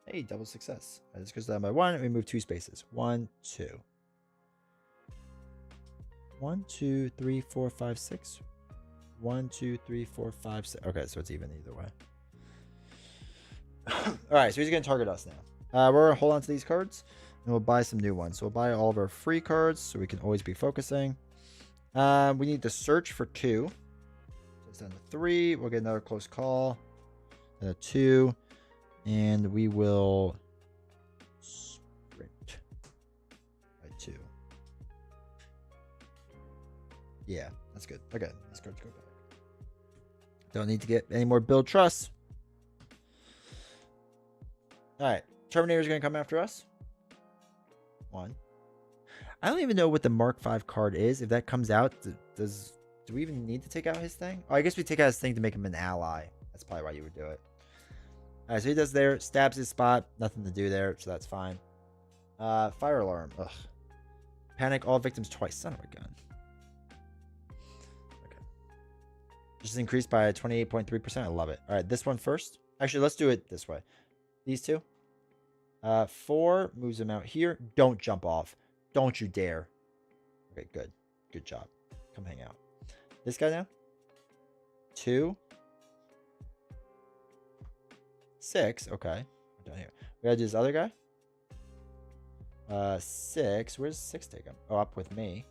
Hey, double success. All right, this goes down by 1. And we move 2 spaces. 1, 2. 1, 2, 3, 4, 5, 6. 1, 2, 3, 4, 5, 6. Okay, so it's even either way. All right, so he's going to target us now. We're going to hold on to these cards, and we'll buy some new ones. So we'll buy all of our free cards so we can always be focusing. We need to search for 2. So it's down to 3. We'll get another close call. And a 2. And we will sprint by 2. Yeah, that's good. Okay, these cards go back. Don't need to get any more build trust. All right, Terminator's going to come after us. 1. I don't even know what the Mark V card is. If that comes out, do we even need to take out his thing? Oh, I guess we take out his thing to make him an ally. That's probably why you would do it. All right, so he does there, stabs his spot. Nothing to do there, so that's fine. Fire alarm. Ugh. Panic all victims twice. Son of a gun. Okay. Just increased by 28.3%. I love it. All right, this one first. Actually, let's do it this way. These 2. 4 moves him out here. Don't jump off. Don't you dare. Okay, good. Good job. Come hang out. This guy now. 2. 6. Okay. Down here. We gotta do this other guy. 6. Where's 6 take him? Oh, up with me.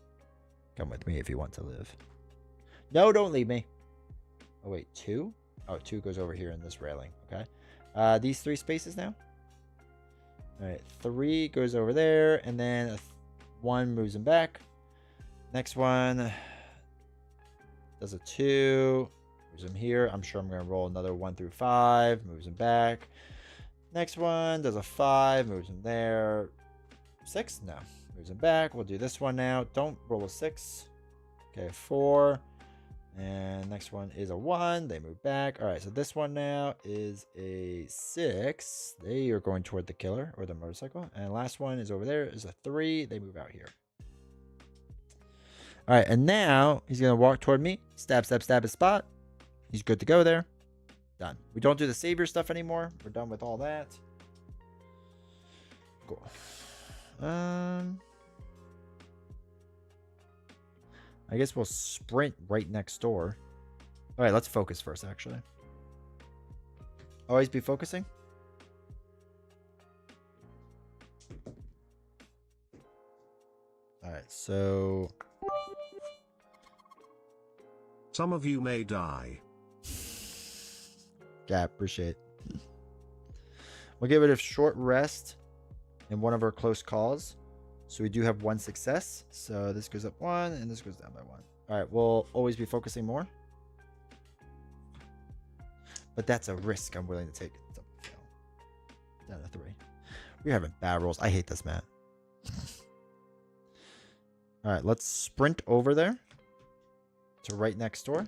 Come with me if you want to live. No, don't leave me. Oh, wait. 2? Oh, 2 goes over here in this railing. Okay. These 3 spaces now. All right. 3 goes over there. And then 1 moves him back. Next one does a 2. Moves him here. I'm sure I'm going to roll another 1 through 5. Moves him back. Next one does a 5. Moves him there. 6? No. Moves him back. We'll do this one now. Don't roll a 6. Okay, 4. And next one is a 1. They move back. All right, so this one now is a 6. They are going toward the killer or the motorcycle. And last one is over there is a 3. They move out here. All right, and now he's going to walk toward me. Stab, stab, stab his spot. He's good to go there. Done. We don't do the savior stuff anymore. We're done with all that. Cool. I guess we'll sprint right next door. All right, let's focus first, actually. Always be focusing. All right, so... Some of you may die. Yeah, appreciate it. We'll give it a short rest in one of our close calls. So we do have 1 success. So this goes up 1 and this goes down by 1. All right, we'll always be focusing more. But that's a risk I'm willing to take. Double fail. Down to 3. We're having bad rolls. I hate this, man. All right, let's sprint over there to right next door.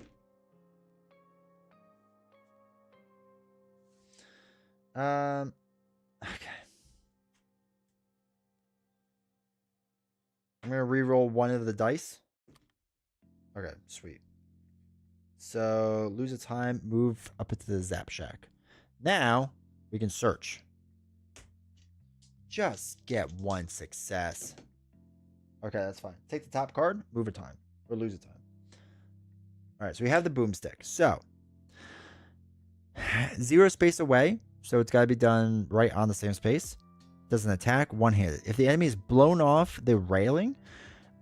Okay. I'm going to re-roll 1 of the dice. Okay, sweet. So lose a time, move up into the Zap Shack. Now we can search. Just get one success. Okay, that's fine. Take the top card, move a time, or lose a time. All right, so we have the boomstick. So 0 space away, so it's got to be done right on the same space. Doesn't attack, one-handed. If the enemy is blown off the railing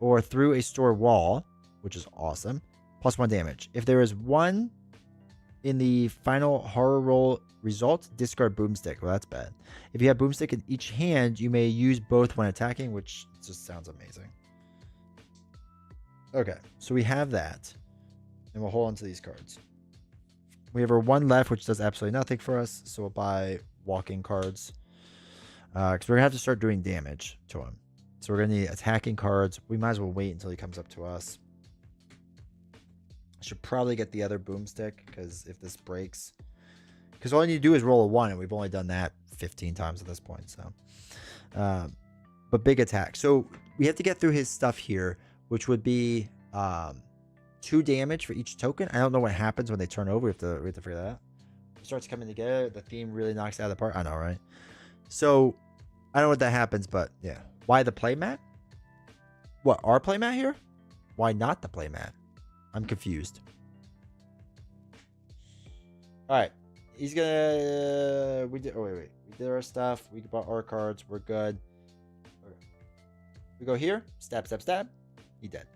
or through a store wall, which is awesome, +1 damage. If there is 1 in the final horror roll result, discard boomstick. Well, that's bad. If you have boomstick in each hand, you may use both when attacking, which just sounds amazing. Okay, so we have that, and we'll hold on to these cards. We have our 1 left, which does absolutely nothing for us, so we'll buy walking cards. Because we're going to have to start doing damage to him. So we're going to need attacking cards. We might as well wait until he comes up to us. Should probably get the other boomstick, because if this breaks... Because all I need to do is roll a 1, and we've only done that 15 times at this point. So, but big attack. So we have to get through his stuff here, which would be 2 damage for each token. I don't know what happens when they turn over. We have to figure that out. It starts coming together. The theme really knocks it out of the park. I know, right? So I don't know what that happens, but yeah. Why the playmat? What, our playmat here? Why not the playmat? I'm confused. All right. He's gonna... We did our stuff. We bought our cards. We're good. Okay. We go here. Stab, stab, stab. He dead.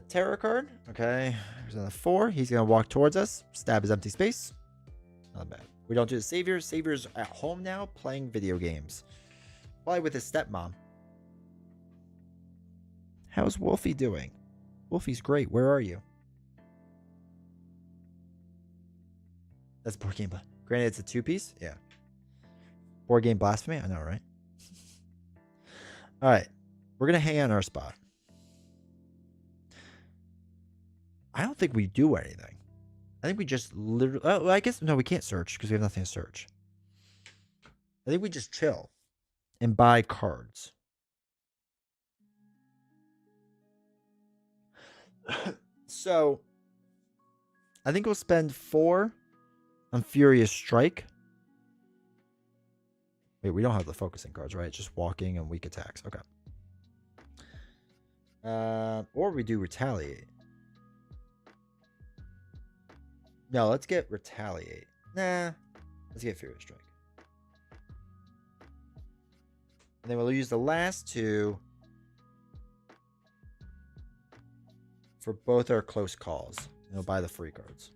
Terror card. Okay. There's another 4. He's gonna walk towards us. Stab his empty space. Not bad. We don't do the Savior. Savior's at home now playing video games. Probably with his stepmom. How's Wolfie doing? Wolfie's great. Where are you? That's board game. Granted, it's a 2-piece. Yeah. Board game blasphemy. I know, right? All right. We're going to hang on our spot. I don't think we do anything. I think we just literally... Oh, I guess... No, we can't search because we have nothing to search. I think we just chill and buy cards. So, I think we'll spend 4 on Furious Strike. Wait, we don't have the focusing cards, right? It's just walking and weak attacks. Okay. Or we do Retaliate. No, let's get Retaliate. Nah, let's get Furious Strike. And then we'll use the last 2 for both our close calls. And we'll buy the free cards.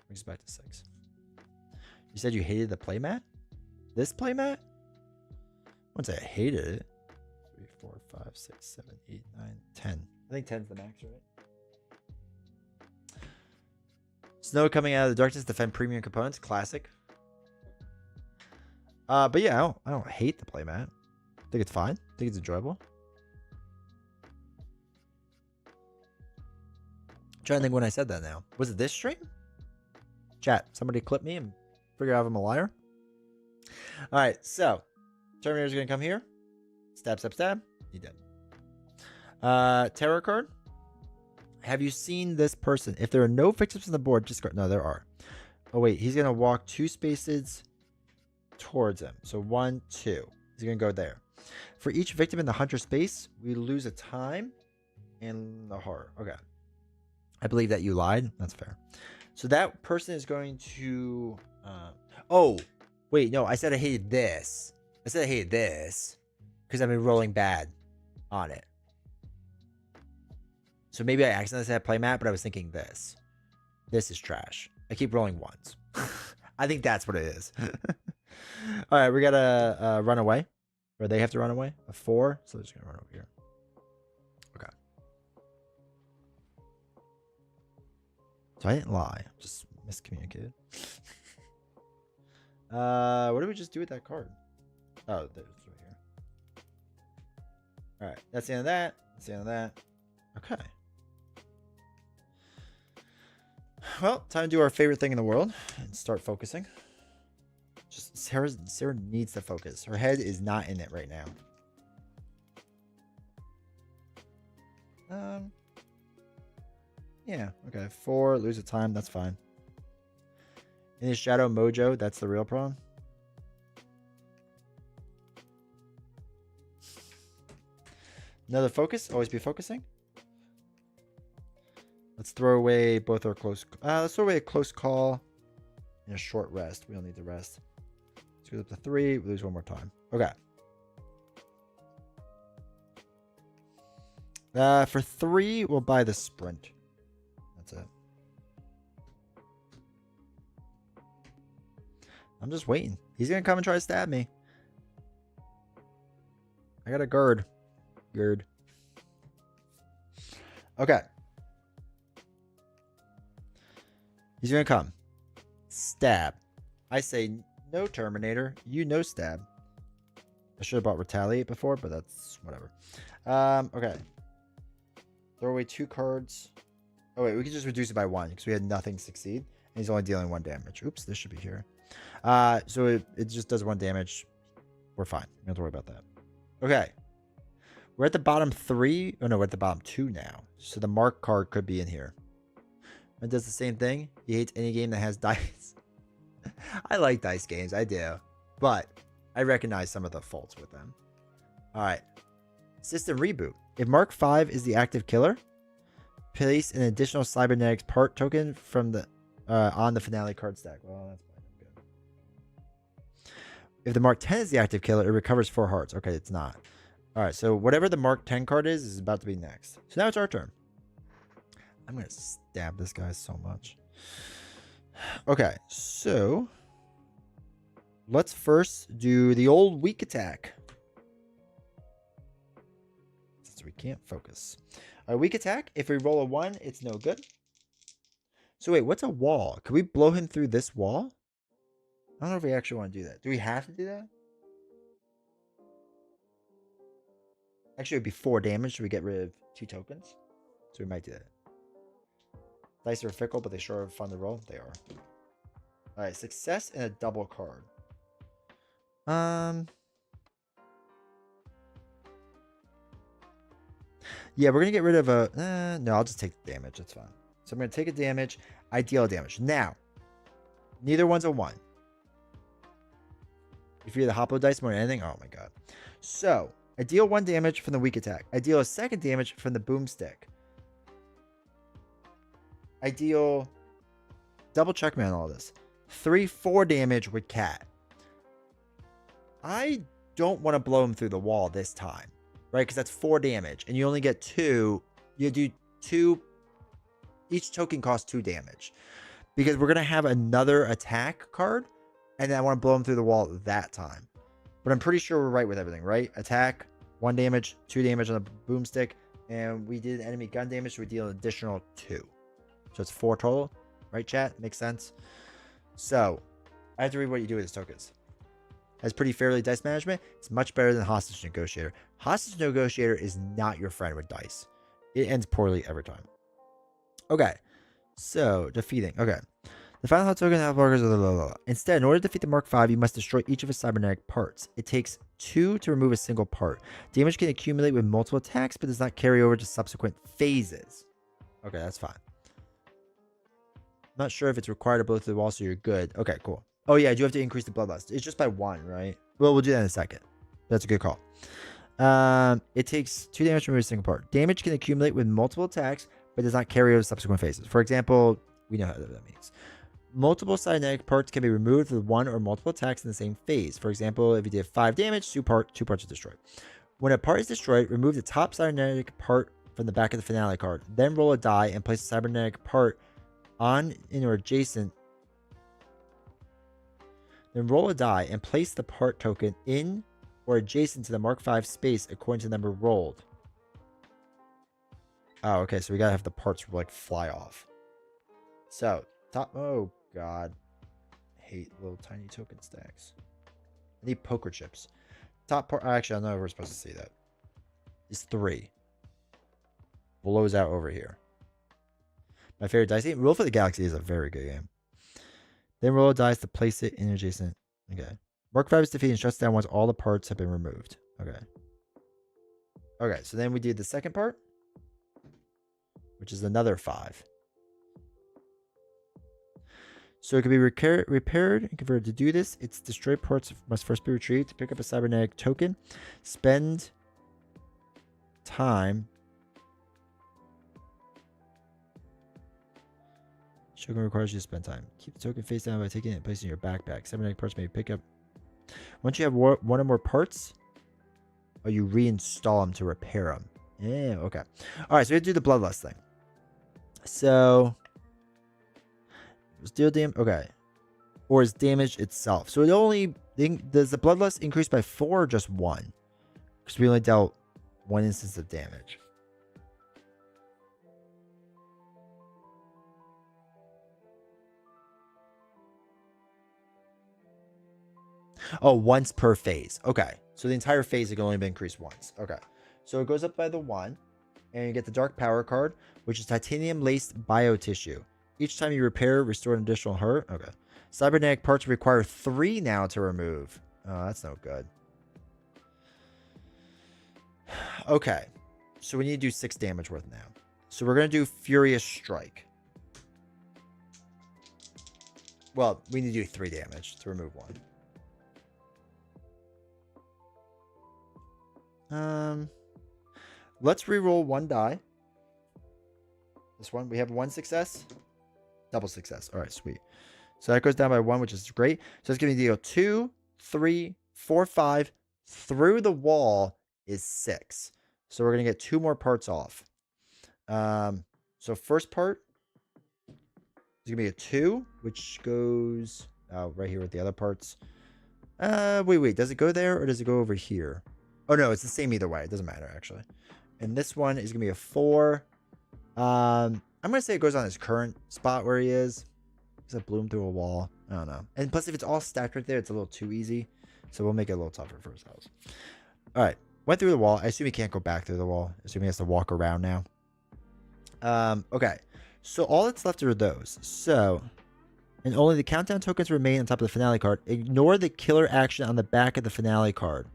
Brings us back to 6. You said you hated the playmat? This playmat? I wouldn't say I hated it. 3, 4, 5, 6, 7, 8, 9, 10. I think 10's the max, right? Snow coming out of the darkness, defend premium components, classic. But yeah, I don't hate the playmat. I think it's fine. I think it's enjoyable. I'm trying to think when I said that now. Was it this stream? Chat, somebody clip me and figure out if I'm a liar. All right, so Terminator's gonna come here. Stab, stab, stab. He dead. Terror card. Have you seen this person? If there are no victims on the board, discard. No, there are. Oh wait, he's gonna walk 2 spaces towards him. So 1, 2. He's gonna go there. For each victim in the hunter space, we lose a time and the horror. Okay. I believe that you lied. That's fair. So that person is going to... oh, wait, no. I said I hated this. I said I hated this because I've been rolling bad on it. So maybe I accidentally said playmat, but I was thinking this. This is trash. I keep rolling 1s. I think that's what it is. All right, we got to run away. Or they have to run away. A 4. So they're just going to run over here. Okay. So I didn't lie. Just miscommunicated. What did we just do with that card? Oh, there's right here. All right. That's the end of that. That's the end of that. Okay. Well, time to do our favorite thing in the world and start focusing. Just Sarah needs to focus. Her head is not in it right now. Yeah, okay. 4, lose a time, that's fine. In his Shadow Mojo, that's the real problem. Another focus, always be focusing. Let's throw away both our close. Let's throw away a close call and a short rest. We don't need the rest. Let's go up to 3. We lose one more time. Okay. For 3, we'll buy the sprint. That's it. I'm just waiting. He's gonna come and try to stab me. I got a gird. Okay. He's gonna come. Stab. I say no Terminator. You no stab. I should have bought Retaliate before, but that's whatever. Okay. Throw away 2 cards. Oh wait, we can just reduce it by 1 because we had nothing succeed. And he's only dealing 1 damage. Oops, this should be here. So it just does 1 damage. We're fine. We don't have to worry about that. Okay. We're at the bottom 3. Oh no, we're at the bottom 2 now. So the mark card could be in here. It does the same thing. He hates any game that has dice. I like dice games. I do. But I recognize some of the faults with them. Alright. System reboot. If Mark 5 is the active killer, place an additional cybernetics part token from the on the finale card stack. Well, that's fine. Good. If the Mark 10 is the active killer, it recovers 4 hearts. Okay, it's not. Alright, so whatever the Mark 10 card is about to be next. So now it's our turn. I'm going to stab this guy so much. Okay, so let's first do the old weak attack. Since we can't focus. Our weak attack, if we roll a 1, it's no good. So wait, what's a wall? Can we blow him through this wall? I don't know if we actually want to do that. Do we have to do that? Actually, it would be 4 damage, so we get rid of 2 tokens. So we might do that. Dice are fickle, but they sure are fun to roll. They are. Alright, success and a double card. Yeah, we're going to get rid of a... no, I'll just take the damage. That's fine. So I'm going to take a damage. I deal damage. Now, neither one's a 1. If you're the Hoplo dice more than anything, oh my god. So, I deal 1 damage from the weak attack. I deal a 2nd damage from the boomstick. I deal... Double check me on all this. 3-4 damage with Cat. I don't want to blow him through the wall this time. Right? Because that's 4 damage. And you only get 2. You do 2... Each token costs 2 damage. Because we're going to have another attack card. And then I want to blow him through the wall that time. But I'm pretty sure we're right with everything, right? Attack, 1 damage, 2 damage on the boomstick. And we did enemy gun damage, so we deal an additional 2. So it's 4 total. Right, chat? Makes sense? So, I have to read what you do with his tokens. Has pretty fairly dice management. It's much better than Hostage Negotiator. Hostage Negotiator is not your friend with dice. It ends poorly every time. Okay. So, defeating. Okay. The final hot token have markers. Instead, in order to defeat the Mark 5, you must destroy each of his cybernetic parts. It takes 2 to remove a single part. Damage can accumulate with multiple attacks, but does not carry over to subsequent phases. Okay, that's fine. Not sure if it's required to blow through the wall, so you're good. Okay, cool. Oh yeah, I do have to increase the bloodlust. It's just by 1, right? Well, we'll do that in a second. That's a good call. It takes 2 damage to remove a single part. Damage can accumulate with multiple attacks, but does not carry over to subsequent phases. For example, we know how that means. Multiple cybernetic parts can be removed with 1 or multiple attacks in the same phase. For example, if you did 5 damage, 2 parts are destroyed. When a part is destroyed, remove the top cybernetic part from the back of the finale card. Then roll a die and place a cybernetic part on, in, or adjacent. Then roll a die and place the part token in or adjacent to the Mark 5 space according to the number rolled. Oh, okay, so we gotta have the parts like fly off. So, top... Oh, God. I hate little tiny token stacks. I need poker chips. Top part... Actually, I don't know if we're supposed to see that. It's 3. Blows out over here. My favorite dice game. Roll for the Galaxy is a very good game. Then roll a dice to place it in adjacent. Okay. Mark 5 is defeated and shuts down once all the parts have been removed. Okay. Okay, so then we did the second part, which is another 5. So it can be repaired and converted. To do this, its destroyed parts must first be retrieved. To pick up a cybernetic token, spend time. Shogun requires you to spend time. Keep the token face down by taking it and placing it in your backpack. Cybernetic parts may be picked up. Once you have one or more parts, you reinstall them to repair them. Yeah, okay. All right, so we have to do the bloodlust thing. So, deal damage. Okay. Or is damage itself. So it only does the bloodlust increase by 4 or just 1? Because we only dealt 1 instance of damage. Oh, once per phase. Okay. So the entire phase can only be increased once. Okay. So it goes up by the 1. And you get the Dark Power card, which is titanium laced biotissue. Each time you repair, restore an additional hurt. Okay. Cybernetic parts require 3 now to remove. Oh, that's no good. Okay. So we need to do 6 damage worth now. So we're going to do Furious Strike. Well, we need to do 3 damage to remove 1. Let's reroll 1 die. This one, we have 1 success. Double success. All right, sweet. So that goes down by 1, which is great. So it's going to deal 2, 3, 4, 5. Through the wall is 6. So we're going to get 2 more parts off. So first part is going to be a 2, which goes right here with the other parts. Wait. Does it go there or does it go over here? Oh, no, it's the same either way. It doesn't matter, actually. And this one is going to be a 4. I'm going to say it goes on his current spot where he is. Does it bloom through a wall? I don't know. And plus, if it's all stacked right there, it's a little too easy. So we'll make it a little tougher for ourselves. All right. Went through the wall. I assume he can't go back through the wall. I assume he has to walk around now. Okay. So all that's left are those. So, and only the countdown tokens remain on top of the finale card. Ignore the killer action on the back of the finale card.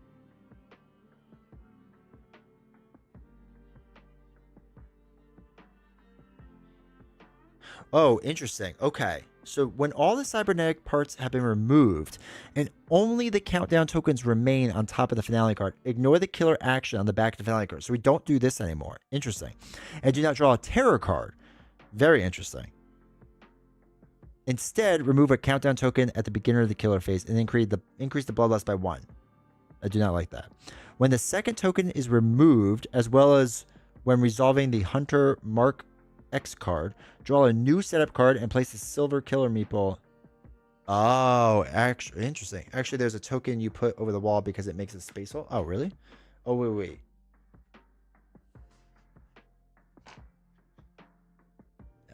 Oh, interesting. Okay. So when all the cybernetic parts have been removed and only the countdown tokens remain on top of the finale card, ignore the killer action on the back of the finale card. So we don't do this anymore. Interesting. And do not draw a terror card. Very interesting. Instead, remove a countdown token at the beginning of the killer phase and increase the bloodlust by 1. I do not like that. When the second token is removed, as well as when resolving the Hunter Mark X card, draw a new setup card and place a silver killer meeple. Oh, actually, interesting. Actually, there's a token you put over the wall because it makes a space hole. Oh, really? Oh, wait.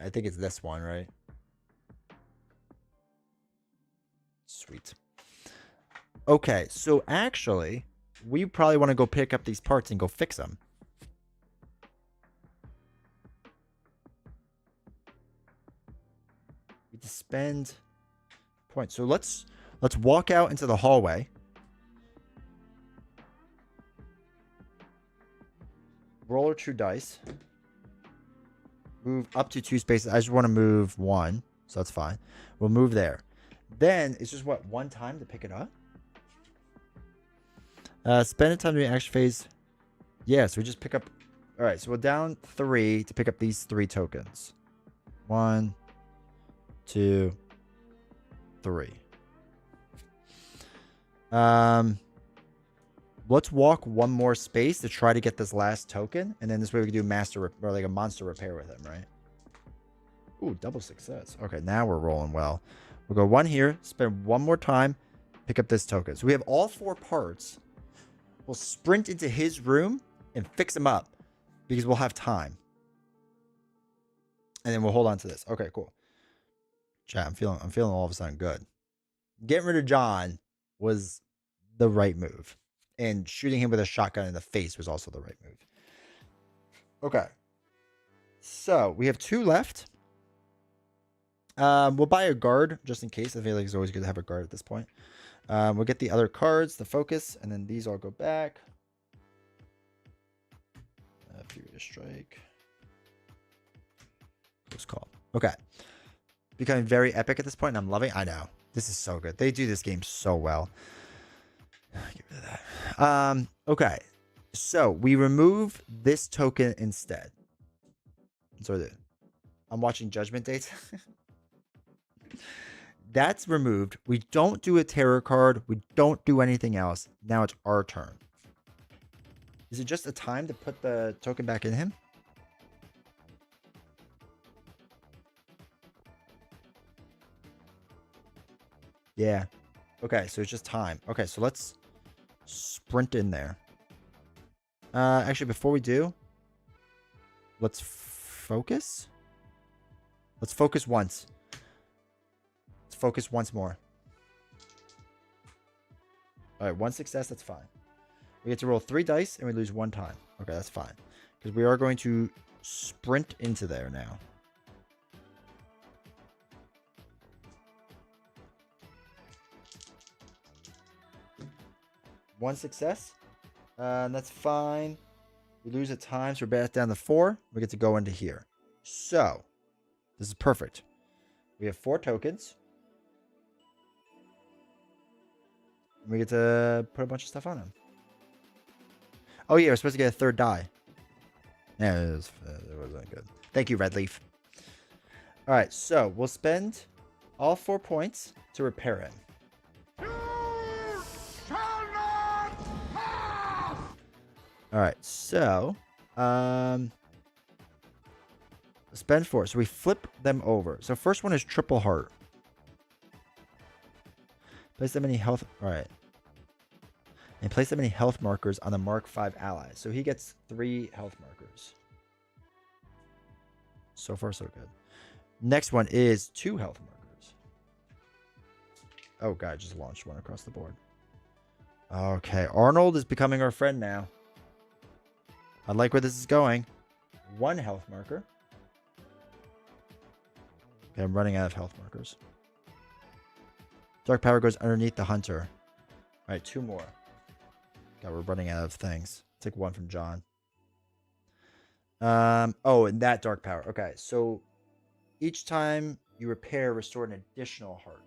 I think it's this one, right? Sweet. Okay, so actually, we probably want to go pick up these parts and go fix them. To spend points. So let's walk out into the hallway. Roll or true dice. Move up to 2 spaces. I just want to move 1, so that's fine. We'll move there. Then it's just what, 1 time to pick it up. Spend a time during action phase. Yeah, so we just pick up. All right, so we're down 3 to pick up these 3 tokens. 1, 2, 3. Let's walk 1 more space to try to get this last token, and then this way we can do or like a monster repair with him, right? Ooh, double success. Okay, now we're rolling well. We'll go 1 here, spend 1 more time, pick up this token. So we have all 4 parts. We'll sprint into his room and fix him up because we'll have time. And then we'll hold on to this. Okay, cool. Chat, I'm feeling all of a sudden good. Getting rid of John was the right move. And shooting him with a shotgun in the face was also the right move. Okay. So we have 2 left. We'll buy a guard just in case. I feel like it's always good to have a guard at this point. We'll get the other cards, the focus, and then these all go back. Furious Strike. Close call. Okay. becoming very epic at this point, and I'm loving it. I know. This is so good. They do this game so well. Get rid of that. Okay. So we remove this token instead. So I'm watching Judgment Dates. That's removed. We don't do a terror card. We don't do anything else. Now it's our turn. Is it just a time to put the token back in him? Yeah. Okay, so it's just time. Okay, so let's sprint in there. Actually, before we do, let's focus. Let's focus once. Let's focus once more. All right, one success, that's fine. We get to roll 3 dice and we lose 1 time. Okay, that's fine. Because we are going to sprint into there now. One success. And that's fine. We lose a time, so we're back down to 4. We get to go into here. So, this is perfect. We have 4 tokens. And we get to put a bunch of stuff on them. Oh yeah, we're supposed to get a 3rd die. Yeah, it wasn't good. Thank you, Red Leaf. All right, so we'll spend all 4 points to repair him. All right, so spend 4. So we flip them over. So first one is triple heart. Place them any health. All right. And place them any health markers on the Mark 5 ally. So he gets 3 health markers. So far, so good. Next one is 2 health markers. Oh, God, I just launched one across the board. Okay, Arnold is becoming our friend now. I like where this is going. 1 health marker. Okay, I'm running out of health markers. Dark power goes underneath the hunter. All right, 2 more. God, we're running out of things. Take 1 from John. Oh, and that dark power. Okay, so each time you repair, restore an additional heart.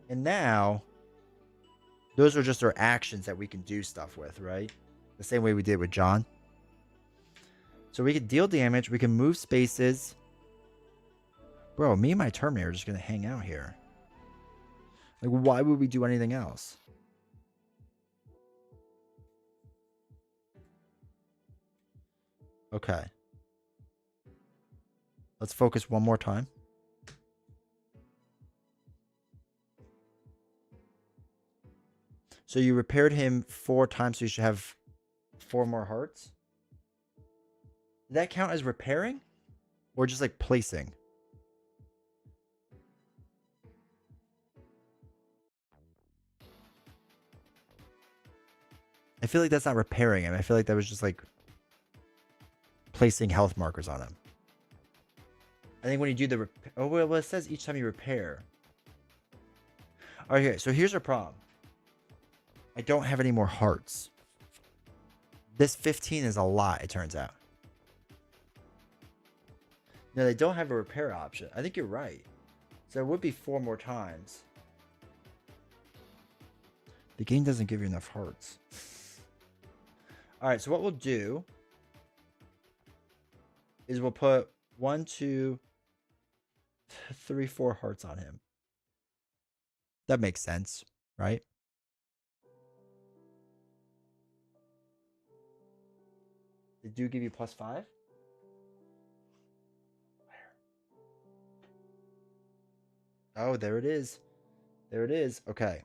And now, those are just our actions that we can do stuff with, right? The same way we did with John. So we can deal damage. We can move spaces. Bro, me and my Terminator are just going to hang out here. Like, why would we do anything else? Okay. Let's focus one more time. So you repaired him 4 times, so you should have 4 more hearts. Did that count as repairing? Or just like placing? I feel like that's not repairing him. I feel like that was just like placing health markers on him. I think when you do the... Oh, well, it says each time you repair. Okay, so here's our problem. I don't have any more hearts. This 15 is a lot, it turns out. No, they don't have a repair option. I think you're right. So it would be 4 more times. The game doesn't give you enough hearts. All right, so what we'll do is we'll put 1, 2, 3, 4 hearts on him. That makes sense, right? They do give you +5? Where? Oh, there it is. There it is. Okay.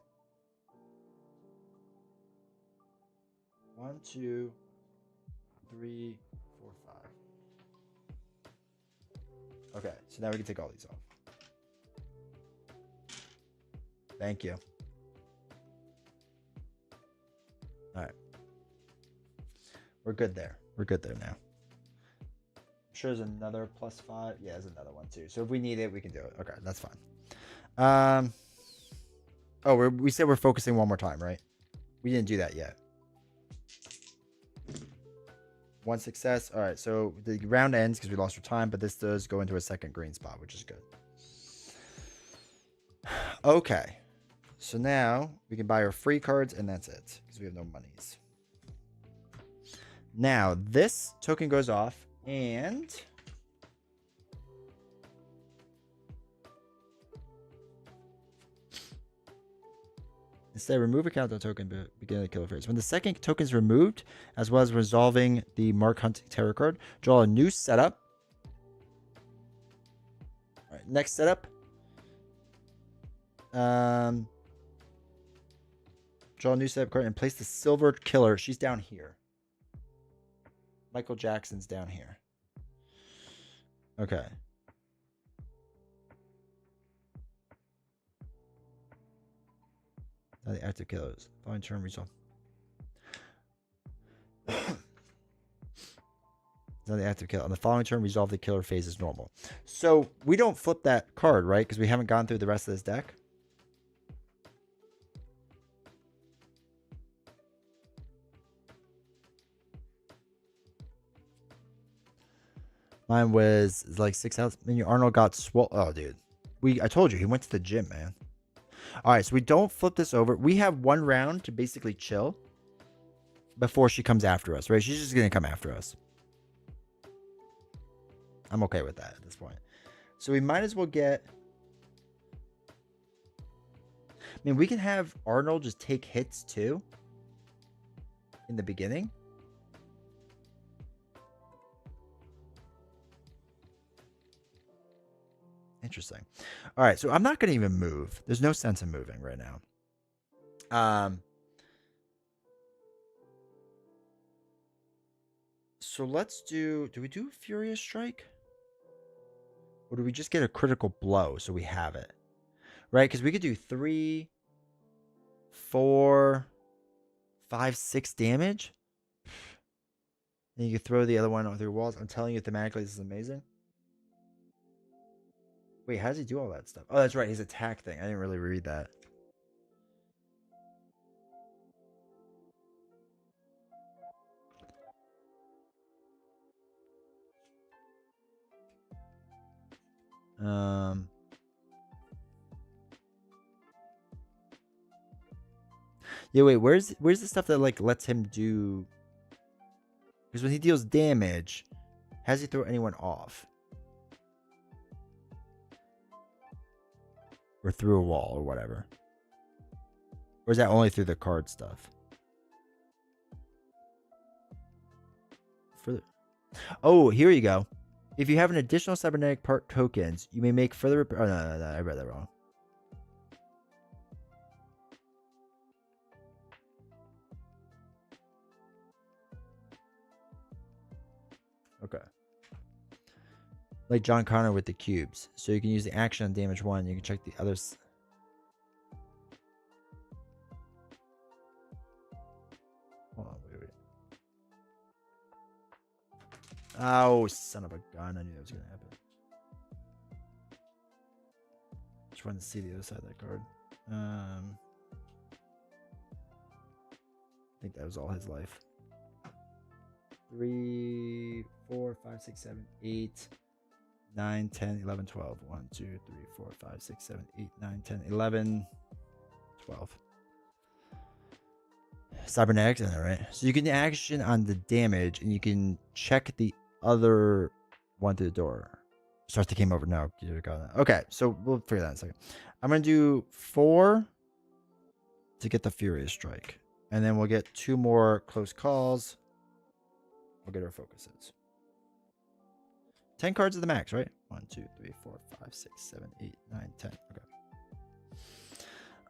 1, 2, 3, 4, 5. Okay, so now we can take all these off. Thank you. All right. We're good there. We're good there now. I'm sure there's another +5. Yeah, there's another one too. So if we need it, we can do it. Okay, that's fine. Oh, we said we're focusing one more time, right? We didn't do that yet. 1 success. All right, so the round ends because we lost our time, but this does go into a second green spot, which is good. Okay, so now we can buy our free cards, and that's it because we have no monies. Now this token goes off, and instead, remove a countdown token beginning the killer phase. When the second token is removed, as well as resolving the Mark Hunting Terror card, draw a new setup. All right, next setup. Draw a new setup card and place the silver killer. She's down here. Michael Jackson's down here. Okay. Now the active killers. Following turn resolve. Now the active killer. On the following turn, resolve the killer phase as normal. So we don't flip that card, right? Because we haven't gone through the rest of this deck. Mine was like 6 outs. Arnold got swole. Oh, dude. I told you, he went to the gym, man. All right, so we don't flip this over. We have 1 round to basically chill before she comes after us, right? She's just going to come after us. I'm okay with that at this point. So we might as well get... I mean, we can have Arnold just take hits too in the beginning. Interesting. All right, so I'm not going to even move. There's no sense in moving right now. So let's do we do Furious Strike? Or do we just get a critical blow so we have it? Right? Because we could do 3, 4, 5, 6 damage. And you can throw the other one through walls. I'm telling you, thematically, this is amazing. Wait, how does he do all that stuff? Oh, that's right. His attack thing. I didn't really read that. Yeah, wait, where's the stuff that like lets him do? Because when he deals damage, how does he throw anyone off? Or through a wall or whatever. Or is that only through the card stuff? Oh, here you go. If you have an additional cybernetic part tokens, you may make further... Oh, no, I read that wrong. Okay. Like John Connor with the cubes. So you can use the action on damage 1. You can check the others. Hold on, wait. Oh, son of a gun. I knew that was going to happen. Just wanted to see the other side of that card. I think that was all his life. 3, 4, 5, 6, 7, 8, 9, 10, 11, 12. 1, 2, 3, 4, 5, 6, 7, 8, 9, 10, 11, 12. Cybernetics in there, right? So you can action on the damage and you can check the other one through the door. Starts the game over now. Okay, so we'll figure that out in a second. I'm going to do 4 to get the Furious Strike. And then we'll get 2 more close calls. We'll get our focuses. 10 cards at the max, right? 1, 2, 3, 4, 5, 6, 7, 8, 9, 10. Okay.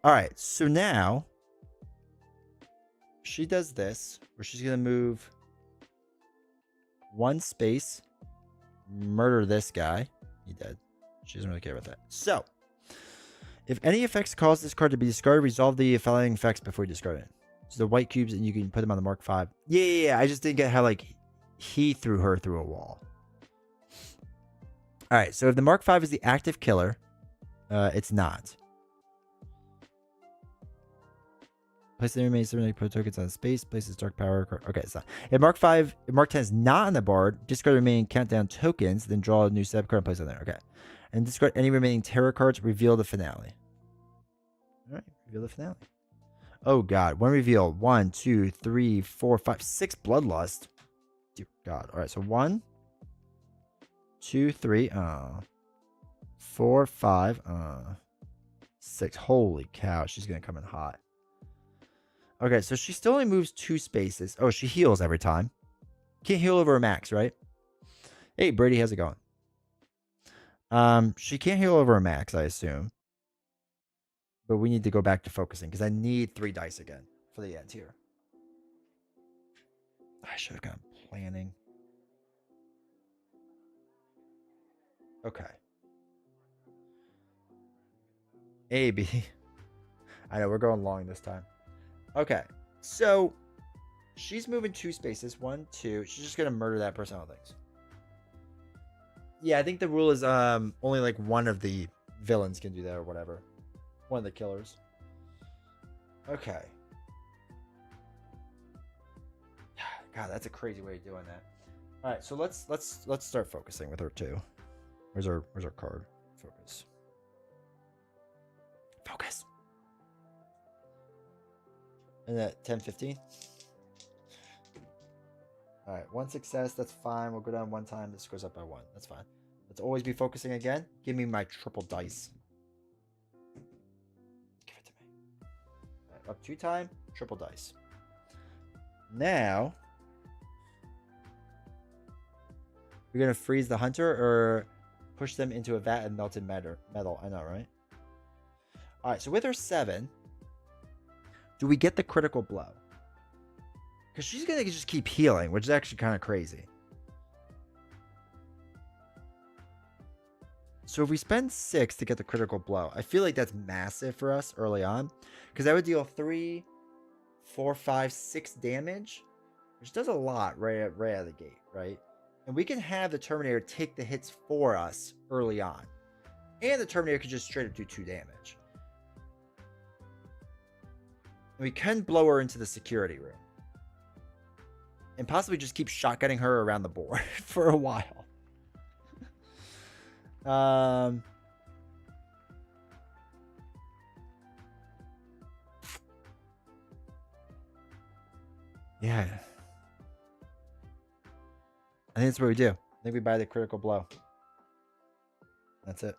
All right, so now she does this, where she's going to move 1 space, murder this guy. He dead. She doesn't really care about that. So, if any effects cause this card to be discarded, resolve the following effects before you discard it. So the white cubes, and you can put them on the Mark 5. Yeah. I just didn't get how, like, he threw her through a wall. All right, so if the Mark 5 is the active killer, it's not. Place the remaining 70 pro tokens on space. Places dark power card. Okay, so if Mark 5, if Mark 10 is not on the board, discard the remaining countdown tokens, then draw a new set card and place it there. Okay. And discard any remaining terror cards, reveal the finale. Alright, reveal the finale. Oh god. One reveal. 1, 2, 3, 4, 5, 6 bloodlust. Dear god. Alright, so 1, 2, 3, 4, 5, 6. Holy cow, she's gonna come in hot. Okay, so she still only moves 2 spaces. Oh, she heals every time. Can't heal over a max, right? Hey, Brady, how's it going? She can't heal over a max, I assume. But we need to go back to focusing because I need 3 dice again for the end here. I should have gone planning. Okay. A, B. I know, we're going long this time. Okay, so she's moving 2 spaces. 1, 2. She's just going to murder that person on things. Yeah, I think the rule is only like one of the villains can do that or whatever. One of the killers. Okay. God, that's a crazy way of doing that. All right, so let's start focusing with her too. Where's our card? Focus. Focus. And at 10:15. All right, 1 success. That's fine. We'll go down 1 time. This goes up by 1. That's fine. Let's always be focusing again. Give me my triple dice. Give it to me. All right, up 2 time. Triple dice. Now, we're gonna freeze the hunter or push them into a vat of melted metal. I know, right? All right. So with her 7. Do we get the critical blow? Because she's going to just keep healing, which is actually kind of crazy. So if we spend 6 to get the critical blow, I feel like that's massive for us early on. Because that would deal 3, 4, 5, 6 damage. Which does a lot right out of the gate, right? And we can have the Terminator take the hits for us early on. And the Terminator could just straight up do 2 damage. We can blow her into the security room. And possibly just keep shotgunning her around the board for a while. Yeah. I think that's what we do. I think we buy the critical blow. That's it.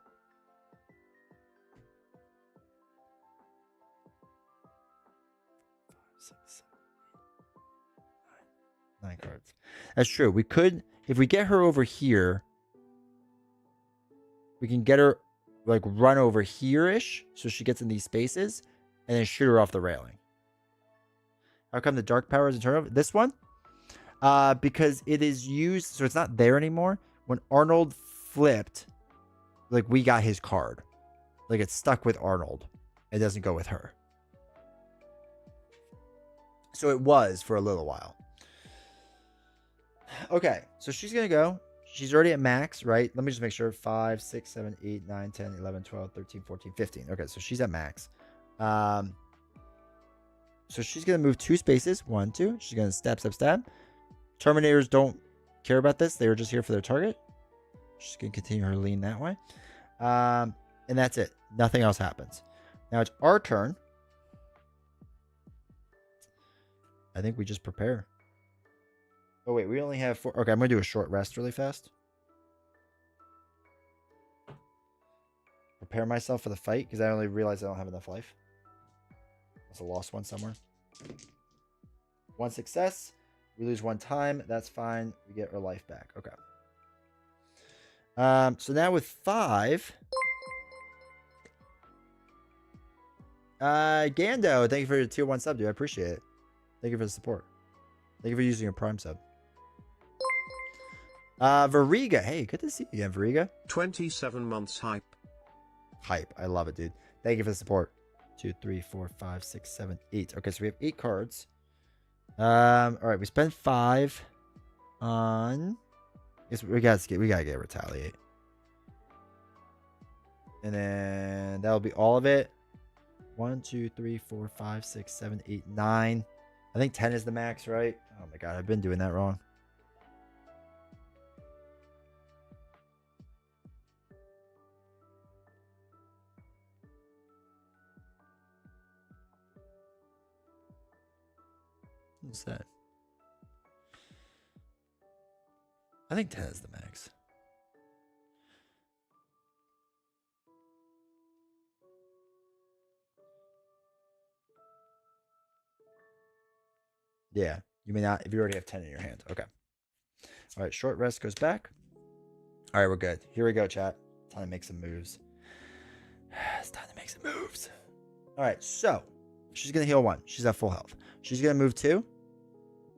9 cards. That's true. We could, if we get her over here, we can get her like run over here-ish so she gets in these spaces and then shoot her off the railing. How come the dark power is a turnover? This one? Because it is used, so it's not there anymore. When Arnold flipped, like we got his card. Like it's stuck with Arnold. It doesn't go with her. So it was for a little while. Okay, so she's going to go. She's already at max, right? Let me just make sure. 5, 6, 7, 8, 9, 10, 11, 12, 13, 14, 15. Okay, so she's at max. So she's going to move 2 spaces. 1, 2. She's going to stab, stab, stab. Terminators don't care about this. They were just here for their target. She's going to continue her lean that way. And that's it. Nothing else happens. Now it's our turn. I think we just prepare. Oh, wait. We only have 4. Okay, I'm going to do a short rest really fast. Prepare myself for the fight because I only realized I don't have enough life. That's a lost one somewhere. 1 success. We lose 1 time. That's fine. We get our life back. Okay. So now with 5. Gando, thank you for your tier 1 sub, dude. I appreciate it. Thank you for the support. Thank you for using your Prime sub. Variga. Hey, good to see you again, Variga. 27 months hype. Hype. I love it, dude. Thank you for the support. 2, 3, 4, 5, 6, 7, 8. Okay, so we have 8 cards. All right, we spent 5 on. Guess we gotta get retaliate, and then that'll be all of it. 1, 2, 3, 4, 5, 6, 7, 8, 9. I think 10 is the max, right? Oh my god, I've been doing that wrong. What's that? I think 10 is the max. Yeah, you may not if you already have 10 in your hand. Okay. All right, short rest goes back. All right, we're good. Here we go, chat. Time to make some moves. It's time to make some moves. All right, so she's going to heal 1. She's at full health. She's going to move 2.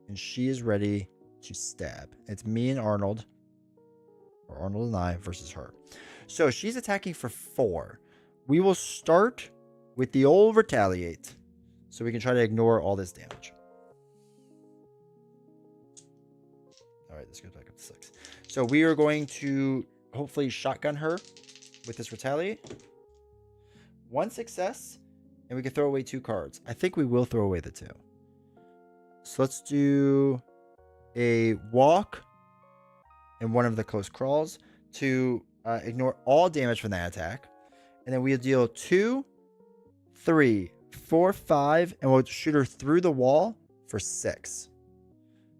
And she is ready to stab. It's me and Arnold. Or Arnold and I versus her. So she's attacking for 4. We will start with the old retaliate. So we can try to ignore all this damage. All right, this goes back up to 6. So we are going to hopefully shotgun her with this retaliate. 1 success, and we can throw away 2 cards. I think we will throw away the 2. So let's do a walk and one of the close crawls to ignore all damage from that attack. And then we'll deal 2, 3, 4, 5, and we'll shoot her through the wall for 6.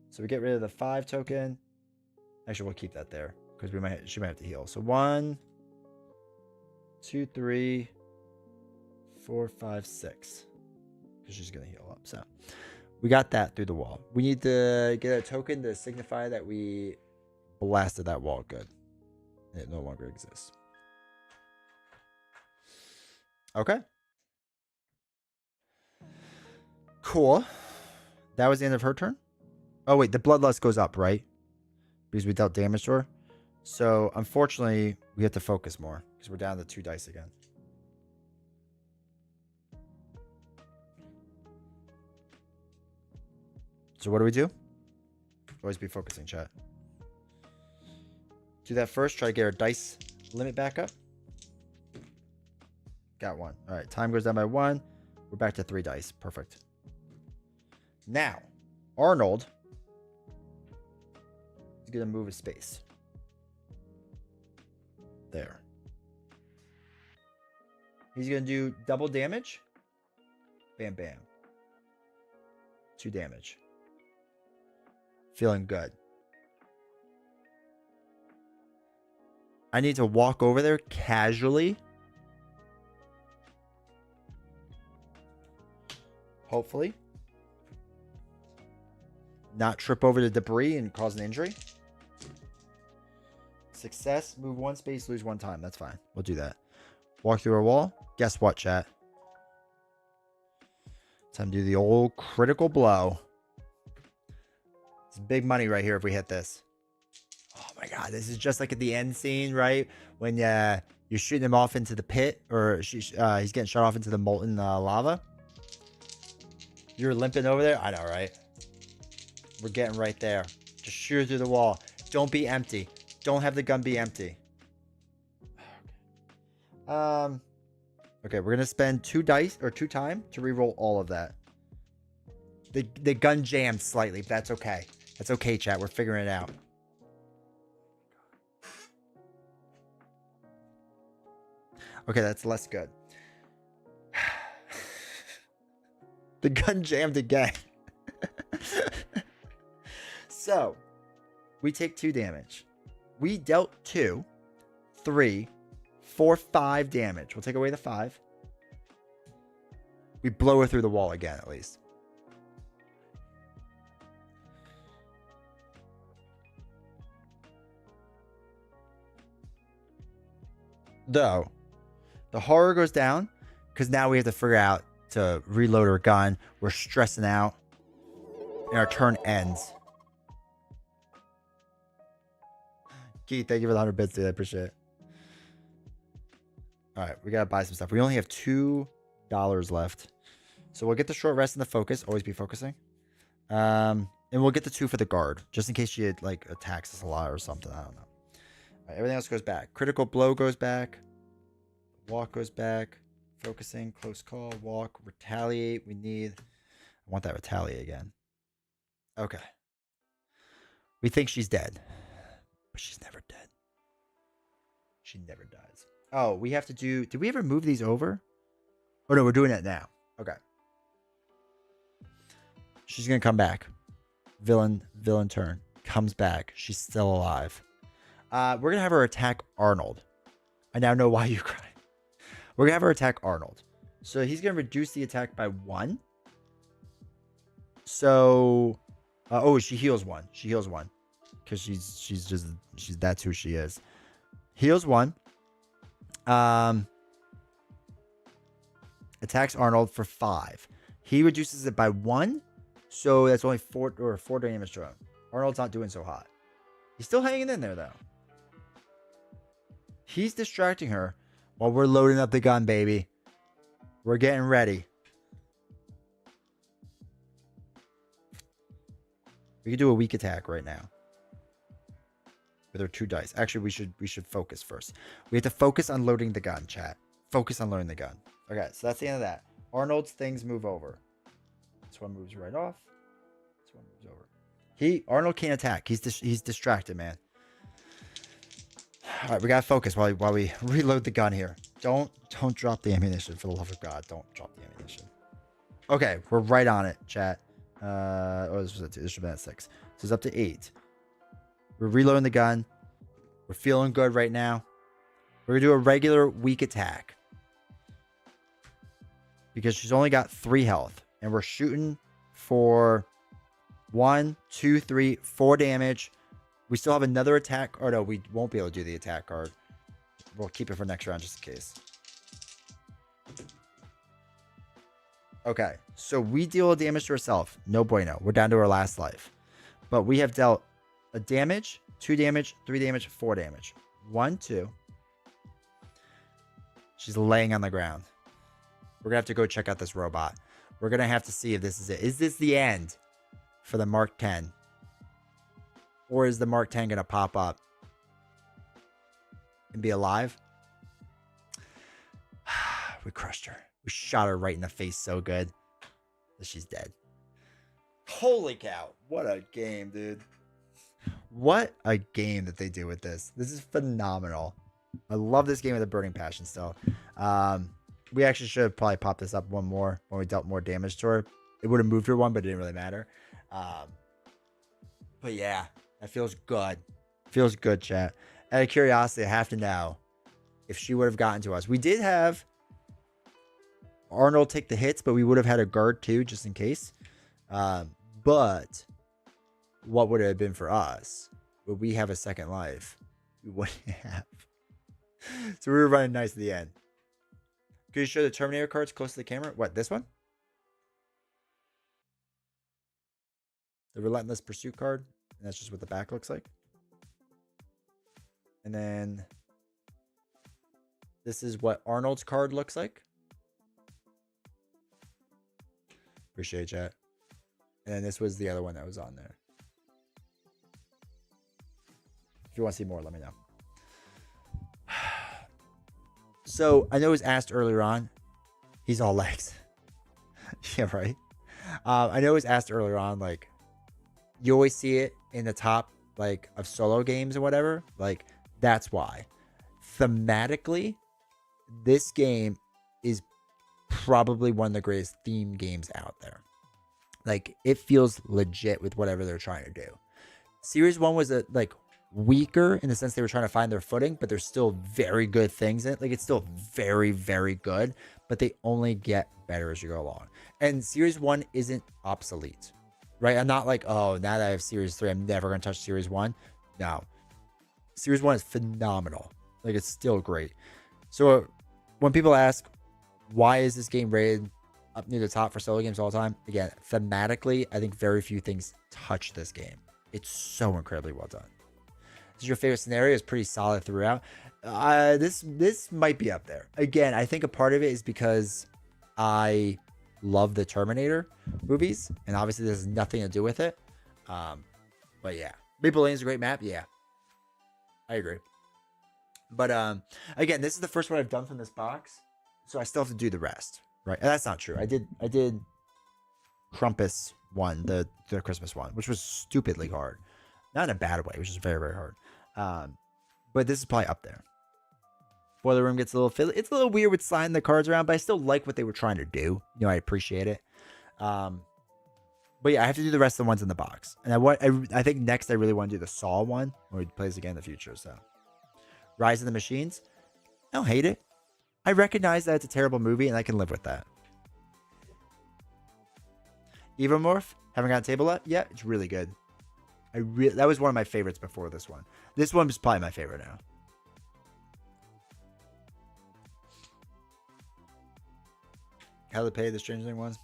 So we get rid of the 5 token. Actually, we'll keep that there because she might have to heal. So 1, 2, 3, 4, 5, 6. Because she's going to heal up. So we got that through the wall. We need to get a token to signify that we blasted that wall good. And it no longer exists. Okay. Cool. That was the end of her turn. Oh, wait. The bloodlust goes up, right? Because we dealt damage to her. So, unfortunately, we have to focus more. Because we're down to 2 dice again. So, what do? Always be focusing, chat. Do that first. Try to get our dice limit back up. Got 1. All right. Time goes down by 1. We're back to 3 dice. Perfect. Now, Arnold is going to move a space. There. He's going to do double damage. Bam, bam. 2 damage. Feeling good. I need to walk over there casually. Hopefully. Not trip over the debris and cause an injury. Success. Move 1 space, lose 1 time. That's fine. We'll do that. Walk through a wall. Guess what, chat? Time to do the old critical blow. It's big money right here if we hit this. Oh my god, this is just like at the end scene, right? When you're shooting him off into the pit, or he's getting shot off into the molten lava. You're limping over there? I know, right? We're getting right there. Just shoot her through the wall. Don't be empty. Don't have the gun be empty. Okay, we're gonna spend 2 dice or 2 time to reroll all of that. The gun jammed slightly, but that's okay. That's okay, chat. We're figuring it out. Okay, that's less good. The gun jammed again. So, we take 2 damage. We dealt 2, 3, 4, 5 damage. We'll take away the 5. We blow her through the wall again, at least. Though, the horror goes down because now we have to figure out to reload our gun. We're stressing out. And our turn ends. Keith, thank you for the 100 bits, dude. I appreciate it. All right, we got to buy some stuff. We only have $2 left. So we'll get the short rest and the focus. Always be focusing. And we'll get the 2 for the guard. Just in case she like attacks us a lot or something. I don't know. All right, everything else goes back. Critical blow goes back. Walk goes back. Focusing, close call, walk, retaliate. I want that retaliate again. Okay. We think she's dead, but she's never dead. She never dies. Oh, we have to do. Did we ever move these over? Oh no, we're doing it now. Okay. She's gonna come back. Villain turn. Comes back. She's still alive. We're gonna have her attack Arnold. I now know why you cried. We're gonna have her attack Arnold. So he's gonna reduce the attack by 1. So, she heals 1. She heals 1 because that's who she is. Heals 1. Attacks Arnold for 5. He reduces it by 1, so that's only 4 damage to him. Arnold's not doing so hot. He's still hanging in there though. He's distracting her while we're loading up the gun, baby. We're getting ready. We could do a weak attack right now with our 2 dice. Actually, we should focus first. We have to focus on loading the gun, chat. Focus on loading the gun. Okay, so that's the end of that. Arnold's things move over. This one moves right off. This one moves over. Arnold can't attack. He's distracted, man. All right, we gotta focus while we reload the gun here. Don't drop the ammunition, for the love of God. Don't drop the ammunition. Okay, we're right on it, chat. This was at 2. This should have been at 6. So it's up to 8. We're reloading the gun. We're feeling good right now. We're gonna do a regular weak attack because she's only got 3 health, and we're shooting for 1, 2, 3, 4 damage. We still have another attack. Or no, we won't be able to do the attack card. We'll keep it for next round just in case. Okay, so we deal damage to herself. No bueno. We're down to our last life. But we have dealt a damage, 2 damage, 3 damage, 4 damage. 1, 2. She's laying on the ground. We're going to have to go check out this robot. We're going to have to see if this is it. Is this the end for the Mark 10? Or is the Mark 10 going to pop up and be alive? We crushed her. We shot her right in the face so good that she's dead. Holy cow. What a game, dude. What a game that they do with this. This is phenomenal. I love this game with a burning passion still. We actually should have probably popped this up one more when we dealt more damage to her. It would have moved her 1, but it didn't really matter. But yeah, that feels good. Feels good, chat. Out of curiosity, I have to know if she would have gotten to us. We did have Arnold take the hits, but we would have had a guard too, just in case. But what would it have been for us? Would we have a second life? We wouldn't have. So we were running nice at the end. Could you show the Terminator cards close to the camera? What, this one? The Relentless Pursuit card. And that's just what the back looks like. And then this is what Arnold's card looks like. Appreciate it, chat. And then this was the other one that was on there. If you want to see more, let me know. So I know it was asked earlier on. He's all legs. Yeah, right. I know it was asked earlier on, like, you always see it in the top, like, of solo games or whatever. Like, that's why. Thematically, this game is probably one of the greatest theme games out there. Like, it feels legit with whatever they're trying to do. Series 1 was weaker in the sense they were trying to find their footing, but there's still very good things in it. Like, it's still very, very good, but they only get better as you go along. And Series 1 isn't obsolete, right? I'm not like, oh, now that I have Series 3, I'm never going to touch Series 1. No. Series 1 is phenomenal. Like, it's still great. So when people ask, why is this game rated up near the top for solo games all the time? Again, thematically, I think very few things touch this game. It's so incredibly well done. This is your favorite scenario. It's pretty solid throughout. This might be up there. Again, I think a part of it is because I love the Terminator movies, and obviously this has nothing to do with it. But yeah, Maple Lane is a great map. Yeah, I agree. But again, this is the first one I've done from this box, So I still have to do the rest, right? And that's not true. I did Krampus one, the Christmas one, which was stupidly hard. Not in a bad way, which is very, very hard. But this is probably up there. Boiler Room gets a little fiddly. It's a little weird with sliding the cards around, but I still like what they were trying to do. I appreciate it. But yeah, I have to do the rest of the ones in the box. And I think next I really want to do the Saw one, where he plays again in the future. So Rise of the Machines, I don't hate it. I recognize that it's a terrible movie, and I can live with that. Evomorph, haven't got a table up yet. It's really good. That was one of my favorites before this one. This one is probably my favorite now. How to pay the Stranger Things ones.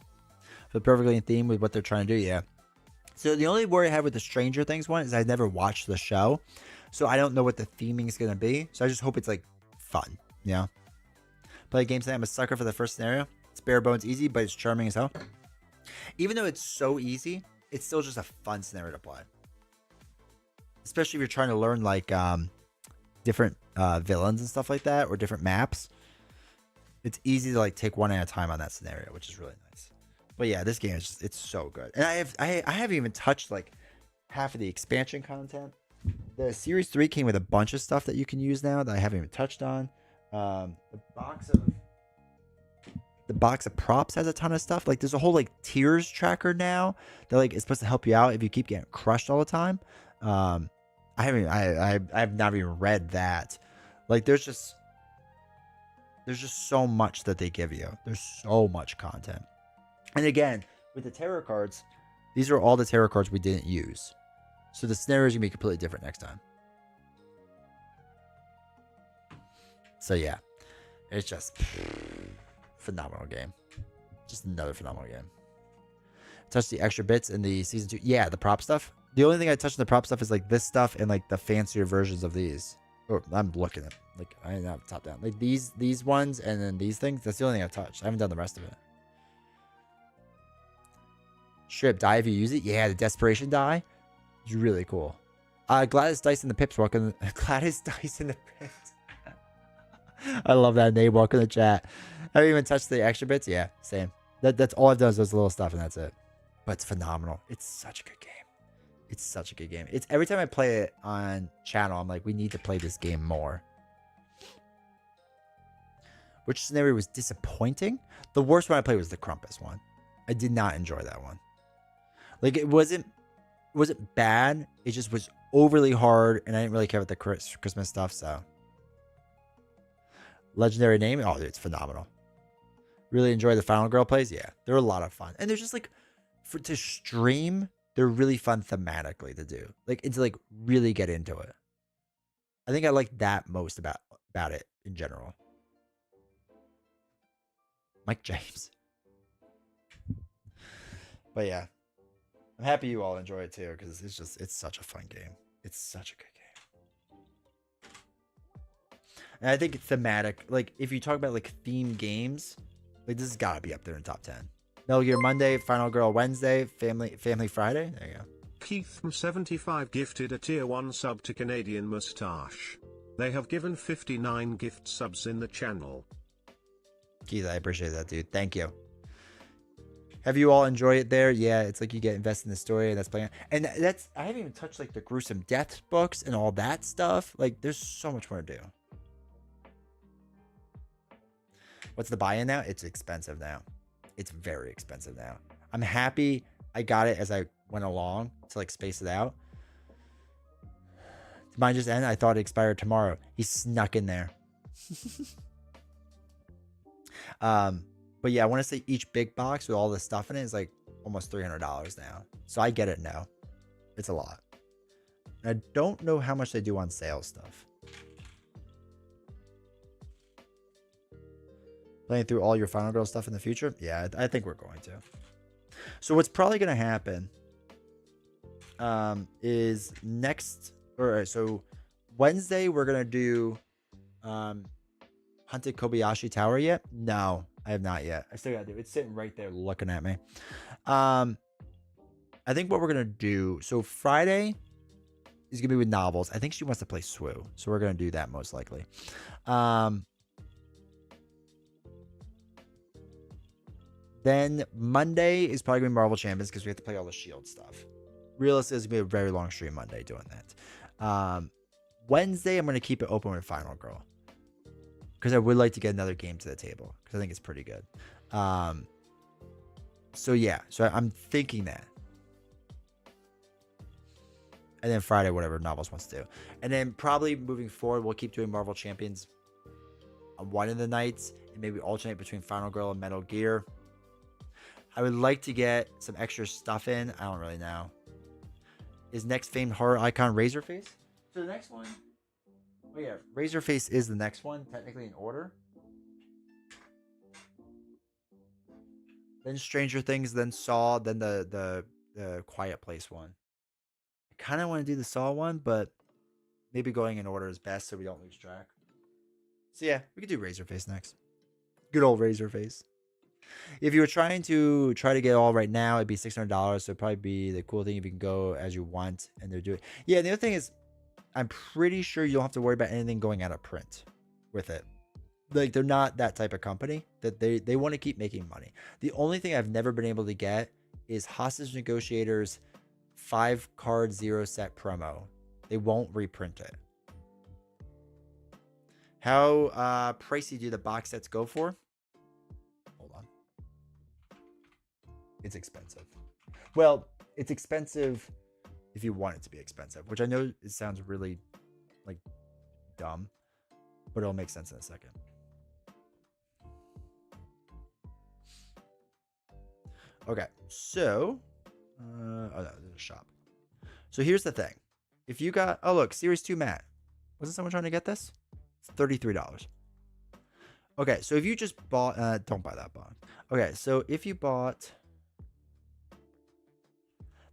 So perfectly in theme with what they're trying to do, yeah. So the only worry I have with the Stranger Things one is I never watched the show. So I don't know what the theming is going to be. So I just hope it's like fun, Play games tonight. I'm a sucker for the first scenario. It's bare bones easy, but it's charming as hell. Even though it's so easy, it's still just a fun scenario to play. Especially if you're trying to learn like different villains and stuff like that, or different maps. It's easy to like take one at a time on that scenario, which is really nice. But yeah, this game is it's so good. And I haven't even touched like half of the expansion content. The Series 3 came with a bunch of stuff that you can use now that I haven't even touched on. The box of props has a ton of stuff. Like there's a whole like tiers tracker now that like is supposed to help you out if you keep getting crushed all the time. I've not even read that. Like there's just so much that they give you. There's so much content. And again, with the tarot cards, these are all the tarot cards we didn't use. So the scenario is going to be completely different next time. So yeah, it's just phenomenal game. Just another phenomenal game. Touch the extra bits in the season 2. Yeah, the prop stuff. The only thing I touched in the prop stuff is like this stuff and like the fancier versions of these. Or I'm looking at like I didn't have top down. Like these ones and then these things. That's the only thing I've touched. I haven't done the rest of it. Strip die if you use it. Yeah, the desperation die. It's really cool. Gladys Dice in the Pips. Welcome. Gladys Dice in the Pips. I love that name. Welcome to chat. Have you even touched the extra bits? Yeah, same. That's all I've done is those little stuff, and that's it. But it's phenomenal. It's such a good game. It's such a good game. It's every time I play it on channel, I'm like, we need to play this game more. Which scenario was disappointing? The worst one I played was the Krampus one. I did not enjoy that one. Like it wasn't bad. It just was overly hard, and I didn't really care about the Christmas stuff. So, legendary name. Oh, dude, it's phenomenal. Really enjoy the Final Girl plays. Yeah, they're a lot of fun, and they're just like to stream. They're really fun thematically to do, like and to like really get into it. I think I like that most about it in general. Mike James. But yeah, I'm happy you all enjoy it too, because it's such a fun game. It's such a good game. And I think thematic, like if you talk about like theme games, like this has got to be up there in top 10. Metal Gear Monday, Final Girl Wednesday, Family Friday. There you go. Keith from 75 gifted a tier 1 sub to Canadian Moustache. They have given 59 gift subs in the channel. Keith, I appreciate that, dude. Thank you. Have you all enjoyed it there? Yeah, it's like you get invested in the story, and that's playing. And that's I haven't even touched like the gruesome death books and all that stuff. Like, there's so much more to do. What's the buy-in now? It's expensive now. It's very expensive now. I'm happy I got it as I went along to like space it out. Did mine just end? I thought it expired tomorrow. He snuck in there. But yeah, I want to say each big box with all the stuff in it is like almost $300 now. So I get it now. It's a lot. I don't know how much they do on sales stuff. Playing through all your Final Girl stuff in the future? Yeah, I think we're going to. So what's probably going to happen is so Wednesday we're going to do Hunted Kobayashi Tower yet? No, I have not yet. I still got to do it. It's sitting right there looking at me. I think what we're going to do, so Friday is going to be with novels. I think she wants to play SWU, so we're going to do that most likely. Then Monday is probably going to be Marvel Champions because we have to play all the Shield stuff. Realistically, it's going to be a very long stream Monday doing that. Wednesday, I'm going to keep it open with Final Girl because I would like to get another game to the table because I think it's pretty good. So yeah, so I'm thinking that. And then Friday, whatever Novels wants to do. And then probably moving forward, we'll keep doing Marvel Champions on one of the nights and maybe alternate between Final Girl and Metal Gear. I would like to get some extra stuff in. I don't really know. Is next famed horror icon Razorface? So the next one. Oh yeah, Razorface is the next one, technically in order. Then Stranger Things, then Saw, then the Quiet Place one. I kind of want to do the Saw one, but maybe going in order is best so we don't lose track. So yeah, we could do Razorface next. Good old Razorface. If you were trying to get all right now, it'd be $600. So it'd probably be the cool thing if you can go as you want and they're doing. Yeah, the other thing is, I'm pretty sure you don't have to worry about anything going out of print with it. Like they're not that type of company that they want to keep making money. The only thing I've never been able to get is Hostage Negotiators 5-card 0 set promo. They won't reprint it. How pricey do the box sets go for? Hold on. It's expensive. Well, it's expensive if you want it to be expensive, which I know it sounds really like dumb, but it'll make sense in a second. Okay, so oh no, there's a shop. So here's the thing. If you got, oh look, Series 2 Matte. Wasn't someone trying to get this? It's $33. Okay, so if you just bought, don't buy that bond. Okay, so if you bought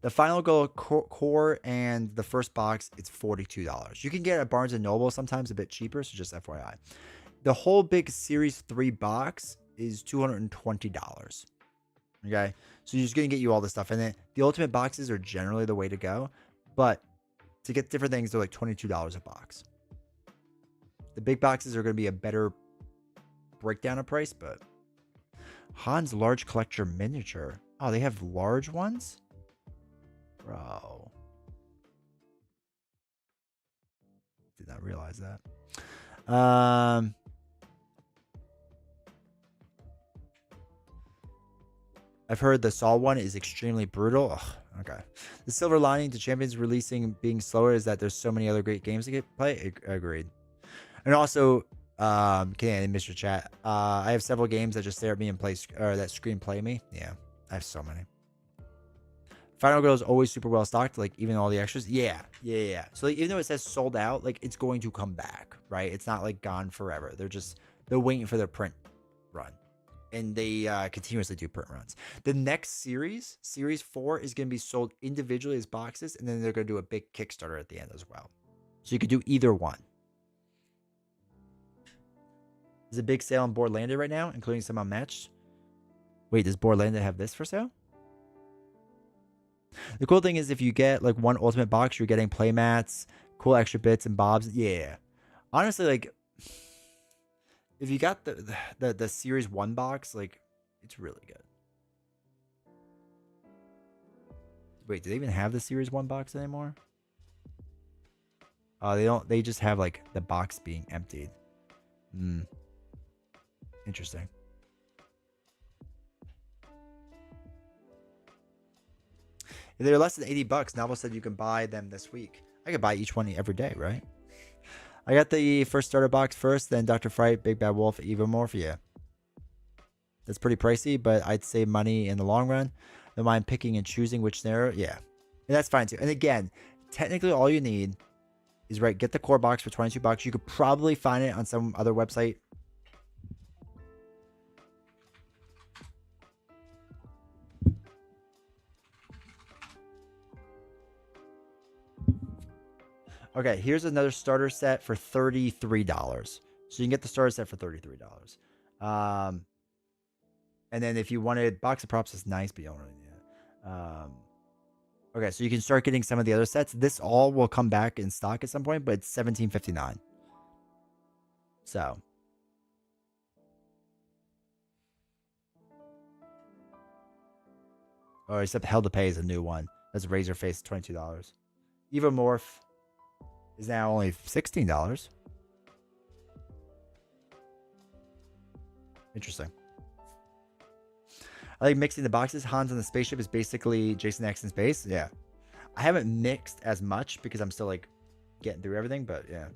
the Final Girl core and the first box, it's $42. You can get it at Barnes & Noble sometimes a bit cheaper, so just FYI. The whole big Series 3 box is $220. Okay, so you're just going to get you all this stuff. And then the Ultimate boxes are generally the way to go. But to get different things, they're like $22 a box. The big boxes are going to be a better breakdown of price, but Han's Large Collector Miniature. Oh, they have large ones? Bro. Did not realize that. I've heard the Saw one is extremely brutal. Ugh, okay. The silver lining to Champions releasing being slower is that there's so many other great games to get play. Agreed. And also, Canadian Mr. Chat, I have several games that just stare at me and play, or that screenplay me. Yeah, I have so many. Final Girl is always super well stocked, like even all the extras. Yeah. So like, even though it says sold out, like it's going to come back, right? It's not like gone forever. They're waiting for their print run. And they continuously do print runs. The next series, Series 4, is going to be sold individually as boxes, and then they're going to do a big Kickstarter at the end as well. So you could do either one. There's a big sale on Boardlanded right now, including some unmatched. Wait, does Boardlanded have this for sale? The cool thing is if you get like one Ultimate box, you're getting playmats, cool extra bits and bobs. Yeah. Honestly, like, if you got the Series 1 box, like, it's really good. Wait, do they even have the Series 1 box anymore? They don't. They just have, like, the box being emptied. Interesting. If they're less than $80, Novel said you can buy them this week. I could buy each one every day, right? I got the first starter box first, then Dr. Fright, Big Bad Wolf, Evomorphia. That's pretty pricey, but I'd save money in the long run. Don't mind picking and choosing which scenario. Yeah. And that's fine too. And again, technically all you need is, right, get the core box for $22. You could probably find it on some other website. Okay, here's another starter set for $33. So you can get the starter set for $33. And then if you wanted box of props, is nice, but you don't really need it. Okay, so you can start getting some of the other sets. This all will come back in stock at some point, but it's $17.59. So Or except Hell to Pay is a new one. That's Razor Face, $22. Evomorph is now only $16. Interesting. I like mixing the boxes. Hans on the spaceship is basically Jason X in space. Yeah. I haven't mixed as much because I'm still like getting through everything, but yeah.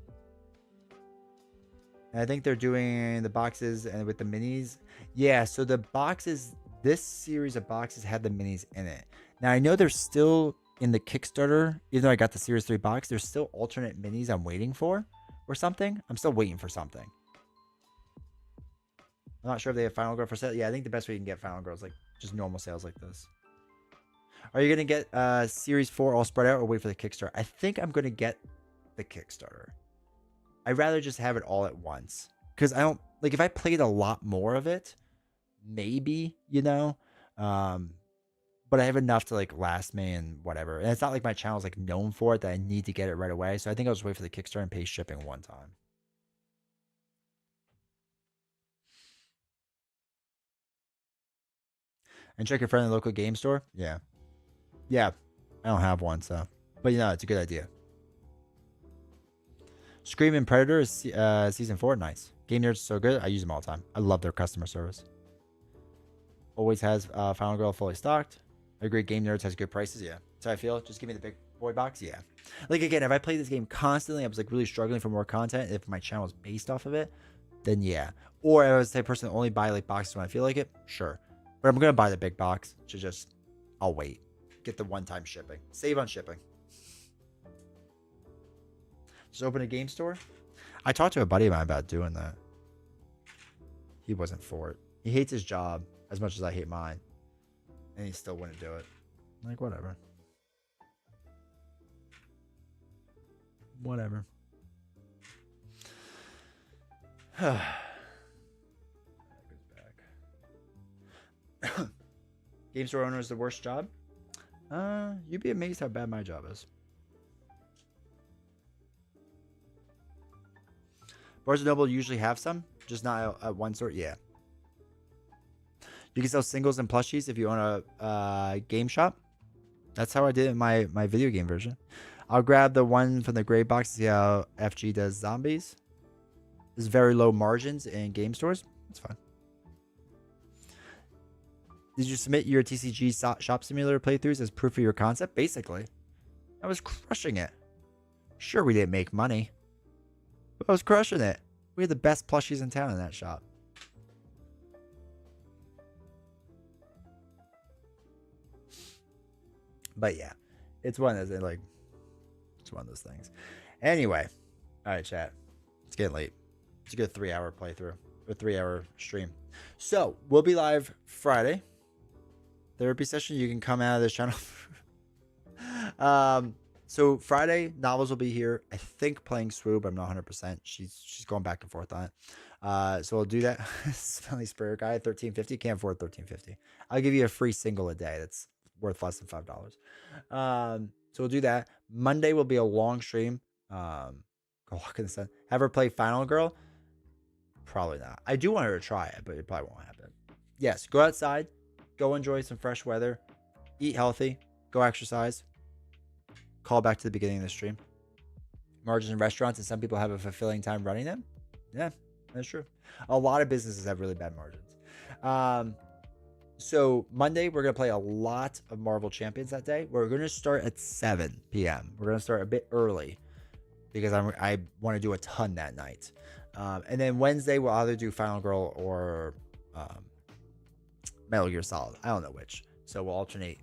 And I think they're doing the boxes and with the minis. Yeah, so the boxes, this series of boxes had the minis in it. Now I know they're still in the Kickstarter, even though I got the Series 3 box, there's still alternate minis I'm waiting for or something. I'm still waiting for something. I'm not sure if they have Final Girl for sale. Yeah, I think the best way you can get Final Girl is like just normal sales like this. Are you going to get Series 4 all spread out or wait for the Kickstarter? I think I'm going to get the Kickstarter. I'd rather just have it all at once. Because I don't... Like, if I played a lot more of it, maybe, you know? But I have enough to, like, last me and whatever. And it's not like my channel's, like, known for it that I need to get it right away. So I think I'll just wait for the Kickstarter and pay shipping one time. And check your friendly local game store. Yeah. Yeah. I don't have one, so. But, you know, it's a good idea. Scream and Predator is season 4. Nice. Game Nerds are so good. I use them all the time. I love their customer service. Always has Final Girl fully stocked. I agree. Game Nerds has good prices. Yeah. That's how I feel. Just give me the big boy box. Yeah. Like, again, if I play this game constantly, I was like really struggling for more content. If my channel is based off of it, then yeah. Or if I was the type of person that only buy like boxes when I feel like it, sure. But I'm going to buy the big box to just, I'll wait. Get the one-time shipping. Save on shipping. Just open a game store. I talked to a buddy of mine about doing that. He wasn't for it. He hates his job as much as I hate mine. And he still wouldn't do it. Like, whatever. Whatever. Game store owner is the worst job? You'd be amazed how bad my job is. Barnes & Noble usually have some, just not at one store. Yeah. You can sell singles and plushies if you own a game shop. That's how I did it in my video game version. I'll grab the one from the gray box to see how FG does zombies. There's very low margins in game stores. That's fine. Did you submit your TCG shop simulator playthroughs as proof of your concept? Basically. I was crushing it. Sure, we didn't make money. But I was crushing it. We had the best plushies in town in that shop. But yeah, it's one of those it's one of those things. Anyway, all right, chat. It's getting late. It's a good 3-hour playthrough or 3-hour stream. So we'll be live Friday. Therapy session. You can come out of this channel. So Friday, Novels will be here. I think playing Swoop. I'm not 100%. She's going back and forth on it. So we'll do that. Smelly Sprayer Guy, $13.50. Can't afford $13.50. I'll give you a free single a day. That's worth less than $5. So we'll do that. Monday will be a long stream. Go walk in the sun. Have her play Final Girl? Probably not. I do want her to try it, but it probably won't happen. Yes, go outside. Go enjoy some fresh weather. Eat healthy. Go exercise. Call back to the beginning of the stream. Margins in restaurants, and some people have a fulfilling time running them. Yeah, that's true. A lot of businesses have really bad margins. So Monday, we're going to play a lot of Marvel Champions that day. We're going to start at 7 p.m. We're going to start a bit early because I want to do a ton that night. And then Wednesday, we'll either do Final Girl or Metal Gear Solid. I don't know which. So we'll alternate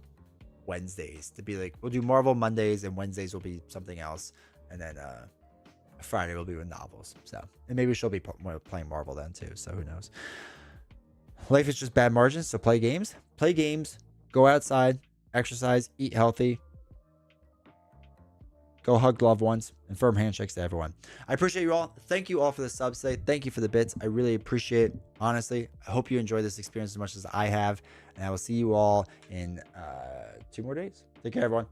Wednesdays to be like, we'll do Marvel Mondays, and Wednesdays will be something else. And then Friday will be with novels. So, and maybe she'll be playing Marvel then too. So who knows? Life is just bad margins. So play games, go outside, exercise, eat healthy, go hug loved ones, and firm handshakes to everyone. I appreciate you all. Thank you all for the subs today. Thank you for the bits. I really appreciate it. Honestly, I hope you enjoy this experience as much as I have. And I will see you all in 2 more days. Take care, everyone.